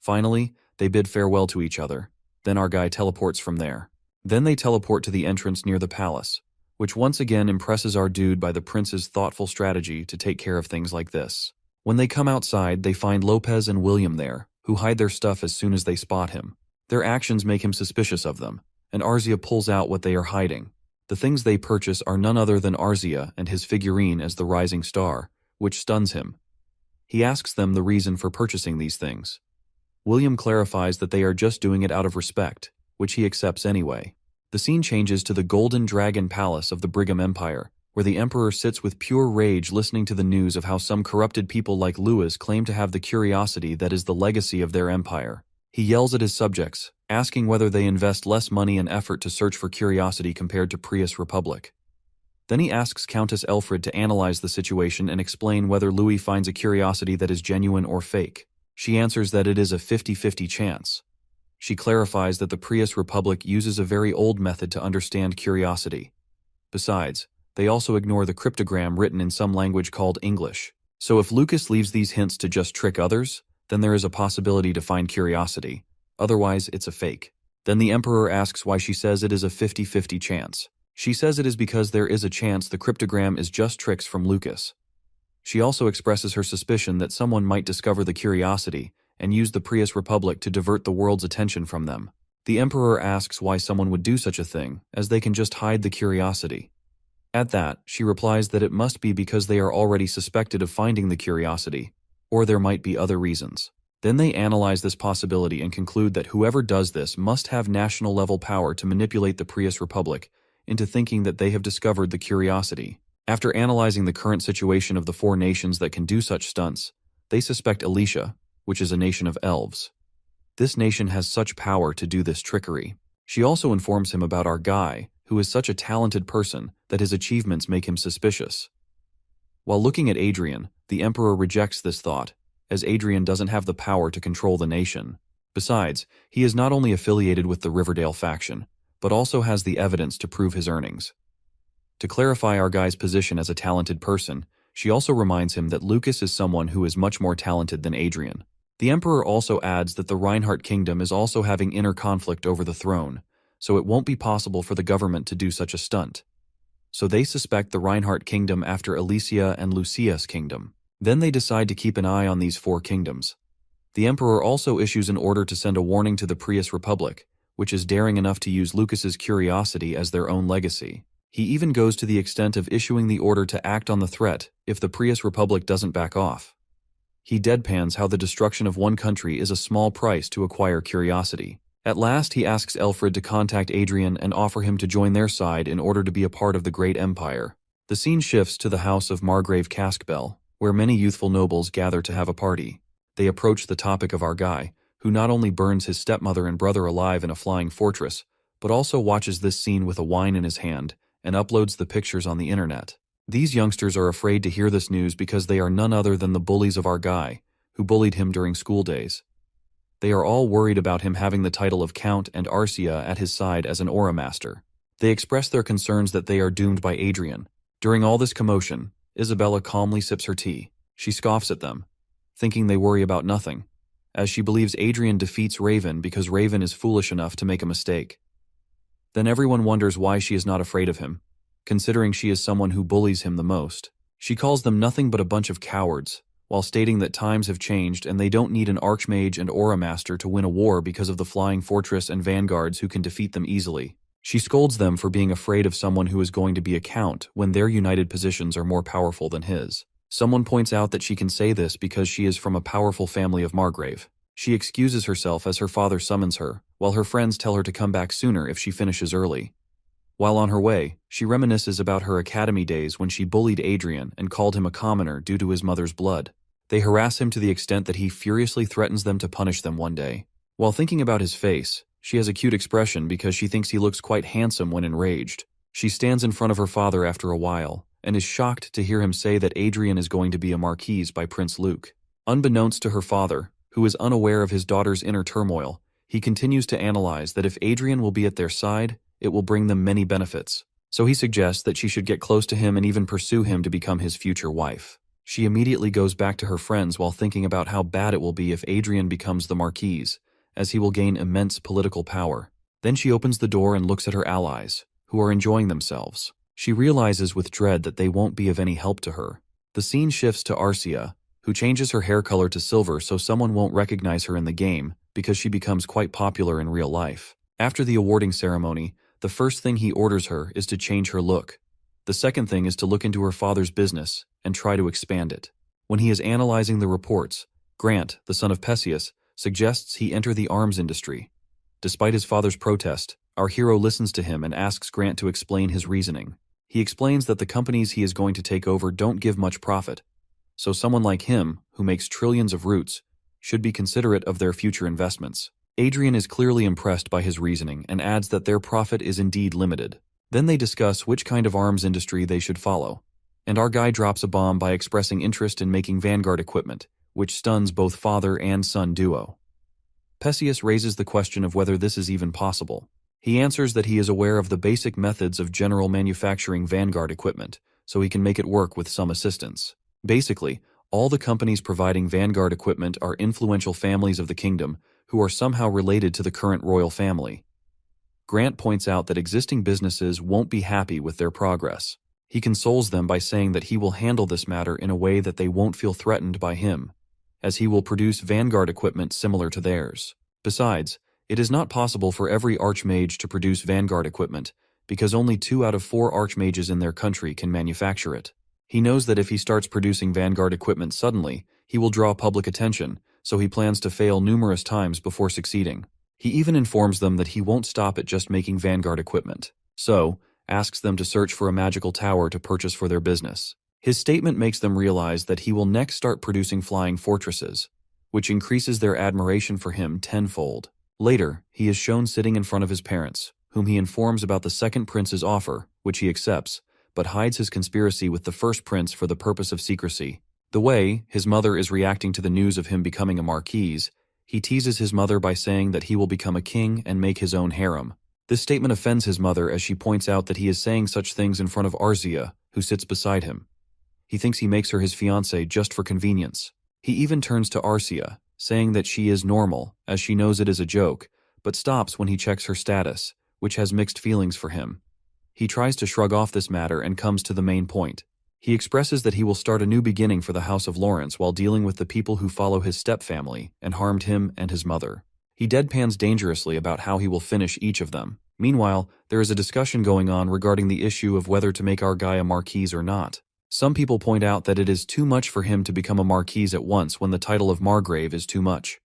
Finally, they bid farewell to each other. Then our guy teleports from there. Then they teleport to the entrance near the palace, which once again impresses our dude by the prince's thoughtful strategy to take care of things like this. When they come outside, they find Lopez and William there, who hide their stuff as soon as they spot him. Their actions make him suspicious of them, and Arcia pulls out what they are hiding. The things they purchase are none other than Arcia and his figurine as the rising star, which stuns him. He asks them the reason for purchasing these things. William clarifies that they are just doing it out of respect, which he accepts anyway. The scene changes to the Golden Dragon Palace of the Brigham Empire, where the Emperor sits with pure rage listening to the news of how some corrupted people like Louis claim to have the curiosity that is the legacy of their empire. He yells at his subjects, asking whether they invest less money and effort to search for curiosity compared to Prius Republic. Then he asks Countess Elfrid to analyze the situation and explain whether Louis finds a curiosity that is genuine or fake. She answers that it is a 50-50 chance. She clarifies that the Prius Republic uses a very old method to understand curiosity. Besides, they also ignore the cryptogram written in some language called English. So if Lucas leaves these hints to just trick others, then there is a possibility to find curiosity. Otherwise, it's a fake. Then the Emperor asks why she says it is a 50-50 chance. She says it is because there is a chance the cryptogram is just tricks from Lucas. She also expresses her suspicion that someone might discover the curiosity and use the Prius Republic to divert the world's attention from them. The Emperor asks why someone would do such a thing, as they can just hide the curiosity. At that, she replies that it must be because they are already suspected of finding the curiosity, or there might be other reasons. Then they analyze this possibility and conclude that whoever does this must have national-level power to manipulate the Prius Republic into thinking that they have discovered the curiosity. After analyzing the current situation of the 4 nations that can do such stunts, they suspect Alicia, which is a nation of elves. This nation has such power to do this trickery. She also informs him about our guy, who is such a talented person that his achievements make him suspicious. While looking at Adrian, the Emperor rejects this thought, as Adrian doesn't have the power to control the nation. Besides, he is not only affiliated with the Riverdale faction, but also has the evidence to prove his earnings. To clarify our guy's position as a talented person, She also reminds him that Lucas is someone who is much more talented than Adrian. The Emperor also adds that the Reinhardt kingdom is also having inner conflict over the throne, so it won't be possible for the government to do such a stunt. So they suspect the Reinhardt kingdom after Alicia and Lucia's kingdom. Then they decide to keep an eye on these 4 kingdoms. The Emperor also issues an order to send a warning to the Prius Republic, which is daring enough to use Lucas's curiosity as their own legacy. He even goes to the extent of issuing the order to act on the threat if the Prius Republic doesn't back off. He deadpans how the destruction of one country is a small price to acquire curiosity. At last, he asks Elfred to contact Adrian and offer him to join their side in order to be a part of the great empire. The scene shifts to the house of Margrave Caskbell, where many youthful nobles gather to have a party. They approach the topic of our guy, who not only burns his stepmother and brother alive in a flying fortress, but also watches this scene with a wine in his hand and uploads the pictures on the internet. These youngsters are afraid to hear this news because they are none other than the bullies of our guy, who bullied him during school days. They are all worried about him having the title of Count and Arcia at his side as an aura master. They express their concerns that they are doomed by Adrian. During all this commotion, Isabella calmly sips her tea. She scoffs at them, thinking they worry about nothing, as she believes Adrian defeats Raven because Raven is foolish enough to make a mistake. Then everyone wonders why she is not afraid of him, considering she is someone who bullies him the most. She calls them nothing but a bunch of cowards, while stating that times have changed and they don't need an Archmage and Aura Master to win a war because of the Flying Fortress and Vanguards who can defeat them easily. She scolds them for being afraid of someone who is going to be a Count when their united positions are more powerful than his. Someone points out that she can say this because she is from a powerful family of Margrave. She excuses herself as her father summons her, while her friends tell her to come back sooner if she finishes early. While on her way, she reminisces about her academy days when she bullied Adrian and called him a commoner due to his mother's blood. They harass him to the extent that he furiously threatens them to punish them one day. While thinking about his face, she has a cute expression because she thinks he looks quite handsome when enraged. She stands in front of her father after a while, and is shocked to hear him say that Adrian is going to be a Marquise by Prince Luke. Unbeknownst to her father, who is unaware of his daughter's inner turmoil, he continues to analyze that if Adrian will be at their side, it will bring them many benefits. So he suggests that she should get close to him and even pursue him to become his future wife. She immediately goes back to her friends while thinking about how bad it will be if Adrian becomes the Marquise, as he will gain immense political power. Then she opens the door and looks at her allies, who are enjoying themselves. She realizes with dread that they won't be of any help to her. The scene shifts to Arcia, who changes her hair color to silver so someone won't recognize her in the game because she becomes quite popular in real life. After the awarding ceremony, the first thing he orders her is to change her look. The second thing is to look into her father's business and try to expand it. When he is analyzing the reports, Grant, the son of Perseus, suggests he enter the arms industry. Despite his father's protest, our hero listens to him and asks Grant to explain his reasoning. He explains that the companies he is going to take over don't give much profit, so someone like him, who makes trillions of roots, should be considerate of their future investments. Adrian is clearly impressed by his reasoning and adds that their profit is indeed limited. Then they discuss which kind of arms industry they should follow, and our guy drops a bomb by expressing interest in making Vanguard equipment, which stuns both father and son duo. Perseus raises the question of whether this is even possible. He answers that he is aware of the basic methods of general manufacturing Vanguard equipment, so he can make it work with some assistance. Basically, all the companies providing Vanguard equipment are influential families of the kingdom who are somehow related to the current royal family. Grant points out that existing businesses won't be happy with their progress. He consoles them by saying that he will handle this matter in a way that they won't feel threatened by him, as he will produce Vanguard equipment similar to theirs. Besides, it is not possible for every Archmage to produce Vanguard equipment, because only 2 out of 4 Archmages in their country can manufacture it. He knows that if he starts producing Vanguard equipment suddenly, he will draw public attention, so he plans to fail numerous times before succeeding. He even informs them that he won't stop at just making Vanguard equipment, so asks them to search for a magical tower to purchase for their business. His statement makes them realize that he will next start producing flying fortresses, which increases their admiration for him tenfold. Later, he is shown sitting in front of his parents, whom he informs about the second prince's offer, which he accepts, but hides his conspiracy with the first prince for the purpose of secrecy. The way his mother is reacting to the news of him becoming a marquise, he teases his mother by saying that he will become a king and make his own harem. This statement offends his mother as she points out that he is saying such things in front of Arcia, who sits beside him. He thinks he makes her his fiancée just for convenience. He even turns to Arcia, saying that she is normal, as she knows it is a joke, but stops when he checks her status, which has mixed feelings for him. He tries to shrug off this matter and comes to the main point. He expresses that he will start a new beginning for the House of Lawrence while dealing with the people who follow his stepfamily and harmed him and his mother. He deadpans dangerously about how he will finish each of them. Meanwhile, there is a discussion going on regarding the issue of whether to make our guy a marquise or not. Some people point out that it is too much for him to become a marquise at once when the title of Margrave is too much.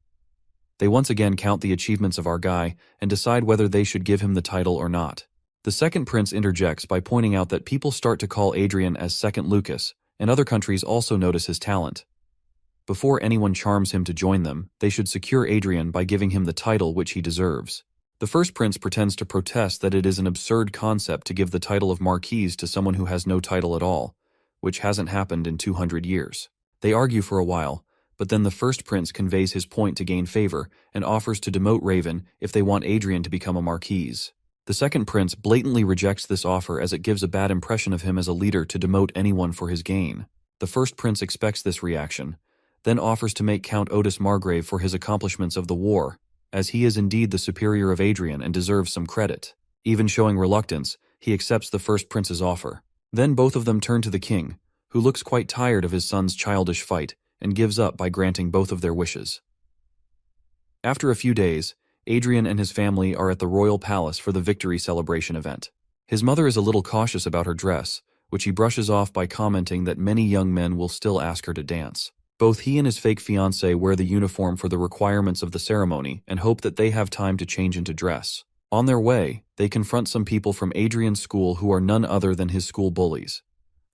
They once again count the achievements of our guy and decide whether they should give him the title or not. The second prince interjects by pointing out that people start to call Adrian as Second Lucas, and other countries also notice his talent. Before anyone charms him to join them, they should secure Adrian by giving him the title which he deserves. The first prince pretends to protest that it is an absurd concept to give the title of marquise to someone who has no title at all, which hasn't happened in 200 years. They argue for a while, but then the first prince conveys his point to gain favor and offers to demote Raven if they want Adrian to become a marquise. The second prince blatantly rejects this offer as it gives a bad impression of him as a leader to demote anyone for his gain. The first prince expects this reaction, then offers to make Count Otis Margrave for his accomplishments of the war, as he is indeed the superior of Adrian and deserves some credit. Even showing reluctance, he accepts the first prince's offer. Then both of them turn to the king, who looks quite tired of his son's childish fight and gives up by granting both of their wishes. After a few days, Adrian and his family are at the royal palace for the victory celebration event. His mother is a little cautious about her dress, which he brushes off by commenting that many young men will still ask her to dance. Both he and his fake fiancée wear the uniform for the requirements of the ceremony and hope that they have time to change into dress. On their way, they confront some people from Adrian's school who are none other than his school bullies.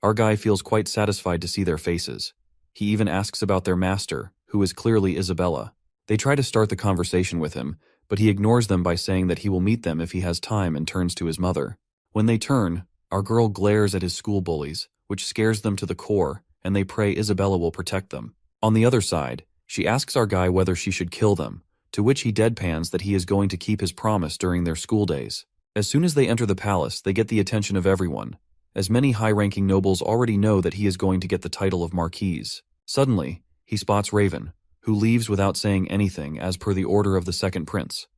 Our guy feels quite satisfied to see their faces. He even asks about their master, who is clearly Isabella. They try to start the conversation with him, but he ignores them by saying that he will meet them if he has time and turns to his mother. When they turn, our girl glares at his school bullies, which scares them to the core, and they pray Isabella will protect them. On the other side, she asks our guy whether she should kill them, to which he deadpans that he is going to keep his promise during their school days. As soon as they enter the palace, they get the attention of everyone, as many high-ranking nobles already know that he is going to get the title of marquise. Suddenly, he spots Raven, who leaves without saying anything as per the order of the second prince.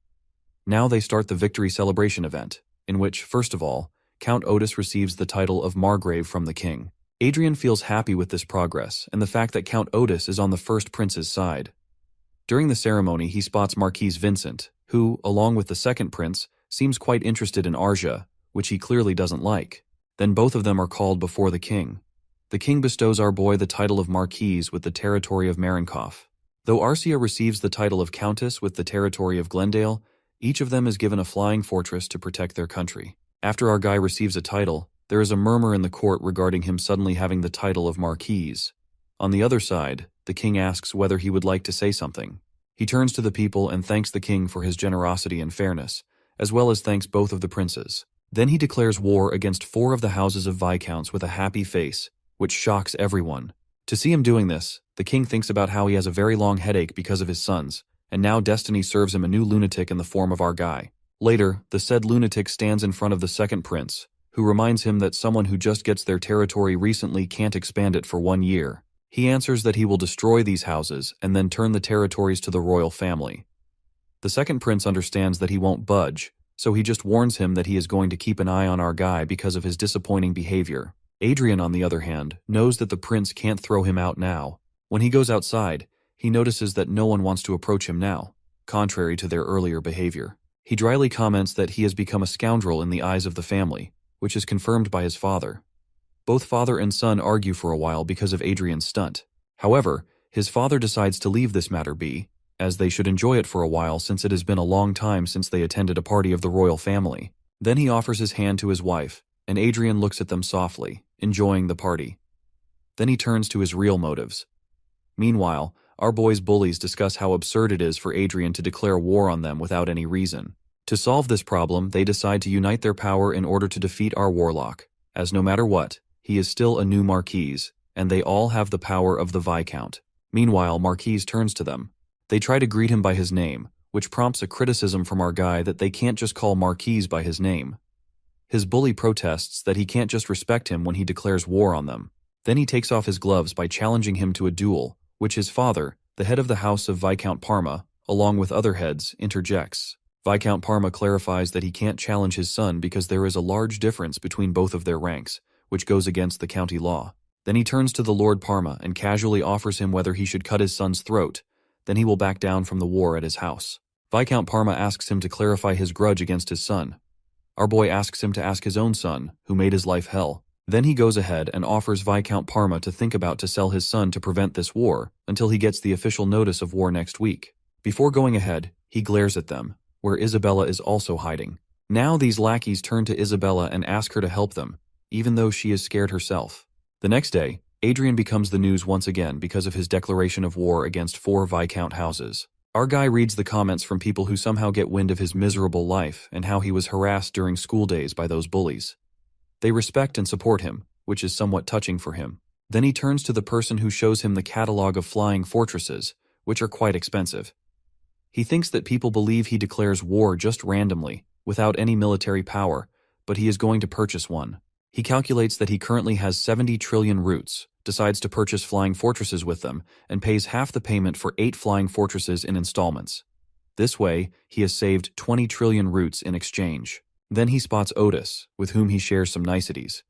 Now they start the victory celebration event, in which, first of all, Count Otis receives the title of Margrave from the king. Adrian feels happy with this progress and the fact that Count Otis is on the first prince's side. During the ceremony, he spots Marquise Vincent, who, along with the second prince, seems quite interested in Arja, which he clearly doesn't like. Then both of them are called before the king. The king bestows our boy the title of Marquise with the territory of Marienkoff. Though Arcia receives the title of Countess with the territory of Glendale, each of them is given a flying fortress to protect their country. After our guy receives a title, there is a murmur in the court regarding him suddenly having the title of Marquise. On the other side, the king asks whether he would like to say something. He turns to the people and thanks the king for his generosity and fairness, as well as thanks both of the princes. Then he declares war against 4 of the houses of Viscounts with a happy face, which shocks everyone. To see him doing this, the king thinks about how he has a very long headache because of his sons, and now destiny serves him a new lunatic in the form of our guy. Later, the said lunatic stands in front of the second prince, who reminds him that someone who just gets their territory recently can't expand it for 1 year. He answers that he will destroy these houses and then turn the territories to the royal family. The second prince understands that he won't budge, so he just warns him that he is going to keep an eye on our guy because of his disappointing behavior. Adrian, on the other hand, knows that the prince can't throw him out now. When he goes outside, he notices that no one wants to approach him now, contrary to their earlier behavior. He dryly comments that he has become a scoundrel in the eyes of the family, which is confirmed by his father. Both father and son argue for a while because of Adrian's stunt. However, his father decides to leave this matter be, as they should enjoy it for a while since it has been a long time since they attended a party of the royal family. Then he offers his hand to his wife, and Adrian looks at them softly, enjoying the party. Then he turns to his real motives. Meanwhile, our boy's bullies discuss how absurd it is for Adrian to declare war on them without any reason. To solve this problem, they decide to unite their power in order to defeat our warlock, as no matter what, he is still a new Marquise, and they all have the power of the Viscount. Meanwhile, Marquise turns to them. They try to greet him by his name, which prompts a criticism from our guy that they can't just call Marquise by his name. His bully protests that he can't just respect him when he declares war on them. Then he takes off his gloves by challenging him to a duel, which his father, the head of the house of Viscount Parma, along with other heads, interjects. Viscount Parma clarifies that he can't challenge his son because there is a large difference between both of their ranks, which goes against the county law. Then he turns to the Lord Parma and casually offers him whether he should cut his son's throat, then he will back down from the war at his house. Viscount Parma asks him to clarify his grudge against his son. Our boy asks him to ask his own son, who made his life hell. Then he goes ahead and offers Viscount Parma to think about to sell his son to prevent this war until he gets the official notice of war next week. Before going ahead, he glares at them, where Isabella is also hiding. Now these lackeys turn to Isabella and ask her to help them, even though she is scared herself. The next day, Adrian becomes the news once again because of his declaration of war against 4 Viscount houses. Our guy reads the comments from people who somehow get wind of his miserable life and how he was harassed during school days by those bullies. They respect and support him, which is somewhat touching for him. Then he turns to the person who shows him the catalog of flying fortresses, which are quite expensive. He thinks that people believe he declares war just randomly, without any military power, but he is going to purchase one. He calculates that he currently has 70 trillion roots, decides to purchase flying fortresses with them, and pays half the payment for 8 flying fortresses in installments. This way, he has saved 20 trillion roots in exchange. Then he spots Otis, with whom he shares some niceties.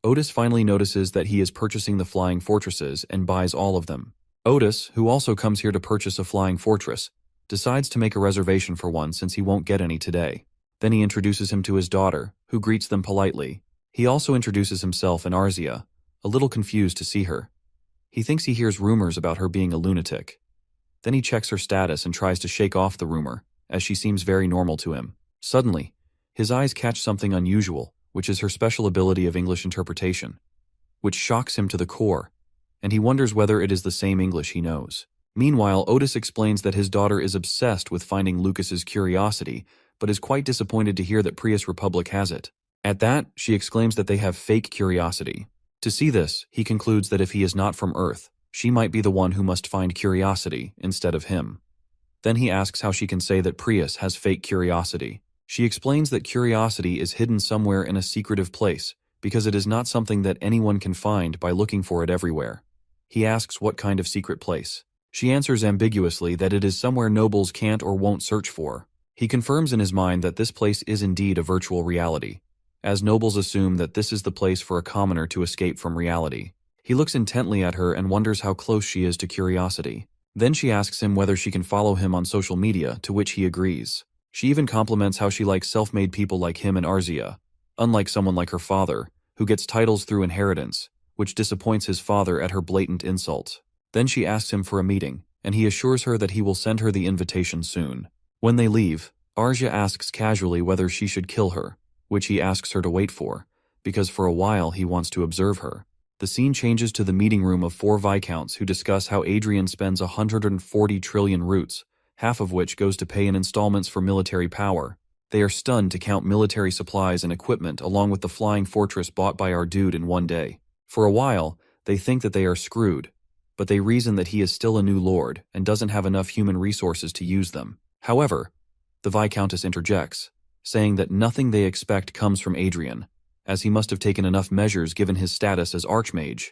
Otis finally notices that he is purchasing the flying fortresses and buys all of them. Otis, who also comes here to purchase a flying fortress, decides to make a reservation for one since he won't get any today. Then he introduces him to his daughter, who greets them politely. He also introduces himself and Arzia, a little confused to see her. He thinks he hears rumors about her being a lunatic. Then he checks her status and tries to shake off the rumor, as she seems very normal to him. Suddenly, his eyes catch something unusual, which is her special ability of English interpretation, which shocks him to the core, and he wonders whether it is the same English he knows. Meanwhile, Otis explains that his daughter is obsessed with finding Lucas's curiosity, but is quite disappointed to hear that Prius Republic has it. At that, she exclaims that they have fake curiosity. To see this, he concludes that if he is not from Earth, she might be the one who must find curiosity instead of him. Then he asks how she can say that Prius has fake curiosity. She explains that curiosity is hidden somewhere in a secretive place, because it is not something that anyone can find by looking for it everywhere. He asks what kind of secret place. She answers ambiguously that it is somewhere nobles can't or won't search for. He confirms in his mind that this place is indeed a virtual reality, as nobles assume that this is the place for a commoner to escape from reality. He looks intently at her and wonders how close she is to curiosity. Then she asks him whether she can follow him on social media, to which he agrees. She even compliments how she likes self-made people like him and Arzia, unlike someone like her father, who gets titles through inheritance, which disappoints his father at her blatant insult. Then she asks him for a meeting, and he assures her that he will send her the invitation soon. When they leave, Arzia asks casually whether she should kill her, which he asks her to wait for, because for a while he wants to observe her. The scene changes to the meeting room of 4 Viscounts who discuss how Adrian spends 140 trillion roots, half of which goes to pay in installments for military power. They are stunned to count military supplies and equipment along with the flying fortress bought by our dude in one day. For a while, they think that they are screwed, but they reason that he is still a new lord and doesn't have enough human resources to use them. However, the Viscountess interjects, saying that nothing they expect comes from Adrian, as he must have taken enough measures given his status as Archmage.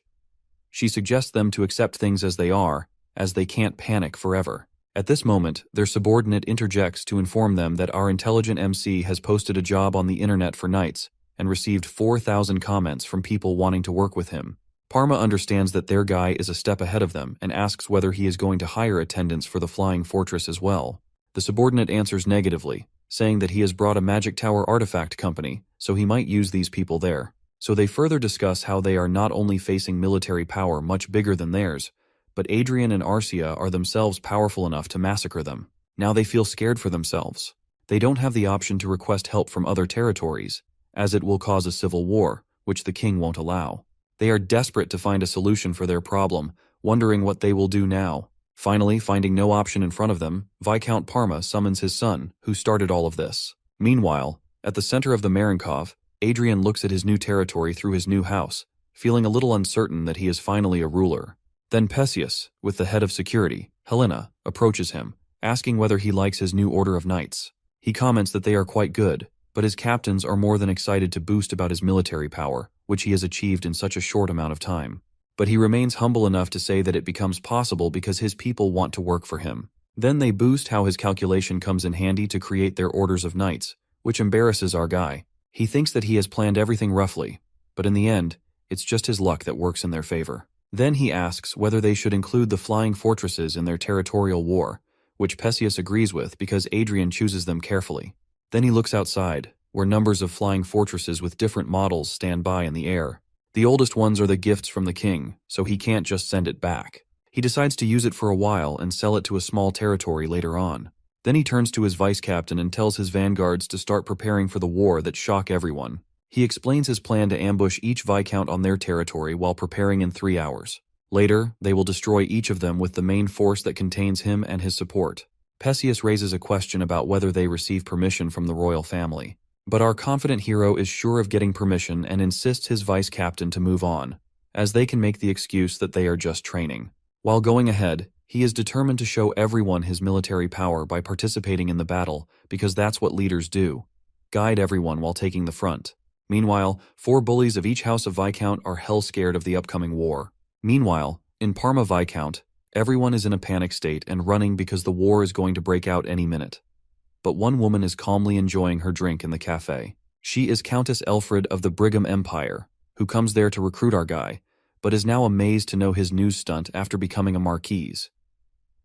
She suggests them to accept things as they are, as they can't panic forever. At this moment, their subordinate interjects to inform them that our intelligent MC has posted a job on the internet for knights and received 4,000 comments from people wanting to work with him. Parma understands that their guy is a step ahead of them and asks whether he is going to hire attendants for the flying fortress as well. The subordinate answers negatively, saying that he has brought a magic tower artifact company, so he might use these people there. So they further discuss how they are not only facing military power much bigger than theirs, but Adrian and Arzia are themselves powerful enough to massacre them. Now they feel scared for themselves. They don't have the option to request help from other territories, as it will cause a civil war, which the king won't allow. They are desperate to find a solution for their problem, wondering what they will do now. Finally, finding no option in front of them, Viscount Parma summons his son, who started all of this. Meanwhile, at the center of the Marinkov, Adrian looks at his new territory through his new house, feeling a little uncertain that he is finally a ruler. Then Pesius, with the head of security, Helena, approaches him, asking whether he likes his new order of knights. He comments that they are quite good, but his captains are more than excited to boast about his military power, which he has achieved in such a short amount of time. but he remains humble enough to say that it becomes possible because his people want to work for him. Then they boost how his calculation comes in handy to create their orders of knights, which embarrasses our guy. He thinks that he has planned everything roughly, but in the end, it's just his luck that works in their favor. Then he asks whether they should include the flying fortresses in their territorial war, which Perseus agrees with because Adrian chooses them carefully. Then he looks outside, where numbers of flying fortresses with different models stand by in the air. The oldest ones are the gifts from the king, so he can't just send it back. He decides to use it for a while and sell it to a small territory later on. Then he turns to his vice captain and tells his vanguards to start preparing for the war that shock everyone. He explains his plan to ambush each viscount on their territory while preparing in 3 hours. Later, they will destroy each of them with the main force that contains him and his support. Perseus raises a question about whether they receive permission from the royal family. But our confident hero is sure of getting permission and insists his vice captain to move on, as they can make the excuse that they are just training. While going ahead, he is determined to show everyone his military power by participating in the battle because that's what leaders do. Guide everyone while taking the front. Meanwhile, 4 bullies of each house of Viscount are hell scared of the upcoming war. Meanwhile, in Parma Viscount, everyone is in a panic state and running because the war is going to break out any minute. But one woman is calmly enjoying her drink in the cafe. She is Countess Elfrid of the Brigham Empire, who comes there to recruit our guy, but is now amazed to know his news stunt after becoming a marquise.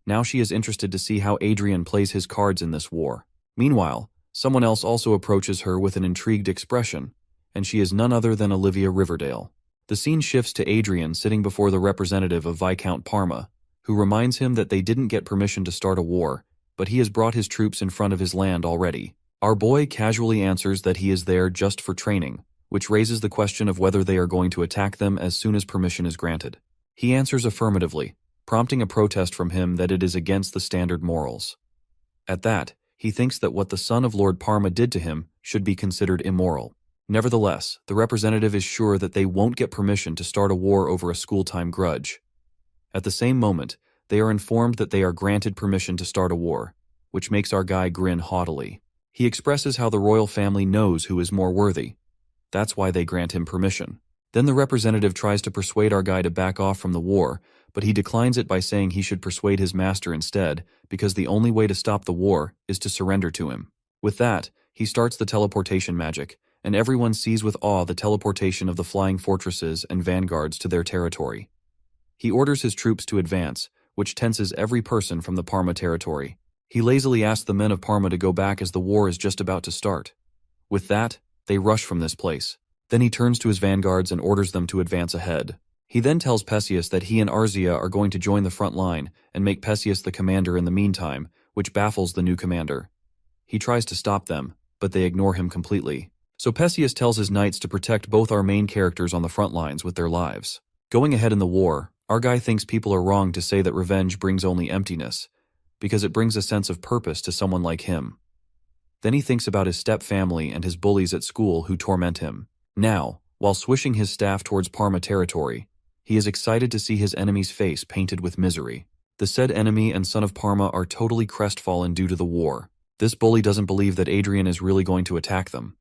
Now she is interested to see how Adrian plays his cards in this war. Meanwhile, someone else also approaches her with an intrigued expression, and she is none other than Olivia Riverdale. The scene shifts to Adrian sitting before the representative of Viscount Parma, who reminds him that they didn't get permission to start a war, but he has brought his troops in front of his land already. Our boy casually answers that he is there just for training, which raises the question of whether they are going to attack them as soon as permission is granted. He answers affirmatively, prompting a protest from him that it is against the standard morals. At that, he thinks that what the son of Lord Parma did to him should be considered immoral. Nevertheless, the representative is sure that they won't get permission to start a war over a school-time grudge. At the same moment, they are informed that they are granted permission to start a war, which makes our guy grin haughtily. He expresses how the royal family knows who is more worthy. That's why they grant him permission. Then the representative tries to persuade our guy to back off from the war, but he declines it by saying he should persuade his master instead, because the only way to stop the war is to surrender to him. With that, he starts the teleportation magic, and everyone sees with awe the teleportation of the flying fortresses and vanguards to their territory. He orders his troops to advance, which tenses every person from the Parma territory. He lazily asks the men of Parma to go back as the war is just about to start. With that, they rush from this place. Then he turns to his vanguards and orders them to advance ahead. He then tells Perseus that he and Arzia are going to join the front line and make Perseus the commander in the meantime, which baffles the new commander. He tries to stop them, but they ignore him completely. So Perseus tells his knights to protect both our main characters on the front lines with their lives. Going ahead in the war, our guy thinks people are wrong to say that revenge brings only emptiness, because it brings a sense of purpose to someone like him. Then he thinks about his step-family and his bullies at school who torment him. Now, while swishing his staff towards Parma territory, he is excited to see his enemy's face painted with misery. The said enemy and son of Parma are totally crestfallen due to the war. This bully doesn't believe that Adrian is really going to attack them.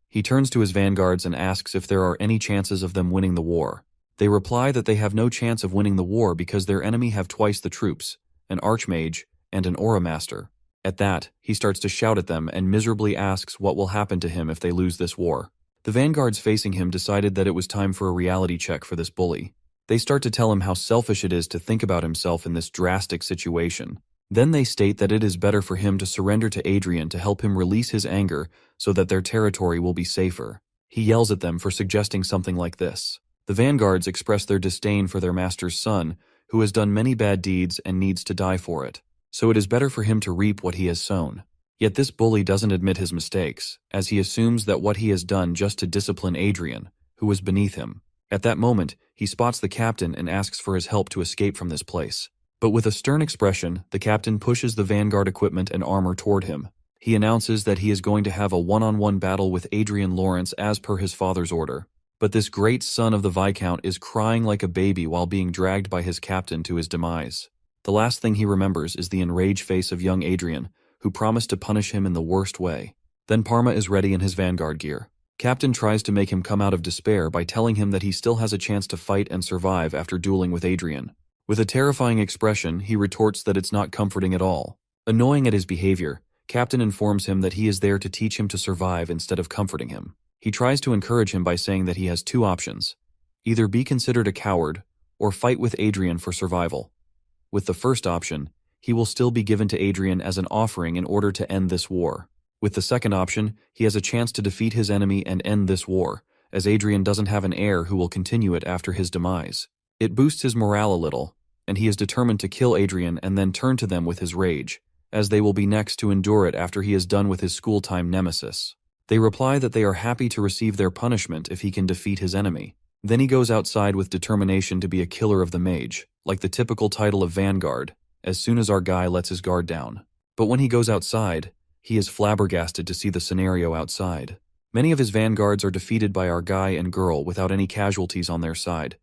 He turns to his vanguards and asks if there are any chances of them winning the war. They reply that they have no chance of winning the war because their enemy have twice the troops, an archmage and an aura master. At that, he starts to shout at them and miserably asks what will happen to him if they lose this war. The vanguards facing him decided that it was time for a reality check for this bully. They start to tell him how selfish it is to think about himself in this drastic situation. Then they state that it is better for him to surrender to Adrian to help him release his anger so that their territory will be safer. He yells at them for suggesting something like this. The vanguards express their disdain for their master's son, who has done many bad deeds and needs to die for it. So it is better for him to reap what he has sown. Yet this bully doesn't admit his mistakes, as he assumes that what he has done just to discipline Adrian, who was beneath him. At that moment, he spots the captain and asks for his help to escape from this place. But with a stern expression, the captain pushes the vanguard equipment and armor toward him. He announces that he is going to have a one-on-one battle with Adrian Lawrence as per his father's order. But this great son of the Viscount is crying like a baby while being dragged by his captain to his demise. The last thing he remembers is the enraged face of young Adrian, who promised to punish him in the worst way. Then Parma is ready in his vanguard gear. Captain tries to make him come out of despair by telling him that he still has a chance to fight and survive after dueling with Adrian. With a terrifying expression, he retorts that it's not comforting at all. Annoying at his behavior, Captain informs him that he is there to teach him to survive instead of comforting him. He tries to encourage him by saying that he has two options: either be considered a coward or fight with Adrian for survival. With the first option, he will still be given to Adrian as an offering in order to end this war. With the second option, he has a chance to defeat his enemy and end this war, as Adrian doesn't have an heir who will continue it after his demise. It boosts his morale a little, and he is determined to kill Adrian and then turn to them with his rage, as they will be next to endure it after he is done with his school-time nemesis. They reply that they are happy to receive their punishment if he can defeat his enemy. Then he goes outside with determination to be a killer of the mage, like the typical title of Vanguard, as soon as our guy lets his guard down. But when he goes outside, he is flabbergasted to see the scenario outside. Many of his vanguards are defeated by our guy and girl without any casualties on their side.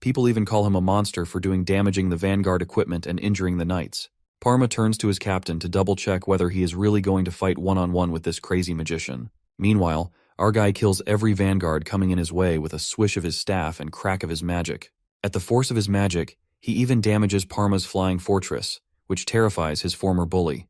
People even call him a monster for damaging the vanguard equipment and injuring the knights. Parma turns to his captain to double-check whether he is really going to fight one-on-one with this crazy magician. Meanwhile, our guy kills every vanguard coming in his way with a swish of his staff and crack of his magic. At the force of his magic, he even damages Parma's flying fortress, which terrifies his former bully.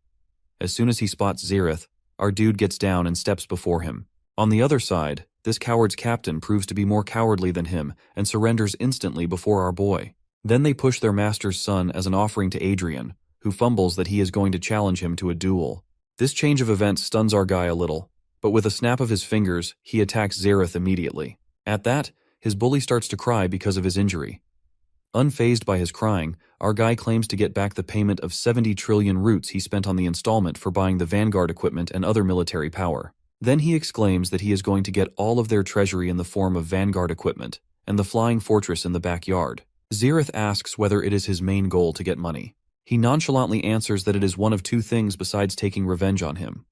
As soon as he spots Xerath, our dude gets down and steps before him. On the other side, this coward's captain proves to be more cowardly than him and surrenders instantly before our boy. Then they push their master's son as an offering to Adrian, who fumbles that he is going to challenge him to a duel. This change of events stuns our guy a little, but with a snap of his fingers, he attacks Xerath immediately. At that, his bully starts to cry because of his injury. Unfazed by his crying, our guy claims to get back the payment of 70 trillion roots he spent on the installment for buying the Vanguard equipment and other military power. Then he exclaims that he is going to get all of their treasury in the form of Vanguard equipment and the flying fortress in the backyard. Xerath asks whether it is his main goal to get money. He nonchalantly answers that it is one of two things besides taking revenge on him.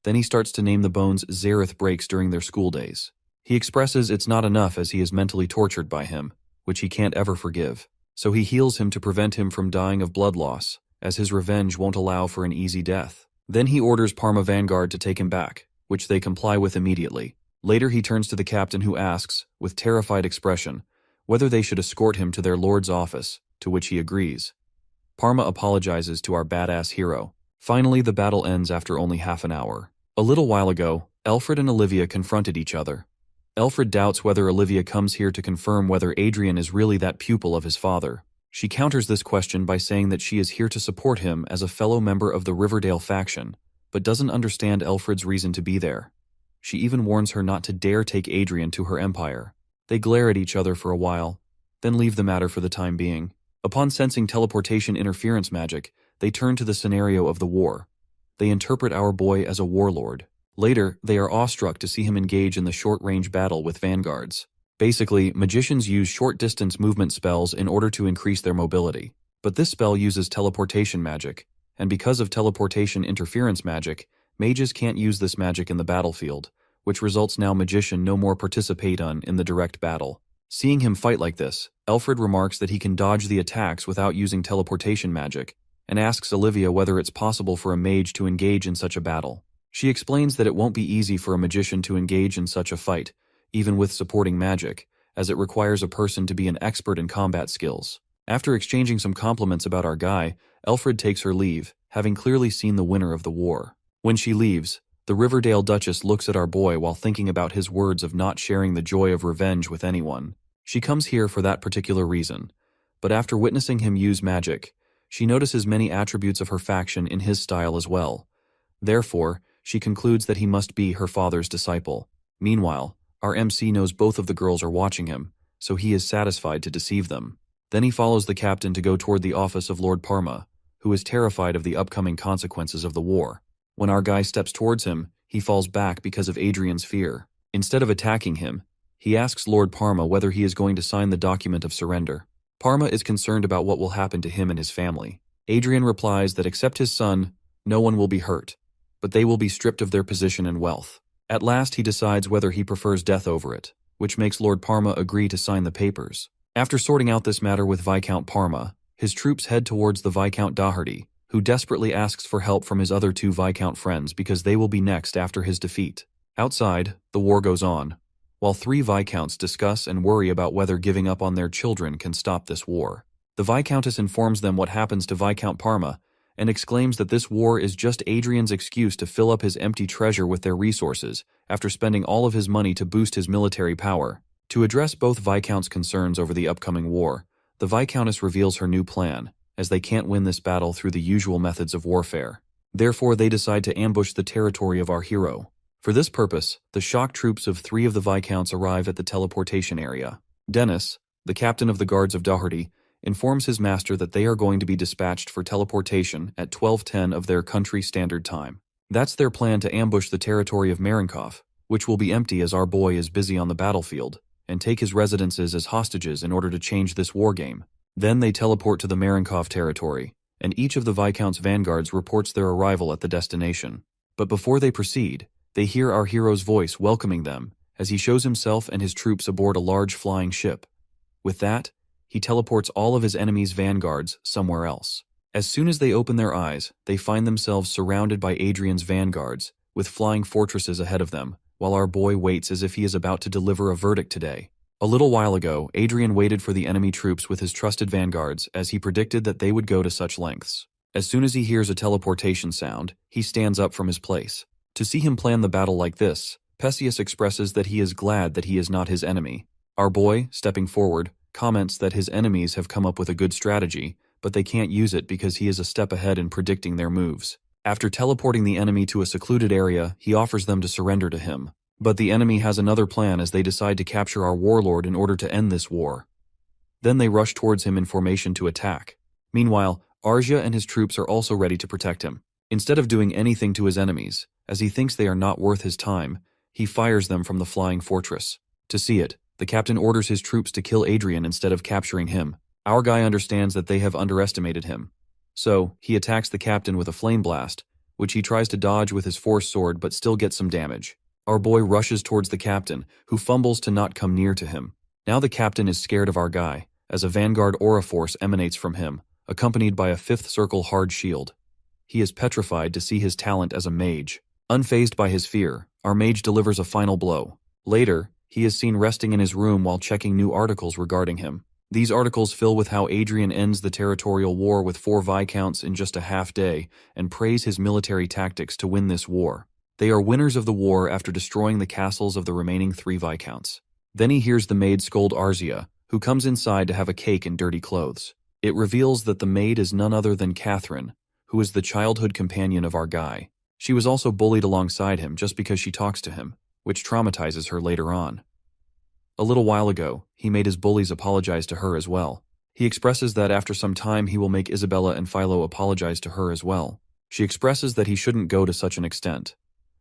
Then he starts to name the bones Xerath breaks during their school days. He expresses it's not enough as he is mentally tortured by him, which he can't ever forgive. So he heals him to prevent him from dying of blood loss, as his revenge won't allow for an easy death. Then he orders Parma Vanguard to take him back, which they comply with immediately. Later he turns to the captain who asks, with terrified expression, whether they should escort him to their lord's office, to which he agrees. Parma apologizes to our badass hero. Finally, the battle ends after only half an hour. A little while ago, Alfred and Olivia confronted each other. Alfred doubts whether Olivia comes here to confirm whether Adrian is really that pupil of his father. She counters this question by saying that she is here to support him as a fellow member of the Riverdale faction, but doesn't understand Alfred's reason to be there. She even warns her not to dare take Adrian to her empire. They glare at each other for a while, then leave the matter for the time being. Upon sensing teleportation interference magic, they turn to the scenario of the war. They interpret our boy as a warlord. Later, they are awestruck to see him engage in the short-range battle with vanguards. Basically, magicians use short-distance movement spells in order to increase their mobility. But this spell uses teleportation magic, and because of teleportation interference magic, mages can't use this magic in the battlefield, which results now magician no more participate in the direct battle. Seeing him fight like this, Alfred remarks that he can dodge the attacks without using teleportation magic, and asks Olivia whether it's possible for a mage to engage in such a battle. She explains that it won't be easy for a magician to engage in such a fight, even with supporting magic, as it requires a person to be an expert in combat skills. After exchanging some compliments about our guy, Alfred takes her leave, having clearly seen the winner of the war. When she leaves, the Riverdale Duchess looks at our boy while thinking about his words of not sharing the joy of revenge with anyone. She comes here for that particular reason, but after witnessing him use magic, she notices many attributes of her faction in his style as well. Therefore, she concludes that he must be her father's disciple. Meanwhile, our MC knows both of the girls are watching him, so he is satisfied to deceive them. Then he follows the captain to go toward the office of Lord Parma, who is terrified of the upcoming consequences of the war. When our guy steps towards him, he falls back because of Adrian's fear. Instead of attacking him, he asks Lord Parma whether he is going to sign the document of surrender. Parma is concerned about what will happen to him and his family. Adrian replies that except his son, no one will be hurt, but they will be stripped of their position and wealth. At last he decides whether he prefers death over it, which makes Lord Parma agree to sign the papers. After sorting out this matter with Viscount Parma, his troops head towards the Viscount Daugherty, who desperately asks for help from his other two Viscount friends because they will be next after his defeat. Outside, the war goes on, while three Viscounts discuss and worry about whether giving up on their children can stop this war. The Viscountess informs them what happens to Viscount Parma and exclaims that this war is just Adrian's excuse to fill up his empty treasure with their resources after spending all of his money to boost his military power. To address both Viscounts' concerns over the upcoming war, the Viscountess reveals her new plan, as they can't win this battle through the usual methods of warfare. Therefore, they decide to ambush the territory of our hero. For this purpose, the shock troops of 3 of the Viscounts arrive at the teleportation area. Dennis, the captain of the guards of Doherty, informs his master that they are going to be dispatched for teleportation at 12:10 of their country standard time. That's their plan to ambush the territory of Marinkov, which will be empty as our boy is busy on the battlefield, and take his residences as hostages in order to change this war game. Then they teleport to the Marinkov territory, and each of the Viscount's vanguards reports their arrival at the destination. But before they proceed, they hear our hero's voice welcoming them as he shows himself and his troops aboard a large flying ship. With that, he teleports all of his enemies' vanguards somewhere else. As soon as they open their eyes, they find themselves surrounded by Adrian's vanguards, with flying fortresses ahead of them, while our boy waits as if he is about to deliver a verdict today. A little while ago, Adrian waited for the enemy troops with his trusted vanguards as he predicted that they would go to such lengths. As soon as he hears a teleportation sound, he stands up from his place. To see him plan the battle like this, Perseus expresses that he is glad that he is not his enemy. Our boy, stepping forward, comments that his enemies have come up with a good strategy, but they can't use it because he is a step ahead in predicting their moves. After teleporting the enemy to a secluded area, he offers them to surrender to him. But the enemy has another plan as they decide to capture our warlord in order to end this war. Then they rush towards him in formation to attack. Meanwhile, Arzia and his troops are also ready to protect him. Instead of doing anything to his enemies, as he thinks they are not worth his time, he fires them from the flying fortress. To see it, the captain orders his troops to kill Adrian instead of capturing him. Our guy understands that they have underestimated him. So, he attacks the captain with a flame blast, which he tries to dodge with his force sword but still gets some damage. Our boy rushes towards the captain, who fumbles to not come near to him. Now the captain is scared of our guy, as a vanguard aura force emanates from him, accompanied by a 5th circle hard shield. He is petrified to see his talent as a mage. Unfazed by his fear, our mage delivers a final blow. Later, he is seen resting in his room while checking new articles regarding him. These articles fill with how Adrian ends the territorial war with 4 Viscounts in just a half day and praise his military tactics to win this war. They are winners of the war after destroying the castles of the remaining 3 Viscounts. Then he hears the maid scold Arzia, who comes inside to have a cake in dirty clothes. It reveals that the maid is none other than Catherine, who is the childhood companion of our guy. She was also bullied alongside him just because she talks to him, which traumatizes her later on. A little while ago, he made his bullies apologize to her as well. He expresses that after some time he will make Isabella and Philo apologize to her as well. She expresses that he shouldn't go to such an extent.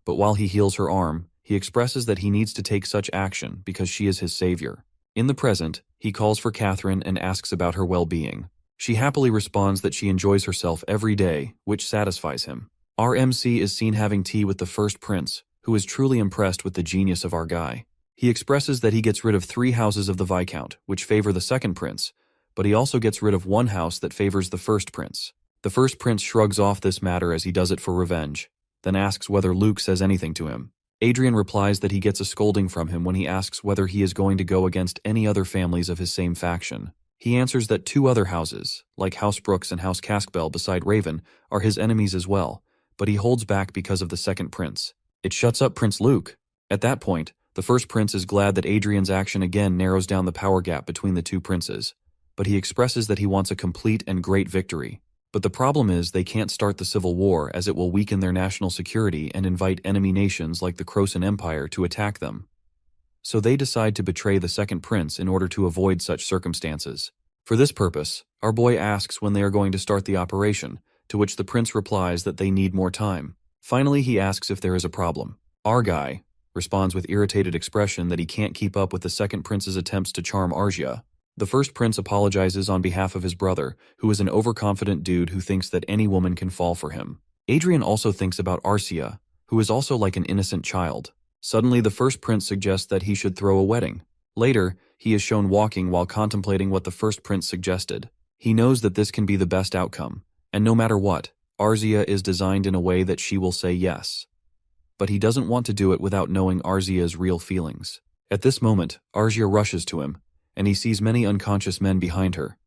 But while he heals her arm, he expresses that he needs to take such action because she is his savior. In the present, he calls for Catherine and asks about her well-being. She happily responds that she enjoys herself every day, which satisfies him. Our MC is seen having tea with the first prince, who is truly impressed with the genius of our guy. He expresses that he gets rid of 3 houses of the Viscount, which favor the second prince, but he also gets rid of 1 house that favors the first prince. The first prince shrugs off this matter as he does it for revenge, then asks whether Luke says anything to him. Adrian replies that he gets a scolding from him when he asks whether he is going to go against any other families of his same faction. He answers that 2 other houses, like House Brooks and House Caskbell beside Raven, are his enemies as well, but he holds back because of the second prince. It shuts up Prince Luke. At that point, the first prince is glad that Adrian's action again narrows down the power gap between the 2 princes, but he expresses that he wants a complete and great victory. But the problem is they can't start the civil war as it will weaken their national security and invite enemy nations like the Crosan Empire to attack them. So they decide to betray the second prince in order to avoid such circumstances. For this purpose, our boy asks when they are going to start the operation, to which the prince replies that they need more time. Finally, he asks if there is a problem. Our guy responds with irritated expression that he can't keep up with the second prince's attempts to charm Arzia. The first prince apologizes on behalf of his brother, who is an overconfident dude who thinks that any woman can fall for him. Adrian also thinks about Arcia, who is also like an innocent child. Suddenly, the first prince suggests that he should throw a wedding. Later, he is shown walking while contemplating what the first prince suggested. He knows that this can be the best outcome, and no matter what, Arzia is designed in a way that she will say yes. but he doesn't want to do it without knowing Arzia's real feelings. At this moment, Arzia rushes to him, and he sees many unconscious men behind her.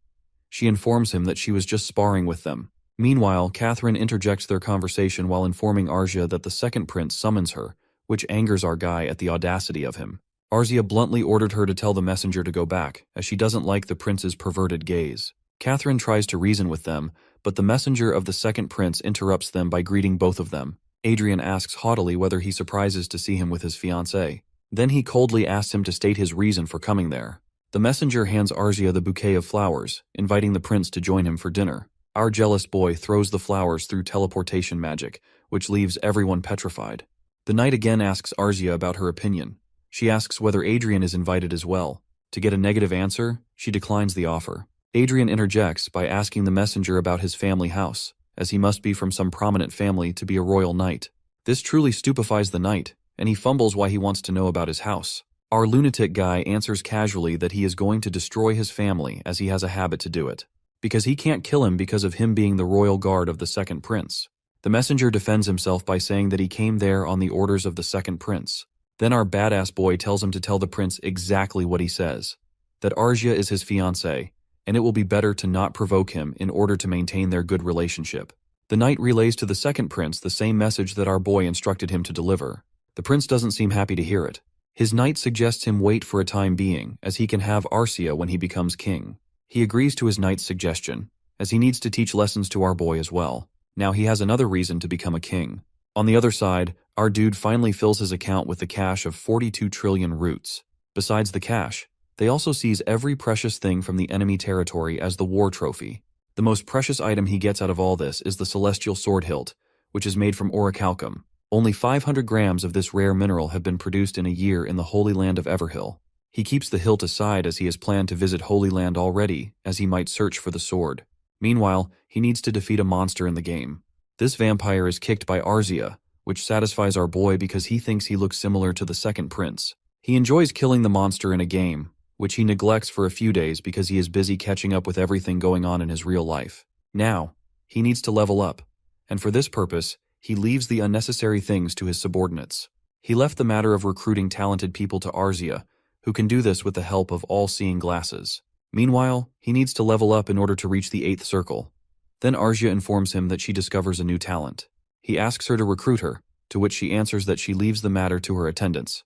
She informs him that she was just sparring with them. Meanwhile, Catherine interjects their conversation while informing Arzia that the second prince summons her, which angers our guy at the audacity of him. Arzia bluntly ordered her to tell the messenger to go back, as she doesn't like the prince's perverted gaze. Catherine tries to reason with them, but the messenger of the second prince interrupts them by greeting both of them. Adrian asks haughtily whether he surprises to see him with his fiancée. Then he coldly asks him to state his reason for coming there. The messenger hands Arzia the bouquet of flowers, inviting the prince to join him for dinner. Our jealous boy throws the flowers through teleportation magic, which leaves everyone petrified. The knight again asks Arzia about her opinion. She asks whether Adrian is invited as well. To get a negative answer, she declines the offer. Adrian interjects by asking the messenger about his family house, as he must be from some prominent family to be a royal knight. This truly stupefies the knight, and he fumbles why he wants to know about his house. Our lunatic guy answers casually that he is going to destroy his family as he has a habit to do it, because he can't kill him because of him being the royal guard of the second prince. The messenger defends himself by saying that he came there on the orders of the second prince. Then our badass boy tells him to tell the prince exactly what he says, that Arzia is his fiancée, and it will be better to not provoke him in order to maintain their good relationship. The knight relays to the second prince the same message that our boy instructed him to deliver. The prince doesn't seem happy to hear it. His knight suggests him wait for a time being, as he can have Arcia when he becomes king. He agrees to his knight's suggestion, as he needs to teach lessons to our boy as well. Now he has another reason to become a king. On the other side, our dude finally fills his account with the cash of 42 trillion roots. Besides the cash, they also seize every precious thing from the enemy territory as the war trophy. The most precious item he gets out of all this is the celestial sword hilt, which is made from orichalcum. Only 500 grams of this rare mineral have been produced in a year in the Holy Land of Everhill. He keeps the hilt aside as he has planned to visit Holy Land already, as he might search for the sword. Meanwhile, he needs to defeat a monster in the game. This vampire is kicked by Arzia, which satisfies our boy because he thinks he looks similar to the second prince. He enjoys killing the monster in a game, which he neglects for a few days because he is busy catching up with everything going on in his real life. Now, he needs to level up, and for this purpose, he leaves the unnecessary things to his subordinates. He left the matter of recruiting talented people to Arzia, who can do this with the help of all-seeing glasses. Meanwhile, he needs to level up in order to reach the 8th circle. Then Arzia informs him that she discovers a new talent. He asks her to recruit her, to which she answers that she leaves the matter to her attendants.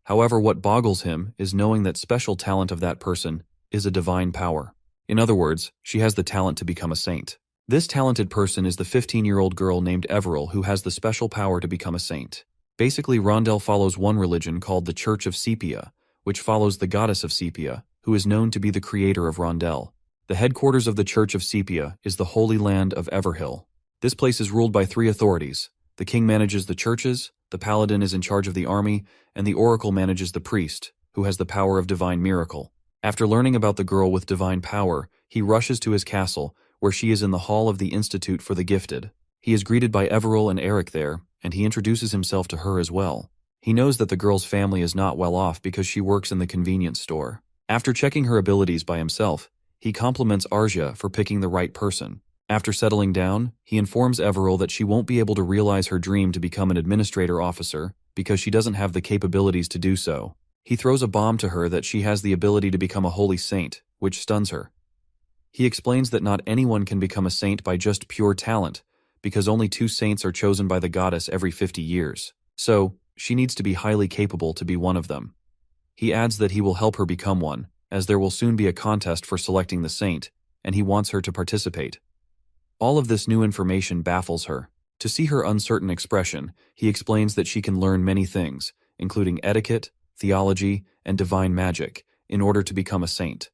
However, what boggles him is knowing that special talent of that person is a divine power. In other words, she has the talent to become a saint. This talented person is the 15-year-old girl named Everil who has the special power to become a saint. Basically, Rondell follows one religion called the Church of Sepia, which follows the goddess of Sepia, who is known to be the creator of Rondell. The headquarters of the Church of Sepia is the Holy Land of Everhill. This place is ruled by 3 authorities. The king manages the churches, the paladin is in charge of the army, and the oracle manages the priest, who has the power of divine miracle. After learning about the girl with divine power, he rushes to his castle, where she is in the hall of the Institute for the Gifted. He is greeted by Everil and Eric there, and he introduces himself to her as well. He knows that the girl's family is not well off because she works in the convenience store. After checking her abilities by himself, he compliments Arzia for picking the right person. After settling down, he informs Everil that she won't be able to realize her dream to become an administrator officer because she doesn't have the capabilities to do so. He throws a bomb to her that she has the ability to become a holy saint, which stuns her. He explains that not anyone can become a saint by just pure talent, because only 2 saints are chosen by the goddess every 50 years. So, she needs to be highly capable to be one of them. He adds that he will help her become one, as there will soon be a contest for selecting the saint, and he wants her to participate. All of this new information baffles her. To see her uncertain expression, he explains that she can learn many things, including etiquette, theology, and divine magic, in order to become a saint.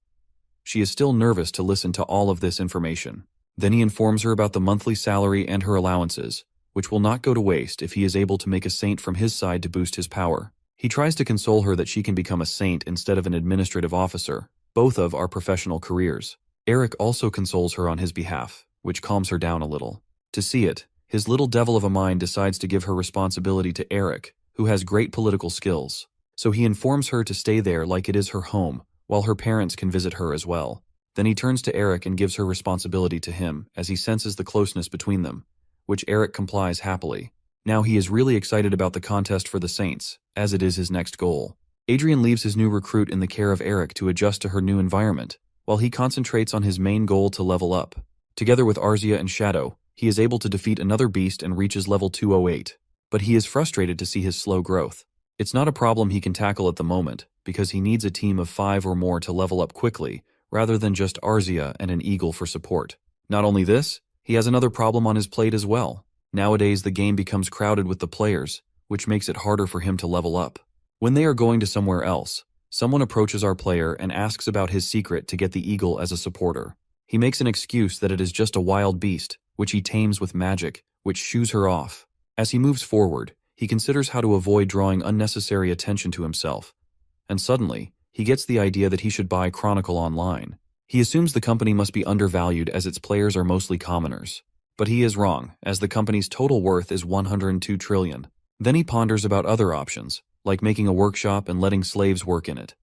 She is still nervous to listen to all of this information. Then he informs her about the monthly salary and her allowances, which will not go to waste if he is able to make a saint from his side to boost his power. He tries to console her that she can become a saint instead of an administrative officer, both of our professional careers. Eric also consoles her on his behalf, which calms her down a little. To see it, his little devil of a mind decides to give her responsibility to Eric, who has great political skills. So he informs her to stay there like it is her home, while her parents can visit her as well. Then he turns to Eric and gives her responsibility to him, as he senses the closeness between them, which Eric complies happily. Now he is really excited about the contest for the Saints, as it is his next goal. Adrian leaves his new recruit in the care of Eric to adjust to her new environment, while he concentrates on his main goal to level up. Together with Arzia and Shadow, he is able to defeat another beast and reaches level 208. But he is frustrated to see his slow growth. It's not a problem he can tackle at the moment, because he needs a team of 5 or more to level up quickly, rather than just Arzia and an eagle for support. Not only this, he has another problem on his plate as well. Nowadays the game becomes crowded with the players, which makes it harder for him to level up. When they are going to somewhere else, someone approaches our player and asks about his secret to get the eagle as a supporter. He makes an excuse that it is just a wild beast, which he tames with magic, which shoos her off. As he moves forward, he considers how to avoid drawing unnecessary attention to himself. And suddenly, he gets the idea that he should buy Chronicle Online. He assumes the company must be undervalued as its players are mostly commoners. But he is wrong, as the company's total worth is 102 trillion. Then he ponders about other options, like making a workshop and letting slaves work in it.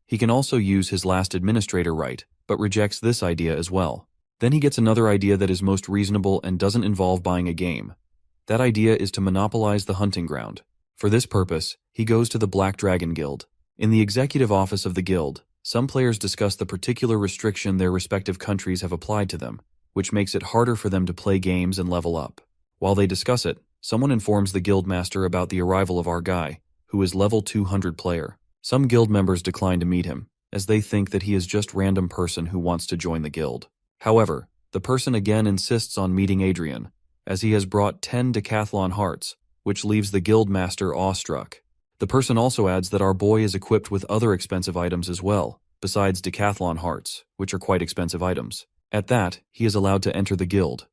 He can also use his last administrator right, but rejects this idea as well. Then he gets another idea that is most reasonable and doesn't involve buying a game. That idea is to monopolize the hunting ground. For this purpose, he goes to the Black Dragon Guild. In the executive office of the guild, some players discuss the particular restriction their respective countries have applied to them, which makes it harder for them to play games and level up. While they discuss it, someone informs the guild master about the arrival of our guy, who is level 200 player. Some guild members decline to meet him, as they think that he is just random person who wants to join the guild. However, the person again insists on meeting Adrian, as he has brought 10 decathlon hearts, which leaves the guild master awestruck. The person also adds that our boy is equipped with other expensive items as well, besides decathlon hearts, which are quite expensive items. At that, he is allowed to enter the guild.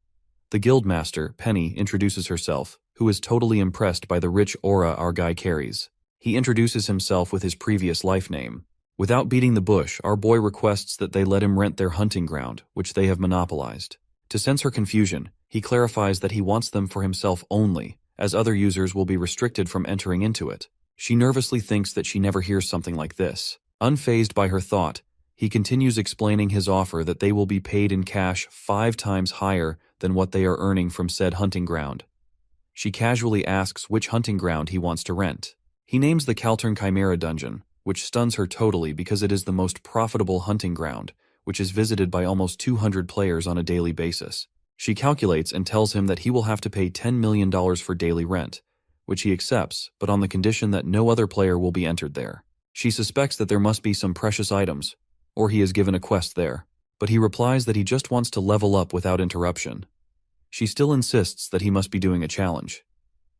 The guild master, Penny, introduces herself, who is totally impressed by the rich aura our guy carries. He introduces himself with his previous life name. Without beating the bush, our boy requests that they let him rent their hunting ground, which they have monopolized. To sense her confusion, he clarifies that he wants them for himself only, as other users will be restricted from entering into it. She nervously thinks that she never hears something like this. Unfazed by her thought, he continues explaining his offer that they will be paid in cash 5 times higher than what they are earning from said hunting ground. She casually asks which hunting ground he wants to rent. He names the Kaltern Chimera dungeon, which stuns her totally because it is the most profitable hunting ground, which is visited by almost 200 players on a daily basis. She calculates and tells him that he will have to pay $10 million for daily rent, which he accepts, but on the condition that no other player will be entered there. She suspects that there must be some precious items, or he is given a quest there, but he replies that he just wants to level up without interruption. She still insists that he must be doing a challenge.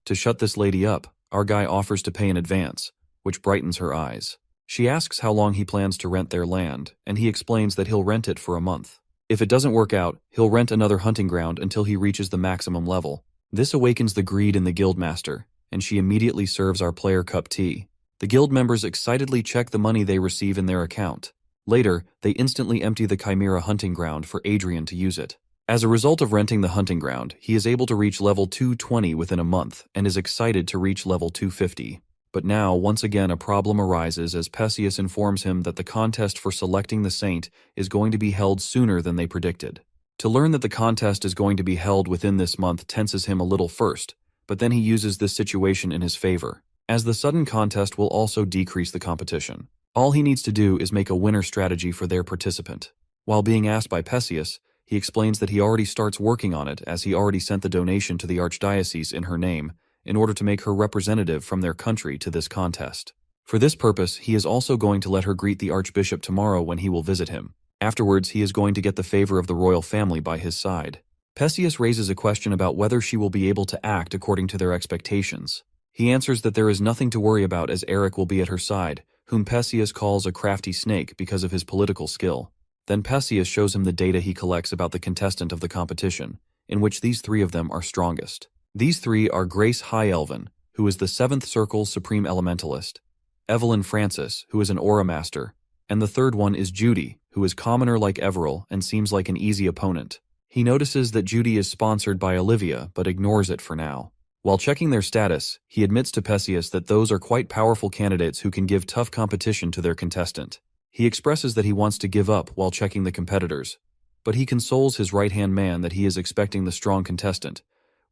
To shut this lady up, our guy offers to pay in advance, which brightens her eyes. She asks how long he plans to rent their land, and he explains that he'll rent it for a month. If it doesn't work out, he'll rent another hunting ground until he reaches the maximum level. This awakens the greed in the guildmaster, and she immediately serves our player cup tea. The guild members excitedly check the money they receive in their account. Later, they instantly empty the Chimera hunting ground for Adrian to use it. As a result of renting the hunting ground, he is able to reach level 220 within a month and is excited to reach level 250. But now, once again, a problem arises as Perseus informs him that the contest for selecting the saint is going to be held sooner than they predicted. To learn that the contest is going to be held within this month tenses him a little first, but then he uses this situation in his favor, as the sudden contest will also decrease the competition. All he needs to do is make a winner strategy for their participant. While being asked by Perseus, he explains that he already starts working on it as he already sent the donation to the archdiocese in her name in order to make her representative from their country to this contest. For this purpose, he is also going to let her greet the archbishop tomorrow when he will visit him. Afterwards, he is going to get the favor of the royal family by his side. Perseus raises a question about whether she will be able to act according to their expectations. He answers that there is nothing to worry about as Eric will be at her side, whom Perseus calls a crafty snake because of his political skill. Then Perseus shows him the data he collects about the contestant of the competition, in which these 3 of them are strongest. These 3 are Grace High Elven, who is the 7th Circle's Supreme Elementalist, Evelyn Francis, who is an Aura Master, and the 3rd one is Judy, who is commoner like Everil and seems like an easy opponent. He notices that Judy is sponsored by Olivia, but ignores it for now. While checking their status, he admits to Perseus that those are quite powerful candidates who can give tough competition to their contestant. He expresses that he wants to give up while checking the competitors, but he consoles his right-hand man that he is expecting the strong contestant,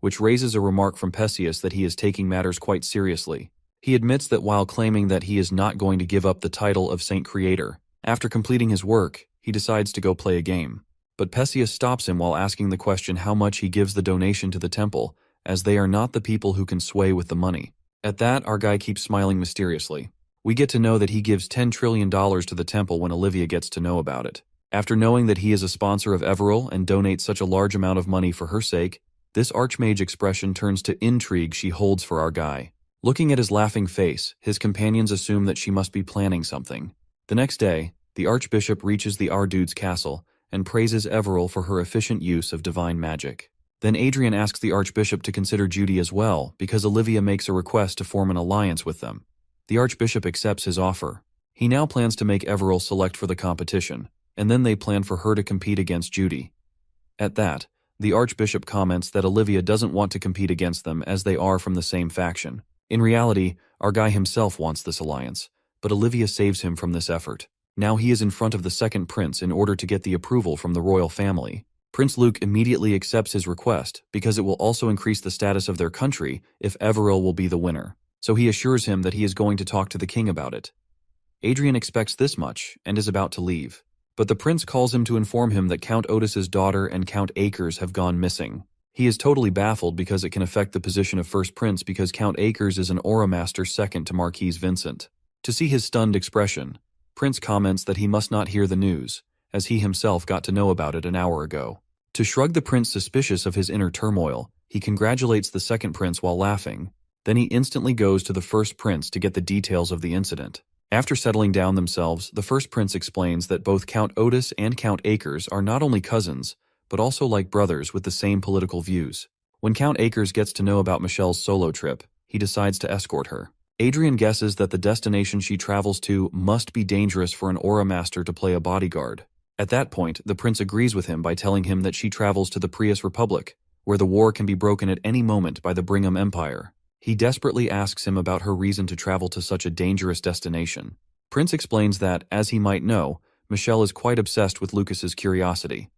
which raises a remark from Perseus that he is taking matters quite seriously. He admits that while claiming that he is not going to give up the title of Saint Creator, after completing his work, he decides to go play a game. But Perseus stops him while asking the question how much he gives the donation to the temple, as they are not the people who can sway with the money. At that, our guy keeps smiling mysteriously. We get to know that he gives $10 trillion to the temple when Olivia gets to know about it. After knowing that he is a sponsor of Everil and donates such a large amount of money for her sake, this archmage expression turns to intrigue she holds for our guy. Looking at his laughing face, his companions assume that she must be planning something. The next day, the archbishop reaches the Ardude's castle and praises Everil for her efficient use of divine magic. Then Adrian asks the archbishop to consider Judy as well because Olivia makes a request to form an alliance with them. The archbishop accepts his offer. He now plans to make Everil select for the competition, and then they plan for her to compete against Judy. At that, the archbishop comments that Olivia doesn't want to compete against them as they are from the same faction. In reality, our guy himself wants this alliance, but Olivia saves him from this effort. Now he is in front of the second prince in order to get the approval from the royal family. Prince Luke immediately accepts his request because it will also increase the status of their country if Everil will be the winner. So he assures him that he is going to talk to the king about it. Adrian expects this much and is about to leave. But the prince calls him to inform him that Count Otis's daughter and Count Akers have gone missing. He is totally baffled because it can affect the position of first prince because Count Akers is an aura master second to Marquis Vincent. To see his stunned expression, Prince comments that he must not hear the news, as he himself got to know about it an hour ago. To shrug the prince suspicious of his inner turmoil, he congratulates the second prince while laughing. Then he instantly goes to the first prince to get the details of the incident. After settling down themselves, the first prince explains that both Count Otis and Count Akers are not only cousins, but also like brothers with the same political views. When Count Akers gets to know about Michelle's solo trip, he decides to escort her. Adrian guesses that the destination she travels to must be dangerous for an aura master to play a bodyguard. At that point, the prince agrees with him by telling him that she travels to the Prius Republic, where the war can be broken at any moment by the Brigham Empire. He desperately asks him about her reason to travel to such a dangerous destination. Prince explains that, as he might know, Michelle is quite obsessed with Lucas's curiosity.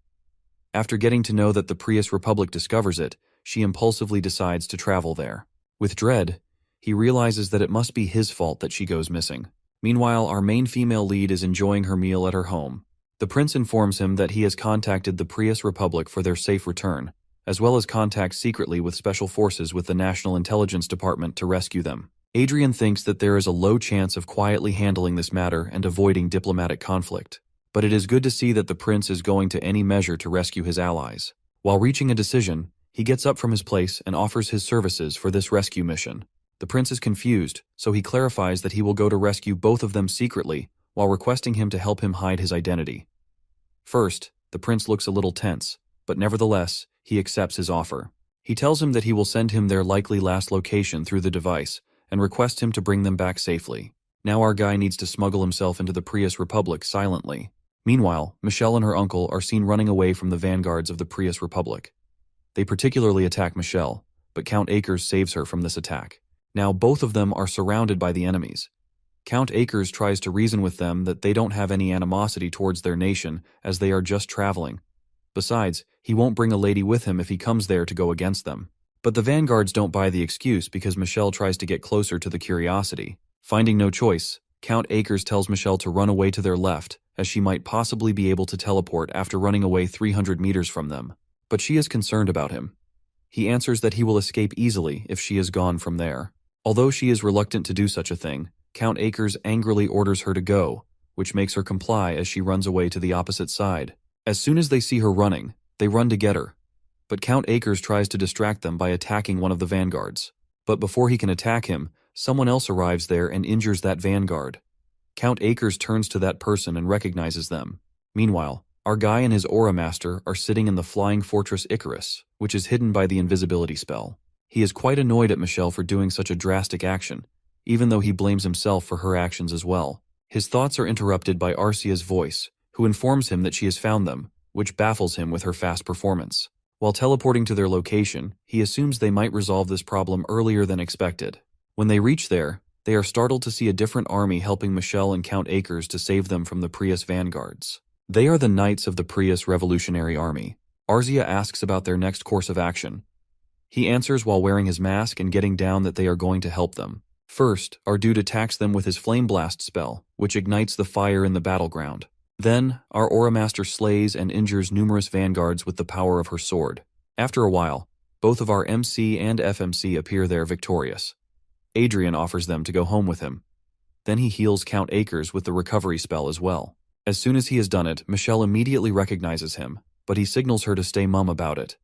After getting to know that the Prius Republic discovers it, she impulsively decides to travel there. With dread, he realizes that it must be his fault that she goes missing. Meanwhile, our main female lead is enjoying her meal at her home. The prince informs him that he has contacted the Prius Republic for their safe return, as well as contact secretly with special forces with the National Intelligence Department to rescue them. Adrian thinks that there is a low chance of quietly handling this matter and avoiding diplomatic conflict. But it is good to see that the prince is going to any measure to rescue his allies. While reaching a decision, he gets up from his place and offers his services for this rescue mission. The prince is confused, so he clarifies that he will go to rescue both of them secretly while requesting him to help him hide his identity. First, the prince looks a little tense, but nevertheless, he accepts his offer. He tells him that he will send him their likely last location through the device and requests him to bring them back safely. Now our guy needs to smuggle himself into the Prius Republic silently. Meanwhile, Michelle and her uncle are seen running away from the vanguards of the Prius Republic. They particularly attack Michelle, but Count Akers saves her from this attack. Now both of them are surrounded by the enemies. Count Akers tries to reason with them that they don't have any animosity towards their nation as they are just traveling. Besides, he won't bring a lady with him if he comes there to go against them. But the vanguards don't buy the excuse because Michelle tries to get closer to the curiosity. Finding no choice, Count Akers tells Michelle to run away to their left, as she might possibly be able to teleport after running away 300 meters from them. But she is concerned about him. He answers that he will escape easily if she is gone from there. Although she is reluctant to do such a thing, Count Akers angrily orders her to go, which makes her comply as she runs away to the opposite side. As soon as they see her running, they run to get her. But Count Akers tries to distract them by attacking one of the vanguards. But before he can attack him, someone else arrives there and injures that vanguard. Count Akers turns to that person and recognizes them. Meanwhile, our guy and his aura master are sitting in the flying fortress Icarus, which is hidden by the invisibility spell. He is quite annoyed at Michelle for doing such a drastic action, even though he blames himself for her actions as well. His thoughts are interrupted by Arcia's voice, who informs him that she has found them, which baffles him with her fast performance. While teleporting to their location, he assumes they might resolve this problem earlier than expected. When they reach there, they are startled to see a different army helping Michelle and Count Akers to save them from the Prius vanguards. They are the Knights of the Prius Revolutionary Army. Arcia asks about their next course of action. He answers while wearing his mask and getting down that they are going to help them. First, our dude attacks them with his Flame Blast spell, which ignites the fire in the battleground. Then, our Aura Master slays and injures numerous vanguards with the power of her sword. After a while, both of our MC and FMC appear there victorious. Adrian offers them to go home with him. Then he heals Count Akers with the recovery spell as well. As soon as he has done it, Michelle immediately recognizes him, but he signals her to stay mum about it.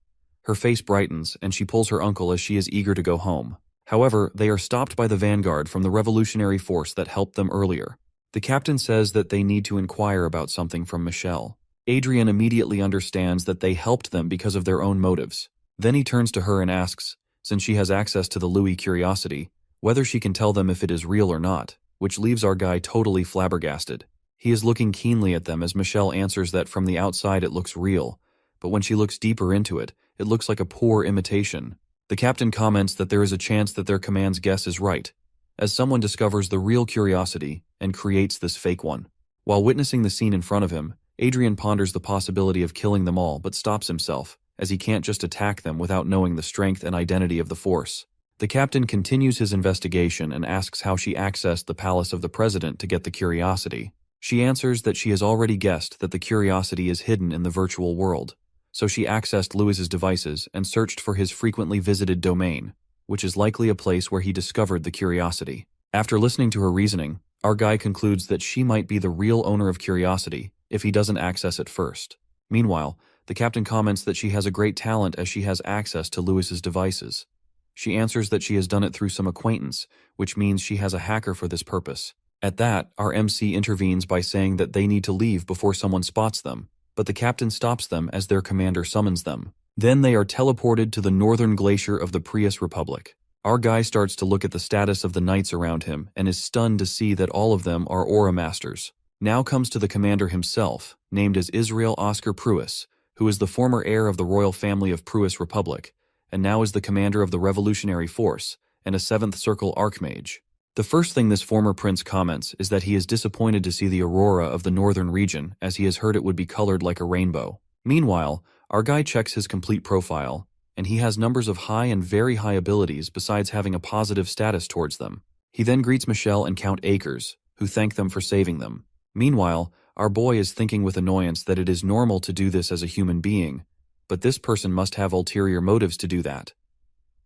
Her face brightens, and she pulls her uncle as she is eager to go home. However, they are stopped by the vanguard from the revolutionary force that helped them earlier. The captain says that they need to inquire about something from Michelle. Adrian immediately understands that they helped them because of their own motives. Then he turns to her and asks, since she has access to the Louis curiosity, whether she can tell them if it is real or not, which leaves our guy totally flabbergasted. He is looking keenly at them as Michelle answers that from the outside it looks real, but when she looks deeper into it, it looks like a poor imitation. The captain comments that there is a chance that their command's guess is right, as someone discovers the real curiosity and creates this fake one. While witnessing the scene in front of him, Adrian ponders the possibility of killing them all but stops himself, as he can't just attack them without knowing the strength and identity of the force. The captain continues his investigation and asks how she accessed the palace of the president to get the curiosity. She answers that she has already guessed that the curiosity is hidden in the virtual world, so she accessed Louis's devices and searched for his frequently visited domain, which is likely a place where he discovered the curiosity. After listening to her reasoning, our guy concludes that she might be the real owner of curiosity if he doesn't access it first. Meanwhile, the captain comments that she has a great talent as she has access to Louis's devices. She answers that she has done it through some acquaintance, which means she has a hacker for this purpose. At that, our MC intervenes by saying that they need to leave before someone spots them, but the captain stops them as their commander summons them. Then they are teleported to the northern glacier of the Prius Republic. Our guy starts to look at the status of the knights around him and is stunned to see that all of them are Aura Masters. Now comes to the commander himself, named as Israel Oscar Pruis, who is the former heir of the royal family of Pruis Republic, and now is the commander of the Revolutionary Force and a 7th Circle Archmage. The first thing this former prince comments is that he is disappointed to see the aurora of the northern region, as he has heard it would be colored like a rainbow. Meanwhile, our guy checks his complete profile, and he has numbers of high and very high abilities besides having a positive status towards them. He then greets Michelle and Count Akers, who thank them for saving them. Meanwhile, our boy is thinking with annoyance that it is normal to do this as a human being, but this person must have ulterior motives to do that.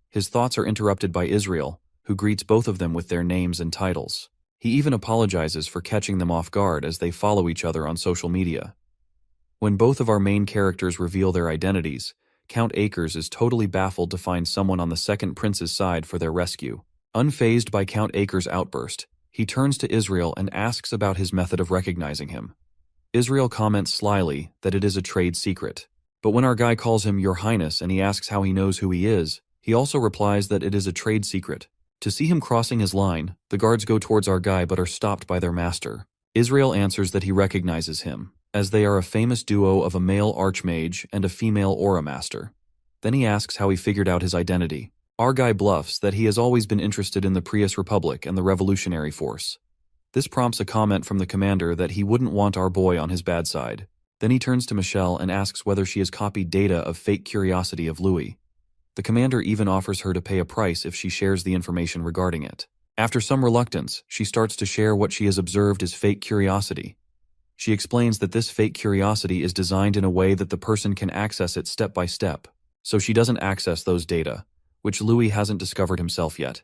His thoughts are interrupted by Israel, who greets both of them with their names and titles. He even apologizes for catching them off guard as they follow each other on social media. When both of our main characters reveal their identities, Count Akers is totally baffled to find someone on the second prince's side for their rescue. Unfazed by Count Akers' outburst, he turns to Israel and asks about his method of recognizing him. Israel comments slyly that it is a trade secret. But when our guy calls him Your Highness and he asks how he knows who he is, he also replies that it is a trade secret. To see him crossing his line, the guards go towards our guy but are stopped by their master. Israel answers that he recognizes him, as they are a famous duo of a male archmage and a female aura master. Then he asks how he figured out his identity. Our guy bluffs that he has always been interested in the Prius Republic and the Revolutionary Force. This prompts a comment from the commander that he wouldn't want our boy on his bad side. Then he turns to Michelle and asks whether she has copied data of fake curiosity of Louis. The commander even offers her to pay a price if she shares the information regarding it. After some reluctance, she starts to share what she has observed as fake curiosity. She explains that this fake curiosity is designed in a way that the person can access it step by step, so she doesn't access those data, which Louis hasn't discovered himself yet.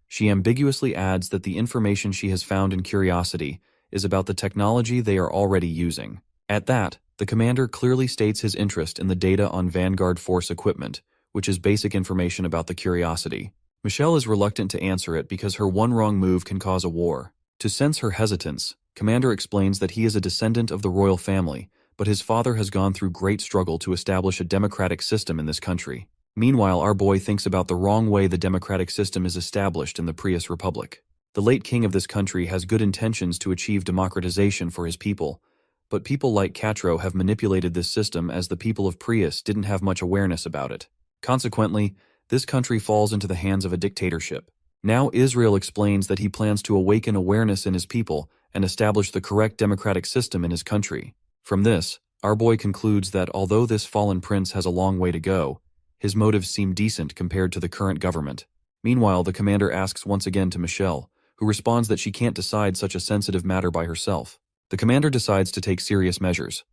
She ambiguously adds that the information she has found in Curiosity is about the technology they are already using. At that, the commander clearly states his interest in the data on Vanguard Force equipment, which is basic information about the Curiosity. Michelle is reluctant to answer it because her one wrong move can cause a war. To sense her hesitance, Commander explains that he is a descendant of the royal family, but his father has gone through great struggle to establish a democratic system in this country. Meanwhile, our boy thinks about the wrong way the democratic system is established in the Prius Republic. The late king of this country has good intentions to achieve democratization for his people, but people like Catro have manipulated this system as the people of Prius didn't have much awareness about it. Consequently, this country falls into the hands of a dictatorship. Now Israel explains that he plans to awaken awareness in his people and establish the correct democratic system in his country. From this, our boy concludes that although this fallen prince has a long way to go, His motives seem decent compared to the current government. Meanwhile, the commander asks once again to Michelle, who responds that she can't decide such a sensitive matter by herself. The commander decides to take serious measures.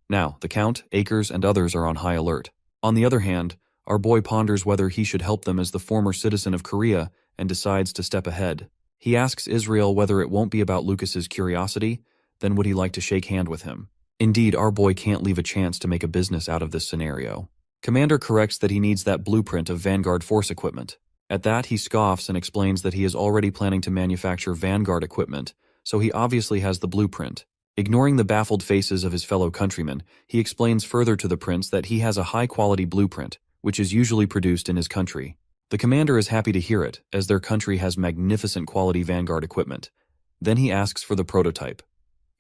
Now, the Count, Akers, and others are on high alert. On the other hand, our boy ponders whether he should help them as the former citizen of Korea and decides to step ahead. He asks Israel whether it won't be about Lucas's curiosity, then would he like to shake hand with him. Indeed, our boy can't leave a chance to make a business out of this scenario. Commander corrects that he needs that blueprint of Vanguard force equipment. At that, he scoffs and explains that he is already planning to manufacture Vanguard equipment, so he obviously has the blueprint. Ignoring the baffled faces of his fellow countrymen, he explains further to the prince that he has a high-quality blueprint, which is usually produced in his country. The commander is happy to hear it, as their country has magnificent quality Vanguard equipment. Then he asks for the prototype.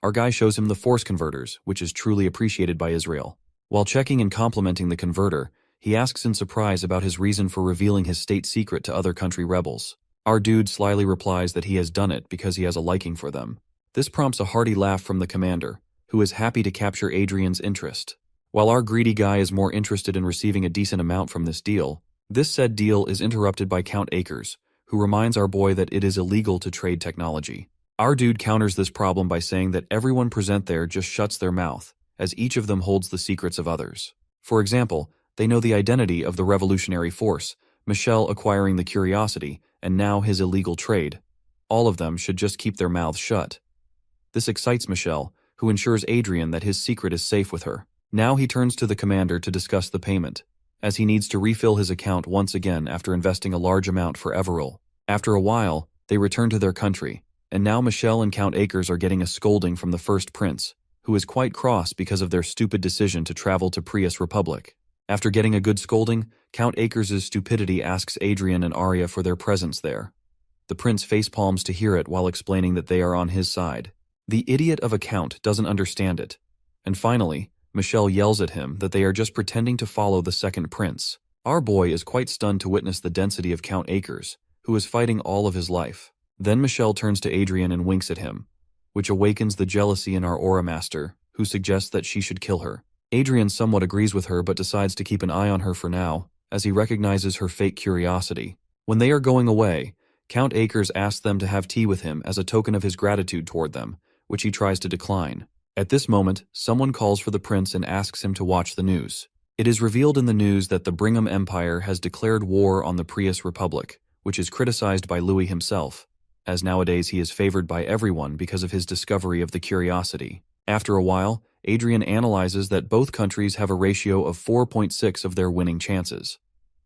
Our guy shows him the force converters, which is truly appreciated by Israel. While checking and complimenting the converter, he asks in surprise about his reason for revealing his state secret to other country rebels. Our dude slyly replies that he has done it because he has a liking for them. This prompts a hearty laugh from the commander, who is happy to capture Adrian's interest. While our greedy guy is more interested in receiving a decent amount from this deal, this said deal is interrupted by Count Akers, who reminds our boy that it is illegal to trade technology. Our dude counters this problem by saying that everyone present there just shuts their mouth, as each of them holds the secrets of others. For example, they know the identity of the revolutionary force, Michelle acquiring the curiosity, and now his illegal trade. All of them should just keep their mouths shut. This excites Michelle, who ensures Adrian that his secret is safe with her. Now he turns to the commander to discuss the payment, as he needs to refill his account once again after investing a large amount for Everil. After a while, they return to their country, and now Michelle and Count Akers are getting a scolding from the first prince, who is quite cross because of their stupid decision to travel to Prius Republic. After getting a good scolding, Count Akers' stupidity asks Adrian and Arya for their presence there. The prince facepalms to hear it while explaining that they are on his side. The idiot of a count doesn't understand it. And finally, Michelle yells at him that they are just pretending to follow the second prince. Our boy is quite stunned to witness the density of Count Akers, who is fighting all of his life. Then Michelle turns to Adrian and winks at him, which awakens the jealousy in our Aura Master, who suggests that she should kill her. Adrian somewhat agrees with her but decides to keep an eye on her for now, as he recognizes her fake curiosity. When they are going away, Count Akers asks them to have tea with him as a token of his gratitude toward them, which he tries to decline. At this moment, someone calls for the prince and asks him to watch the news. It is revealed in the news that the Brigham Empire has declared war on the Prius Republic, which is criticized by Louis himself, as nowadays he is favored by everyone because of his discovery of the curiosity. After a while, Adrian analyzes that both countries have a ratio of 4.6 of their winning chances.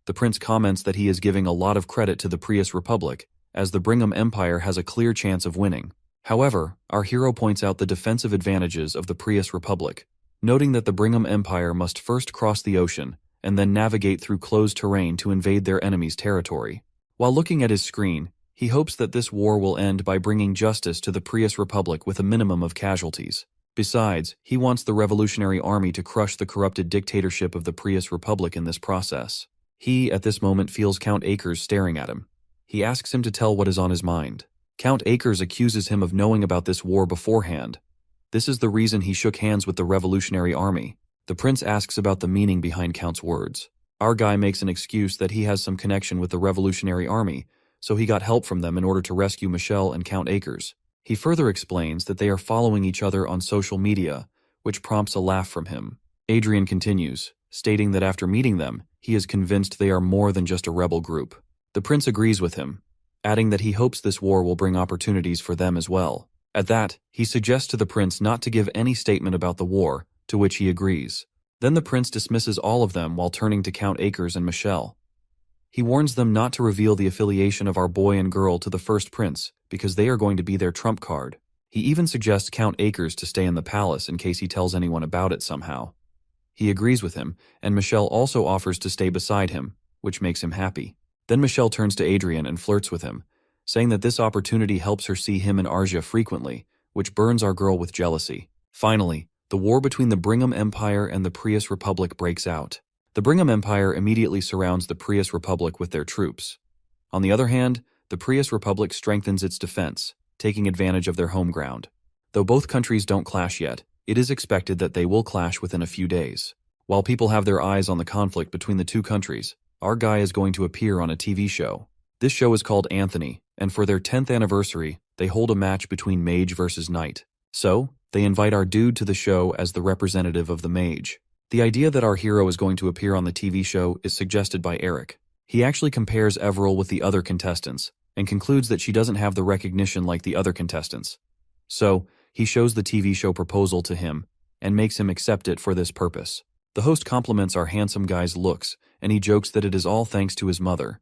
The prince comments that he is giving a lot of credit to the Prius Republic, as the Brigham Empire has a clear chance of winning. However, our hero points out the defensive advantages of the Prius Republic, noting that the Brigham Empire must first cross the ocean and then navigate through closed terrain to invade their enemy's territory. While looking at his screen, he hopes that this war will end by bringing justice to the Prius Republic with a minimum of casualties. Besides, he wants the Revolutionary Army to crush the corrupted dictatorship of the Prius Republic in this process. He, at this moment, feels Count Akers staring at him. He asks him to tell what is on his mind. Count Akers accuses him of knowing about this war beforehand. This is the reason he shook hands with the Revolutionary Army. The prince asks about the meaning behind Count's words. Our guy makes an excuse that he has some connection with the Revolutionary Army, so he got help from them in order to rescue Michelle and Count Akers. He further explains that they are following each other on social media, which prompts a laugh from him. Adrian continues, stating that after meeting them, he is convinced they are more than just a rebel group. The prince agrees with him, adding that he hopes this war will bring opportunities for them as well. At that, he suggests to the prince not to give any statement about the war, to which he agrees. Then the prince dismisses all of them while turning to Count Akers and Michelle. He warns them not to reveal the affiliation of our boy and girl to the first prince, because they are going to be their trump card. He even suggests Count Akers to stay in the palace in case he tells anyone about it somehow. He agrees with him, and Michelle also offers to stay beside him, which makes him happy. Then Michelle turns to Adrian and flirts with him, saying that this opportunity helps her see him and Arja frequently, which burns our girl with jealousy. Finally, the war between the Brigham Empire and the Prius Republic breaks out. The Brigham Empire immediately surrounds the Prius Republic with their troops. On the other hand, the Prius Republic strengthens its defense, taking advantage of their home ground. Though both countries don't clash yet, it is expected that they will clash within a few days. While people have their eyes on the conflict between the two countries, our guy is going to appear on a TV show. This show is called Anthony, and for their 10th anniversary, they hold a match between mage versus knight. So, they invite our dude to the show as the representative of the mage. The idea that our hero is going to appear on the TV show is suggested by Eric. He actually compares Everil with the other contestants, and concludes that she doesn't have the recognition like the other contestants. So, he shows the TV show proposal to him, and makes him accept it for this purpose. The host compliments our handsome guy's looks, and he jokes that it is all thanks to his mother.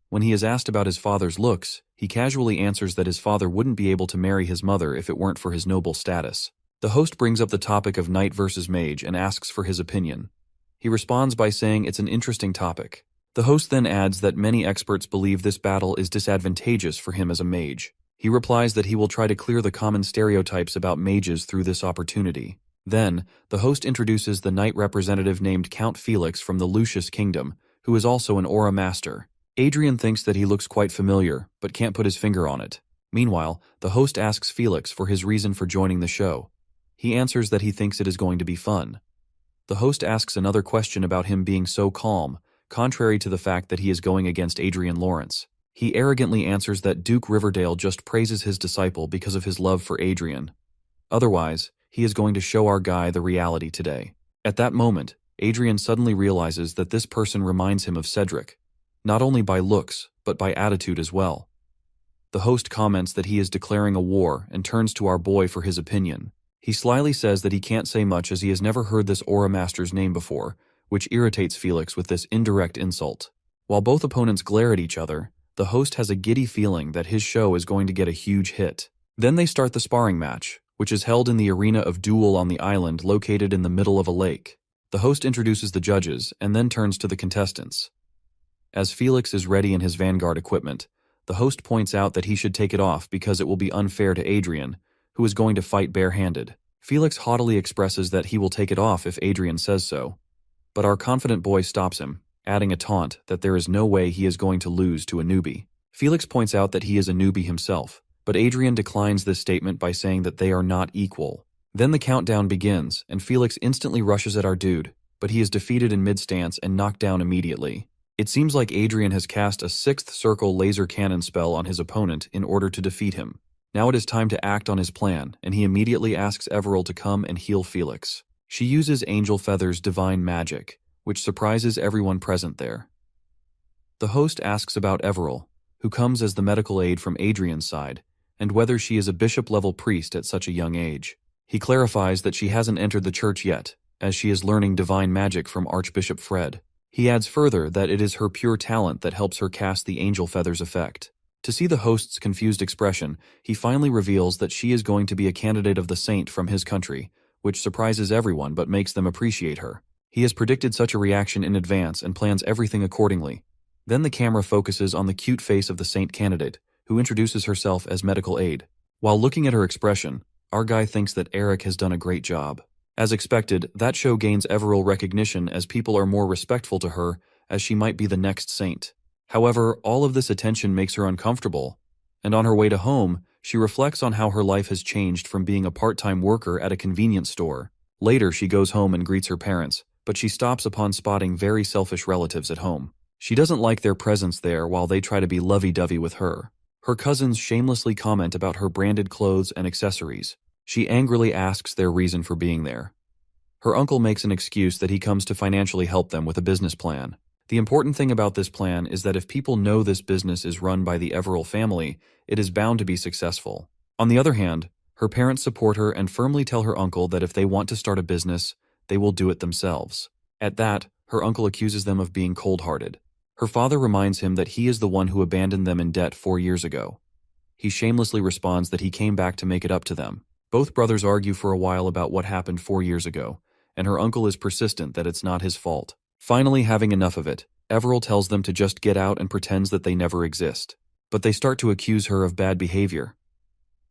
When he is asked about his father's looks, he casually answers that his father wouldn't be able to marry his mother if it weren't for his noble status. The host brings up the topic of knight versus mage and asks for his opinion. He responds by saying it's an interesting topic. The host then adds that many experts believe this battle is disadvantageous for him as a mage. He replies that he will try to clear the common stereotypes about mages through this opportunity. Then, the host introduces the knight representative named Count Felix from the Lucius Kingdom, who is also an aura master. Adrian thinks that he looks quite familiar, but can't put his finger on it. Meanwhile, the host asks Felix for his reason for joining the show. He answers that he thinks it is going to be fun. The host asks another question about him being so calm, contrary to the fact that he is going against Adrian Lawrence. He arrogantly answers that Duke Riverdale just praises his disciple because of his love for Adrian. Otherwise, he is going to show our guy the reality today. At that moment, Adrian suddenly realizes that this person reminds him of Cedric, not only by looks, but by attitude as well. The host comments that he is declaring a war and turns to our boy for his opinion. He slyly says that he can't say much as he has never heard this aura master's name before, which irritates Felix with this indirect insult. While both opponents glare at each other, the host has a giddy feeling that his show is going to get a huge hit. Then they start the sparring match, which is held in the arena of Duel on the island located in the middle of a lake. The host introduces the judges and then turns to the contestants. As Felix is ready in his Vanguard equipment, the host points out that he should take it off because it will be unfair to Adrian, who is going to fight barehanded. Felix haughtily expresses that he will take it off if Adrian says so. But our confident boy stops him, adding a taunt that there is no way he is going to lose to a newbie. Felix points out that he is a newbie himself, but Adrian declines this statement by saying that they are not equal. Then the countdown begins, and Felix instantly rushes at our dude, but he is defeated in mid-stance and knocked down immediately. It seems like Adrian has cast a 6th circle laser cannon spell on his opponent in order to defeat him. Now it is time to act on his plan, and he immediately asks Everil to come and heal Felix. She uses Angel Feather's divine magic, which surprises everyone present there. The host asks about Everil, who comes as the medical aid from Adrian's side, and whether she is a bishop-level priest at such a young age. He clarifies that she hasn't entered the church yet, as she is learning divine magic from Archbishop Fred. He adds further that it is her pure talent that helps her cast the Angel Feather's effect. To see the host's confused expression, he finally reveals that she is going to be a candidate of the saint from his country, which surprises everyone but makes them appreciate her. He has predicted such a reaction in advance and plans everything accordingly. Then the camera focuses on the cute face of the saint candidate, who introduces herself as medical aid. While looking at her expression, our guy thinks that Eric has done a great job. As expected, that show gains Everil recognition as people are more respectful to her, as she might be the next saint. However, all of this attention makes her uncomfortable, and on her way to home, she reflects on how her life has changed from being a part-time worker at a convenience store. Later, she goes home and greets her parents, but she stops upon spotting very selfish relatives at home. She doesn't like their presence there while they try to be lovey-dovey with her. Her cousins shamelessly comment about her branded clothes and accessories. She angrily asks their reason for being there. Her uncle makes an excuse that he comes to financially help them with a business plan. The important thing about this plan is that if people know this business is run by the Everil family, it is bound to be successful. On the other hand, her parents support her and firmly tell her uncle that if they want to start a business, they will do it themselves. At that, her uncle accuses them of being cold-hearted. Her father reminds him that he is the one who abandoned them in debt 4 years ago. He shamelessly responds that he came back to make it up to them. Both brothers argue for a while about what happened 4 years ago, and her uncle is persistent that it's not his fault. Finally, having enough of it, Everil tells them to just get out and pretends that they never exist. But they start to accuse her of bad behavior.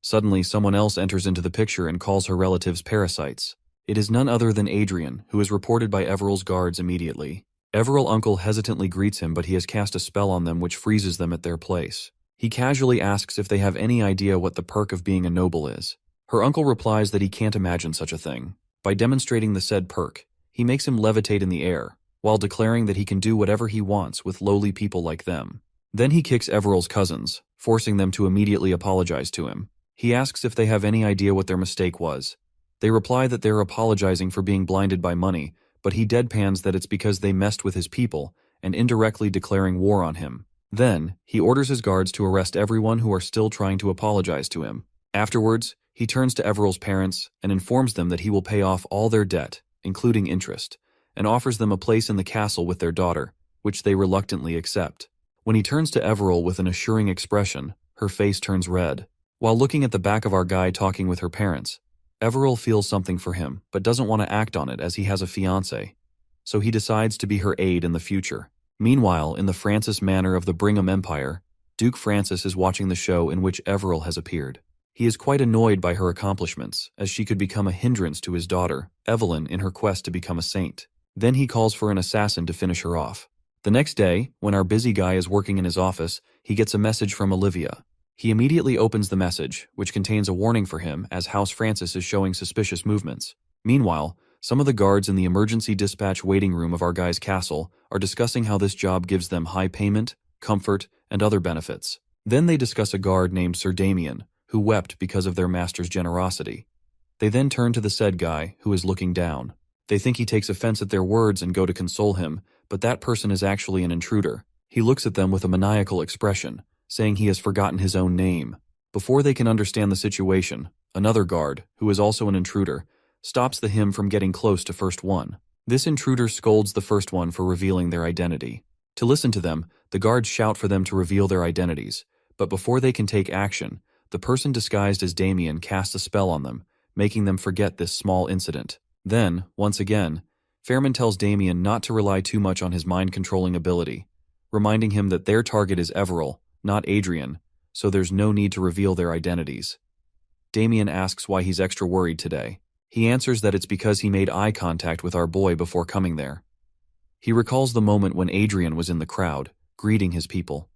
Suddenly, someone else enters into the picture and calls her relatives parasites. It is none other than Adrian, who is reported by Everil's guards immediately. Everil uncle hesitantly greets him, but he has cast a spell on them which freezes them at their place. He casually asks if they have any idea what the perk of being a noble is. Her uncle replies that he can't imagine such a thing. By demonstrating the said perk, He makes him levitate in the air, while declaring that he can do whatever he wants with lowly people like them. Then he kicks Everill's cousins, forcing them to immediately apologize to him. He asks if they have any idea what their mistake was. They reply that they're apologizing for being blinded by money, but he deadpans that it's because they messed with his people, and indirectly declaring war on him. Then, he orders his guards to arrest everyone who are still trying to apologize to him. Afterwards, he turns to Everill's parents and informs them that he will pay off all their debt, including interest, and offers them a place in the castle with their daughter, which they reluctantly accept. When he turns to Everill with an assuring expression, her face turns red. While looking at the back of our guy talking with her parents, Everill feels something for him, but doesn't want to act on it as he has a fiancé. So he decides to be her aide in the future. Meanwhile, in the Francis Manor of the Brigham Empire, Duke Francis is watching the show in which Everill has appeared. He is quite annoyed by her accomplishments, as she could become a hindrance to his daughter, Evelyn, in her quest to become a saint. Then he calls for an assassin to finish her off. The next day, when our busy guy is working in his office, he gets a message from Olivia. He immediately opens the message, which contains a warning for him as House Francis is showing suspicious movements. Meanwhile, some of the guards in the emergency dispatch waiting room of our guy's castle are discussing how this job gives them high payment, comfort, and other benefits. Then they discuss a guard named Sir Damien, who wept because of their master's generosity. They then turn to the said guy, who is looking down. They think he takes offense at their words and go to console him, but that person is actually an intruder. He looks at them with a maniacal expression, saying he has forgotten his own name. Before they can understand the situation, another guard, who is also an intruder, stops the him from getting close to first one. This intruder scolds the first one for revealing their identity. To listen to them, the guards shout for them to reveal their identities, but before they can take action, the person disguised as Damien casts a spell on them, making them forget this small incident. Then, once again, Fairman tells Damien not to rely too much on his mind-controlling ability, reminding him that their target is Everill, not Adrian, so there's no need to reveal their identities. Damien asks why he's extra worried today. He answers that it's because he made eye contact with our boy before coming there. He recalls the moment when Adrian was in the crowd, greeting his people.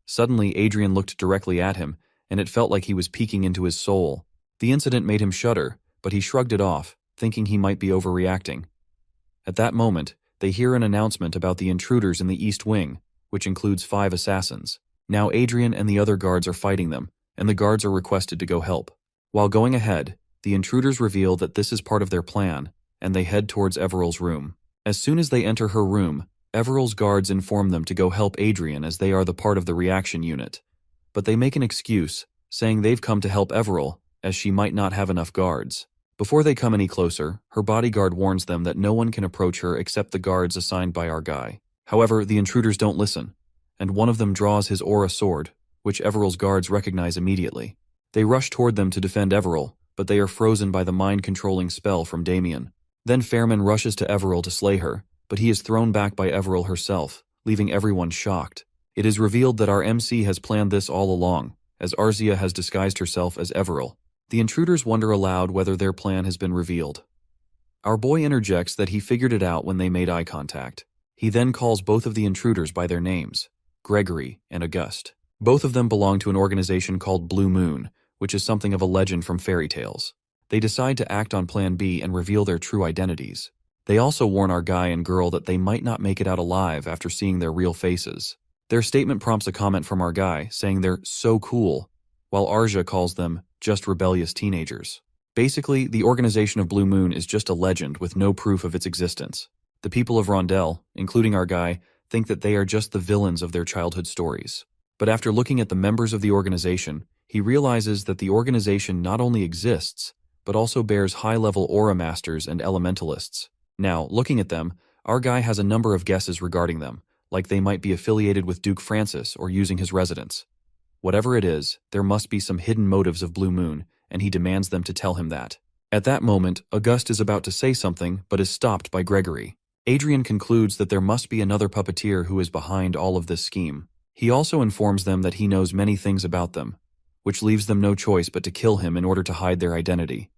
Suddenly, Adrian looked directly at him, and it felt like he was peeking into his soul. The incident made him shudder, but he shrugged it off, thinking he might be overreacting. At that moment, they hear an announcement about the intruders in the East Wing, which includes 5 assassins. Now Adrian and the other guards are fighting them, and the guards are requested to go help. While going ahead, the intruders reveal that this is part of their plan, and they head towards Everill's room. As soon as they enter her room, Everill's guards inform them to go help Adrian as they are the part of the reaction unit. But they make an excuse, saying they've come to help Everill, as she might not have enough guards. Before they come any closer, her bodyguard warns them that no one can approach her except the guards assigned by our guy. However, the intruders don't listen, and one of them draws his aura sword, which Everill's guards recognize immediately. They rush toward them to defend Everill, but they are frozen by the mind-controlling spell from Damien. Then Fairman rushes to Everill to slay her, but he is thrown back by Everill herself, leaving everyone shocked. It is revealed that our MC has planned this all along, as Arzia has disguised herself as Everill. The intruders wonder aloud whether their plan has been revealed. Our boy interjects that he figured it out when they made eye contact. He then calls both of the intruders by their names, Gregory and Auguste. Both of them belong to an organization called Blue Moon, which is something of a legend from fairy tales. They decide to act on Plan B and reveal their true identities. They also warn our guy and girl that they might not make it out alive after seeing their real faces. Their statement prompts a comment from our guy, saying they're so cool, while Arja calls them just rebellious teenagers. Basically, the organization of Blue Moon is just a legend with no proof of its existence. The people of Rondell, including our guy, think that they are just the villains of their childhood stories. But after looking at the members of the organization, he realizes that the organization not only exists, but also bears high-level aura masters and elementalists. Now, looking at them, our guy has a number of guesses regarding them, like they might be affiliated with Duke Francis or using his residence. Whatever it is, there must be some hidden motives of Blue Moon, and he demands them to tell him that. At that moment, Auguste is about to say something, but is stopped by Gregory. Adrian concludes that there must be another puppeteer who is behind all of this scheme. He also informs them that he knows many things about them, which leaves them no choice but to kill him in order to hide their identity.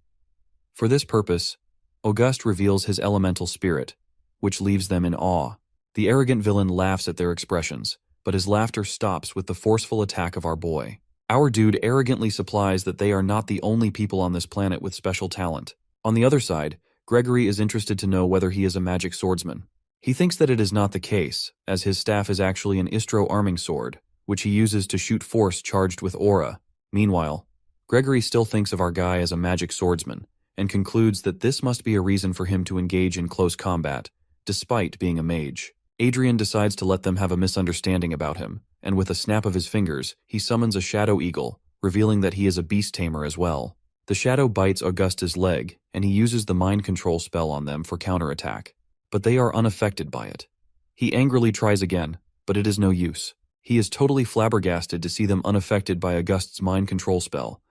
For this purpose, Auguste reveals his elemental spirit, which leaves them in awe. The arrogant villain laughs at their expressions, but his laughter stops with the forceful attack of our boy. Our dude arrogantly supplies that they are not the only people on this planet with special talent. On the other side, Gregory is interested to know whether he is a magic swordsman. He thinks that it is not the case, as his staff is actually an Istro arming sword, which he uses to shoot force charged with aura. Meanwhile, Gregory still thinks of our guy as a magic swordsman, and concludes that this must be a reason for him to engage in close combat, despite being a mage. Adrian decides to let them have a misunderstanding about him, and with a snap of his fingers, he summons a shadow eagle, revealing that he is a beast tamer as well. The shadow bites Augusta's leg, and he uses the mind control spell on them for counterattack, but they are unaffected by it. He angrily tries again, but it is no use. He is totally flabbergasted to see them unaffected by Auguste's mind control spell,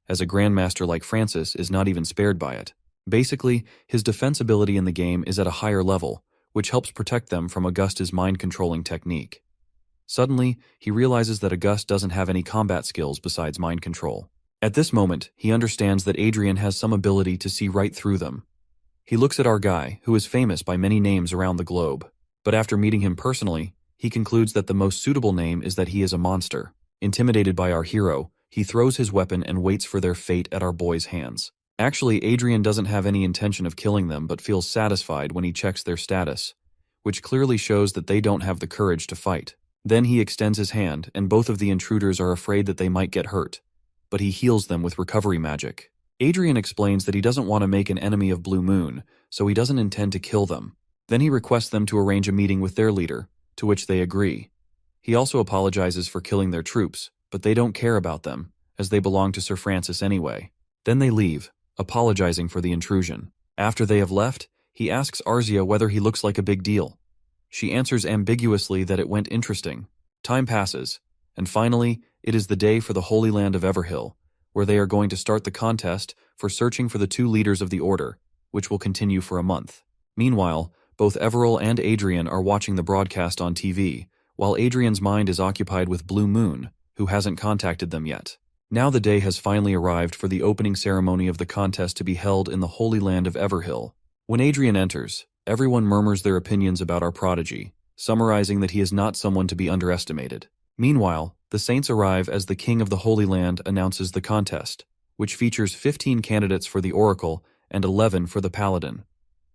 as a grandmaster like Francis is not even spared by it. Basically, his defense ability in the game is at a higher level, which helps protect them from Augusta's mind-controlling technique. Suddenly, he realizes that Auguste doesn't have any combat skills besides mind control. At this moment, he understands that Adrian has some ability to see right through them. He looks at our guy, who is famous by many names around the globe, but after meeting him personally, he concludes that the most suitable name is that he is a monster. Intimidated by our hero, he throws his weapon and waits for their fate at our boy's hands. Actually, Adrian doesn't have any intention of killing them but feels satisfied when he checks their status, which clearly shows that they don't have the courage to fight. Then he extends his hand, and both of the intruders are afraid that they might get hurt, but he heals them with recovery magic. Adrian explains that he doesn't want to make an enemy of Blue Moon, so he doesn't intend to kill them. Then he requests them to arrange a meeting with their leader, to which they agree. He also apologizes for killing their troops, but they don't care about them, as they belong to Sir Francis anyway. Then they leave, apologizing for the intrusion. After they have left, he asks Arzia whether he looks like a big deal. She answers ambiguously that it went interesting. Time passes, and finally, it is the day for the Holy Land of Everhill, where they are going to start the contest for searching for the 2 leaders of the Order, which will continue for a month. Meanwhile, both Everil and Adrian are watching the broadcast on TV, while Adrian's mind is occupied with Blue Moon, who hasn't contacted them yet. Now the day has finally arrived for the opening ceremony of the contest to be held in the Holy Land of Everhill. When Adrian enters, everyone murmurs their opinions about our prodigy, summarizing that he is not someone to be underestimated. Meanwhile, the saints arrive as the King of the Holy Land announces the contest, which features 15 candidates for the Oracle and 11 for the Paladin.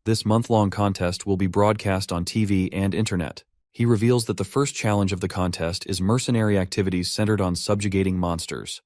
This month-long contest will be broadcast on TV and internet. He reveals that the first challenge of the contest is mercenary activities centered on subjugating monsters.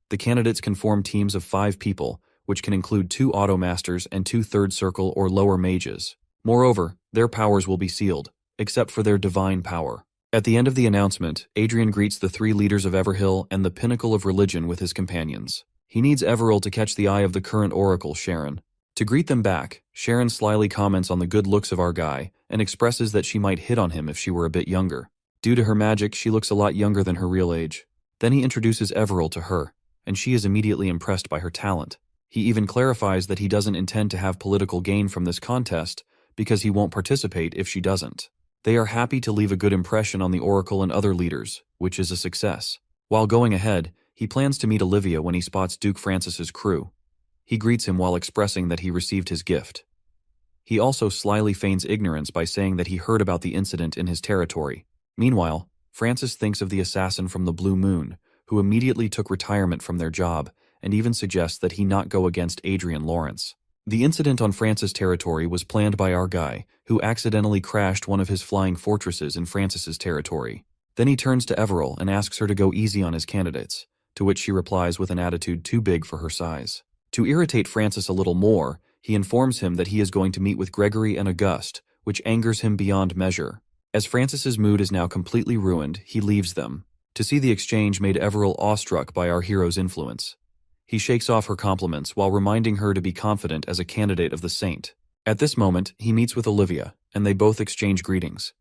The candidates can form teams of 5 people, which can include 2 Automasters and 2 Third Circle or lower mages. Moreover, their powers will be sealed, except for their divine power. At the end of the announcement, Adrian greets the 3 leaders of Everhill and the pinnacle of religion with his companions. He needs Everil to catch the eye of the current oracle, Sharon. To greet them back, Sharon slyly comments on the good looks of our guy and expresses that she might hit on him if she were a bit younger. Due to her magic, she looks a lot younger than her real age. Then he introduces Everil to her, and she is immediately impressed by her talent. He even clarifies that he doesn't intend to have political gain from this contest because he won't participate if she doesn't. They are happy to leave a good impression on the Oracle and other leaders, which is a success. While going ahead, he plans to meet Olivia when he spots Duke Francis's crew. He greets him while expressing that he received his gift. He also slyly feigns ignorance by saying that he heard about the incident in his territory. Meanwhile, Francis thinks of the assassin from the Blue Moon, who immediately took retirement from their job and even suggests that he not go against Adrian Lawrence. The incident on Francis' territory was planned by our guy, who accidentally crashed one of his flying fortresses in Francis's territory. Then he turns to Everil and asks her to go easy on his candidates, to which she replies with an attitude too big for her size. To irritate Francis a little more, he informs him that he is going to meet with Gregory and Auguste, which angers him beyond measure. As Francis's mood is now completely ruined, he leaves them. To see the exchange made Everil awestruck by our hero's influence. He shakes off her compliments while reminding her to be confident as a candidate of the saint. At this moment, he meets with Olivia, and they both exchange greetings.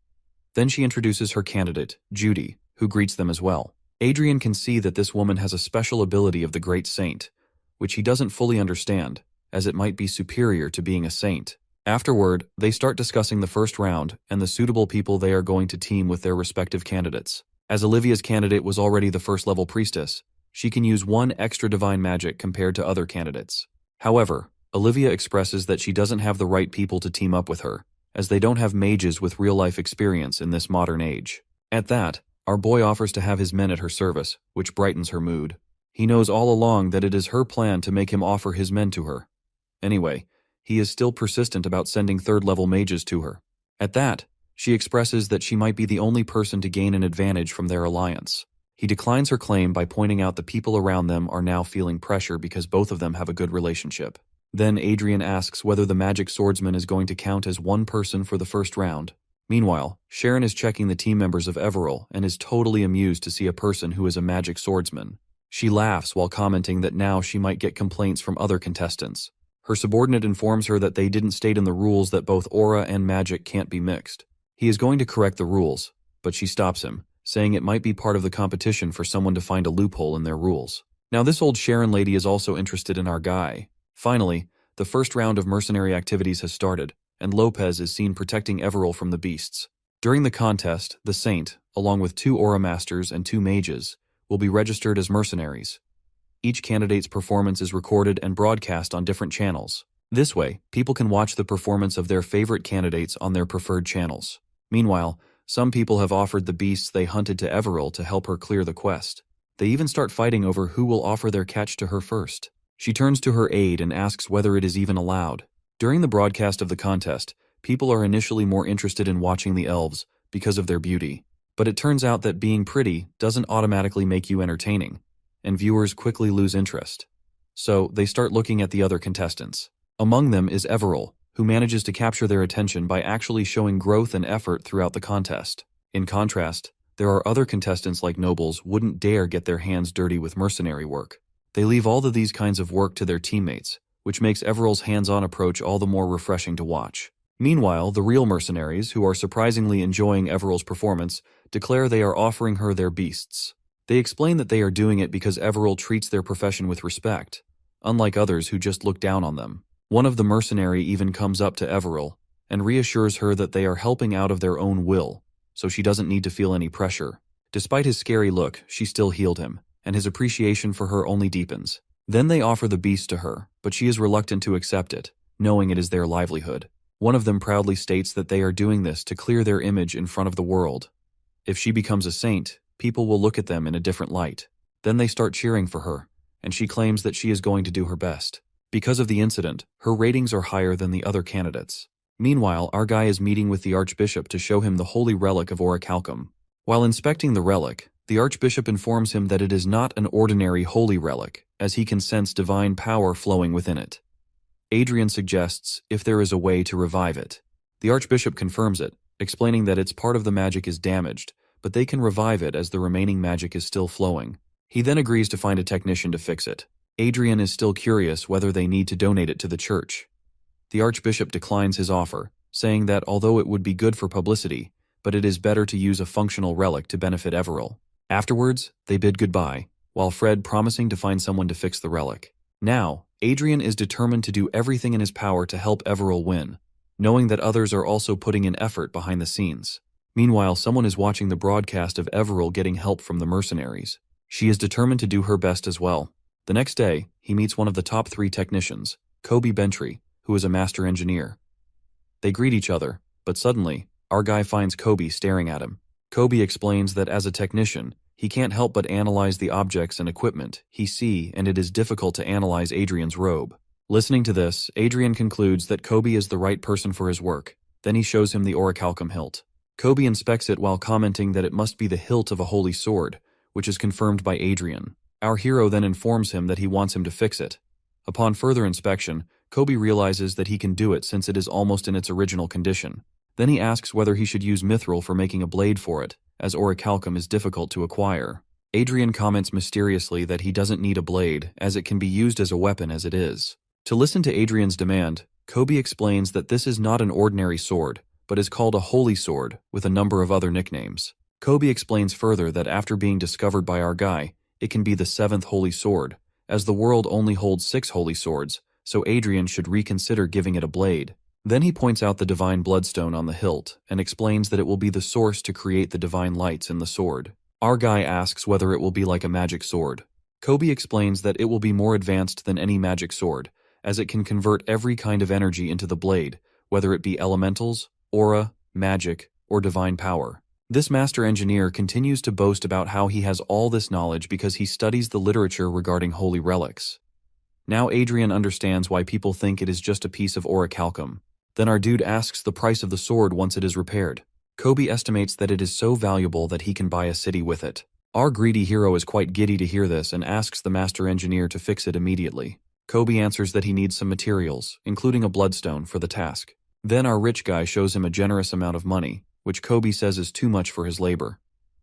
Then she introduces her candidate, Judy, who greets them as well. Adrian can see that this woman has a special ability of the great saint, which he doesn't fully understand, as it might be superior to being a saint. Afterward, they start discussing the first round and the suitable people they are going to team with their respective candidates. As Olivia's candidate was already the first-level priestess, she can use 1 extra divine magic compared to other candidates. However, Olivia expresses that she doesn't have the right people to team up with her, as they don't have mages with real-life experience in this modern age. At that, our boy offers to have his men at her service, which brightens her mood. He knows all along that it is her plan to make him offer his men to her. Anyway, he is still persistent about sending third-level mages to her. At that, she expresses that she might be the only person to gain an advantage from their alliance. He declines her claim by pointing out the people around them are now feeling pressure because both of them have a good relationship. Then Adrian asks whether the magic swordsman is going to count as one person for the first round. Meanwhile, Sharon is checking the team members of Everil and is totally amused to see a person who is a magic swordsman. She laughs while commenting that now she might get complaints from other contestants. Her subordinate informs her that they didn't state in the rules that both aura and magic can't be mixed. He is going to correct the rules, but she stops him, saying it might be part of the competition for someone to find a loophole in their rules. Now this old Sharon lady is also interested in our guy. Finally, the first round of mercenary activities has started, and Lopez is seen protecting Everil from the beasts. During the contest, the Saint, along with 2 Aura Masters and 2 Mages, will be registered as mercenaries. Each candidate's performance is recorded and broadcast on different channels. This way, people can watch the performance of their favorite candidates on their preferred channels. Meanwhile, some people have offered the beasts they hunted to Everil to help her clear the quest. They even start fighting over who will offer their catch to her first. She turns to her aide and asks whether it is even allowed. During the broadcast of the contest, people are initially more interested in watching the elves because of their beauty. But it turns out that being pretty doesn't automatically make you entertaining, and viewers quickly lose interest. So they start looking at the other contestants. Among them is Everil, who manages to capture their attention by actually showing growth and effort throughout the contest. In contrast, there are other contestants like nobles wouldn't dare get their hands dirty with mercenary work. They leave all of these kinds of work to their teammates, which makes Everil's hands-on approach all the more refreshing to watch. Meanwhile, the real mercenaries, who are surprisingly enjoying Everil's performance, declare they are offering her their beasts. They explain that they are doing it because Everil treats their profession with respect, unlike others who just look down on them. One of the mercenary even comes up to Everil and reassures her that they are helping out of their own will, so she doesn't need to feel any pressure. Despite his scary look, she still healed him, and his appreciation for her only deepens. Then they offer the beast to her, but she is reluctant to accept it, knowing it is their livelihood. One of them proudly states that they are doing this to clear their image in front of the world. If she becomes a saint, people will look at them in a different light. Then they start cheering for her, and she claims that she is going to do her best. Because of the incident, her ratings are higher than the other candidates. Meanwhile, our guy is meeting with the Archbishop to show him the holy relic of Orichalcum. While inspecting the relic, the Archbishop informs him that it is not an ordinary holy relic, as he can sense divine power flowing within it. Adrian suggests if there is a way to revive it. The Archbishop confirms it, explaining that its part of the magic is damaged, but they can revive it as the remaining magic is still flowing. He then agrees to find a technician to fix it. Adrian is still curious whether they need to donate it to the church. The Archbishop declines his offer, saying that although it would be good for publicity, but it is better to use a functional relic to benefit Everil. Afterwards, they bid goodbye, while Fred promising to find someone to fix the relic. Now, Adrian is determined to do everything in his power to help Everil win, knowing that others are also putting in effort behind the scenes. Meanwhile, someone is watching the broadcast of Everil getting help from the mercenaries. She is determined to do her best as well. The next day, he meets one of the top 3 technicians, Kobe Bentry, who is a master engineer. They greet each other, but suddenly, our guy finds Kobe staring at him. Kobe explains that as a technician, he can't help but analyze the objects and equipment he sees, and it is difficult to analyze Adrian's robe. Listening to this, Adrian concludes that Kobe is the right person for his work. Then he shows him the Orichalcum hilt. Kobe inspects it while commenting that it must be the hilt of a holy sword, which is confirmed by Adrian. Our hero then informs him that he wants him to fix it. Upon further inspection, Kobe realizes that he can do it since it is almost in its original condition. Then he asks whether he should use mithril for making a blade for it, as Orichalcum is difficult to acquire. Adrian comments mysteriously that he doesn't need a blade, as it can be used as a weapon as it is. To listen to Adrian's demand, Kobe explains that this is not an ordinary sword, but is called a holy sword, with a number of other nicknames. Kobe explains further that after being discovered by our guy, it can be the 7th holy sword, as the world only holds 6 holy swords, so Adrian should reconsider giving it a blade. Then he points out the divine bloodstone on the hilt, and explains that it will be the source to create the divine lights in the sword. Our guy asks whether it will be like a magic sword. Kobe explains that it will be more advanced than any magic sword, as it can convert every kind of energy into the blade, whether it be elementals, aura, magic, or divine power. This master engineer continues to boast about how he has all this knowledge because he studies the literature regarding holy relics. Now Adrian understands why people think it is just a piece of orichalcum. Then our dude asks the price of the sword once it is repaired. Kobe estimates that it is so valuable that he can buy a city with it. Our greedy hero is quite giddy to hear this and asks the master engineer to fix it immediately. Kobe answers that he needs some materials, including a bloodstone, for the task. Then our rich guy shows him a generous amount of money, which Kobe says is too much for his labor.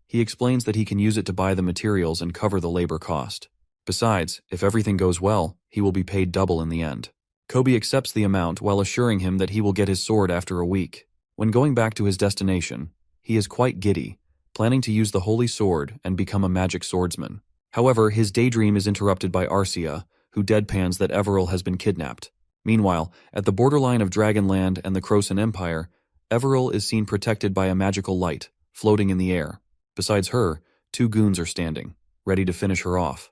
He explains that he can use it to buy the materials and cover the labor cost. Besides, if everything goes well, he will be paid double in the end. Kobe accepts the amount while assuring him that he will get his sword after a week. When going back to his destination, he is quite giddy, planning to use the holy sword and become a magic swordsman. However, his daydream is interrupted by Arcia, who deadpans that Everil has been kidnapped. Meanwhile, at the borderline of Dragonland and the Crosan Empire, Everil is seen protected by a magical light, floating in the air. Besides her, 2 goons are standing, ready to finish her off.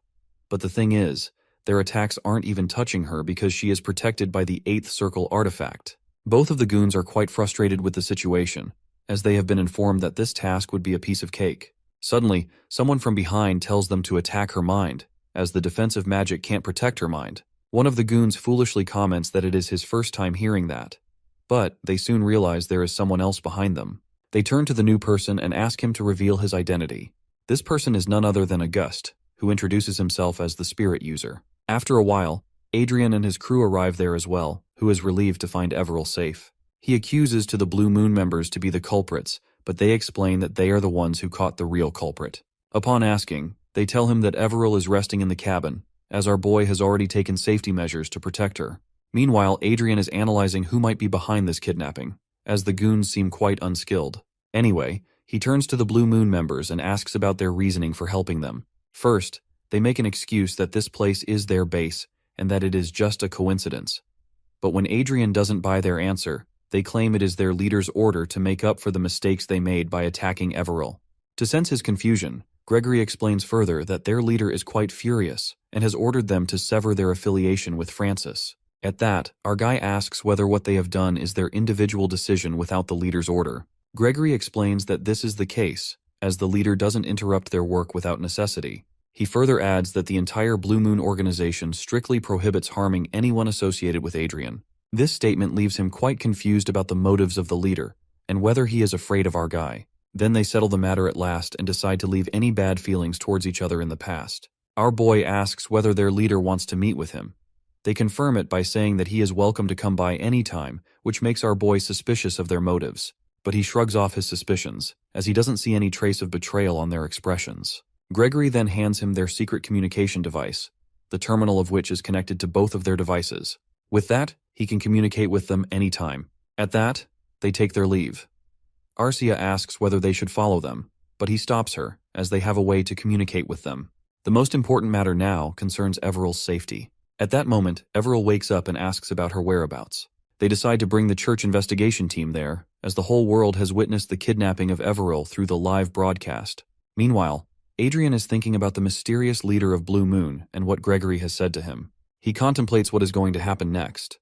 But the thing is, their attacks aren't even touching her because she is protected by the 8th Circle artifact. Both of the goons are quite frustrated with the situation, as they have been informed that this task would be a piece of cake. Suddenly, someone from behind tells them to attack her mind, as the defensive magic can't protect her mind. One of the goons foolishly comments that it is his first time hearing that. But they soon realize there is someone else behind them. They turn to the new person and ask him to reveal his identity. This person is none other than August, who introduces himself as the spirit user. After a while, Adrian and his crew arrive there as well, who is relieved to find Everil safe. He accuses to the Blue Moon members to be the culprits, but they explain that they are the ones who caught the real culprit. Upon asking, they tell him that Everil is resting in the cabin, as our boy has already taken safety measures to protect her. Meanwhile, Adrian is analyzing who might be behind this kidnapping, as the goons seem quite unskilled. Anyway, he turns to the Blue Moon members and asks about their reasoning for helping them. First, they make an excuse that this place is their base and that it is just a coincidence. But when Adrian doesn't buy their answer, they claim it is their leader's order to make up for the mistakes they made by attacking Everil. To sense his confusion, Gregory explains further that their leader is quite furious and has ordered them to sever their affiliation with Francis. At that, our guy asks whether what they have done is their individual decision without the leader's order. Gregory explains that this is the case, as the leader doesn't interrupt their work without necessity. He further adds that the entire Blue Moon organization strictly prohibits harming anyone associated with Adrian. This statement leaves him quite confused about the motives of the leader, and whether he is afraid of our guy. Then they settle the matter at last and decide to leave any bad feelings towards each other in the past. Our boy asks whether their leader wants to meet with him. They confirm it by saying that he is welcome to come by any time, which makes our boy suspicious of their motives. But he shrugs off his suspicions, as he doesn't see any trace of betrayal on their expressions. Gregory then hands him their secret communication device, the terminal of which is connected to both of their devices. With that, he can communicate with them anytime. At that, they take their leave. Arcia asks whether they should follow them, but he stops her, as they have a way to communicate with them. The most important matter now concerns Everil's safety. At that moment, Everil wakes up and asks about her whereabouts. They decide to bring the church investigation team there, as the whole world has witnessed the kidnapping of Everil through the live broadcast. Meanwhile, Adrian is thinking about the mysterious leader of Blue Moon and what Gregory has said to him. He contemplates what is going to happen next.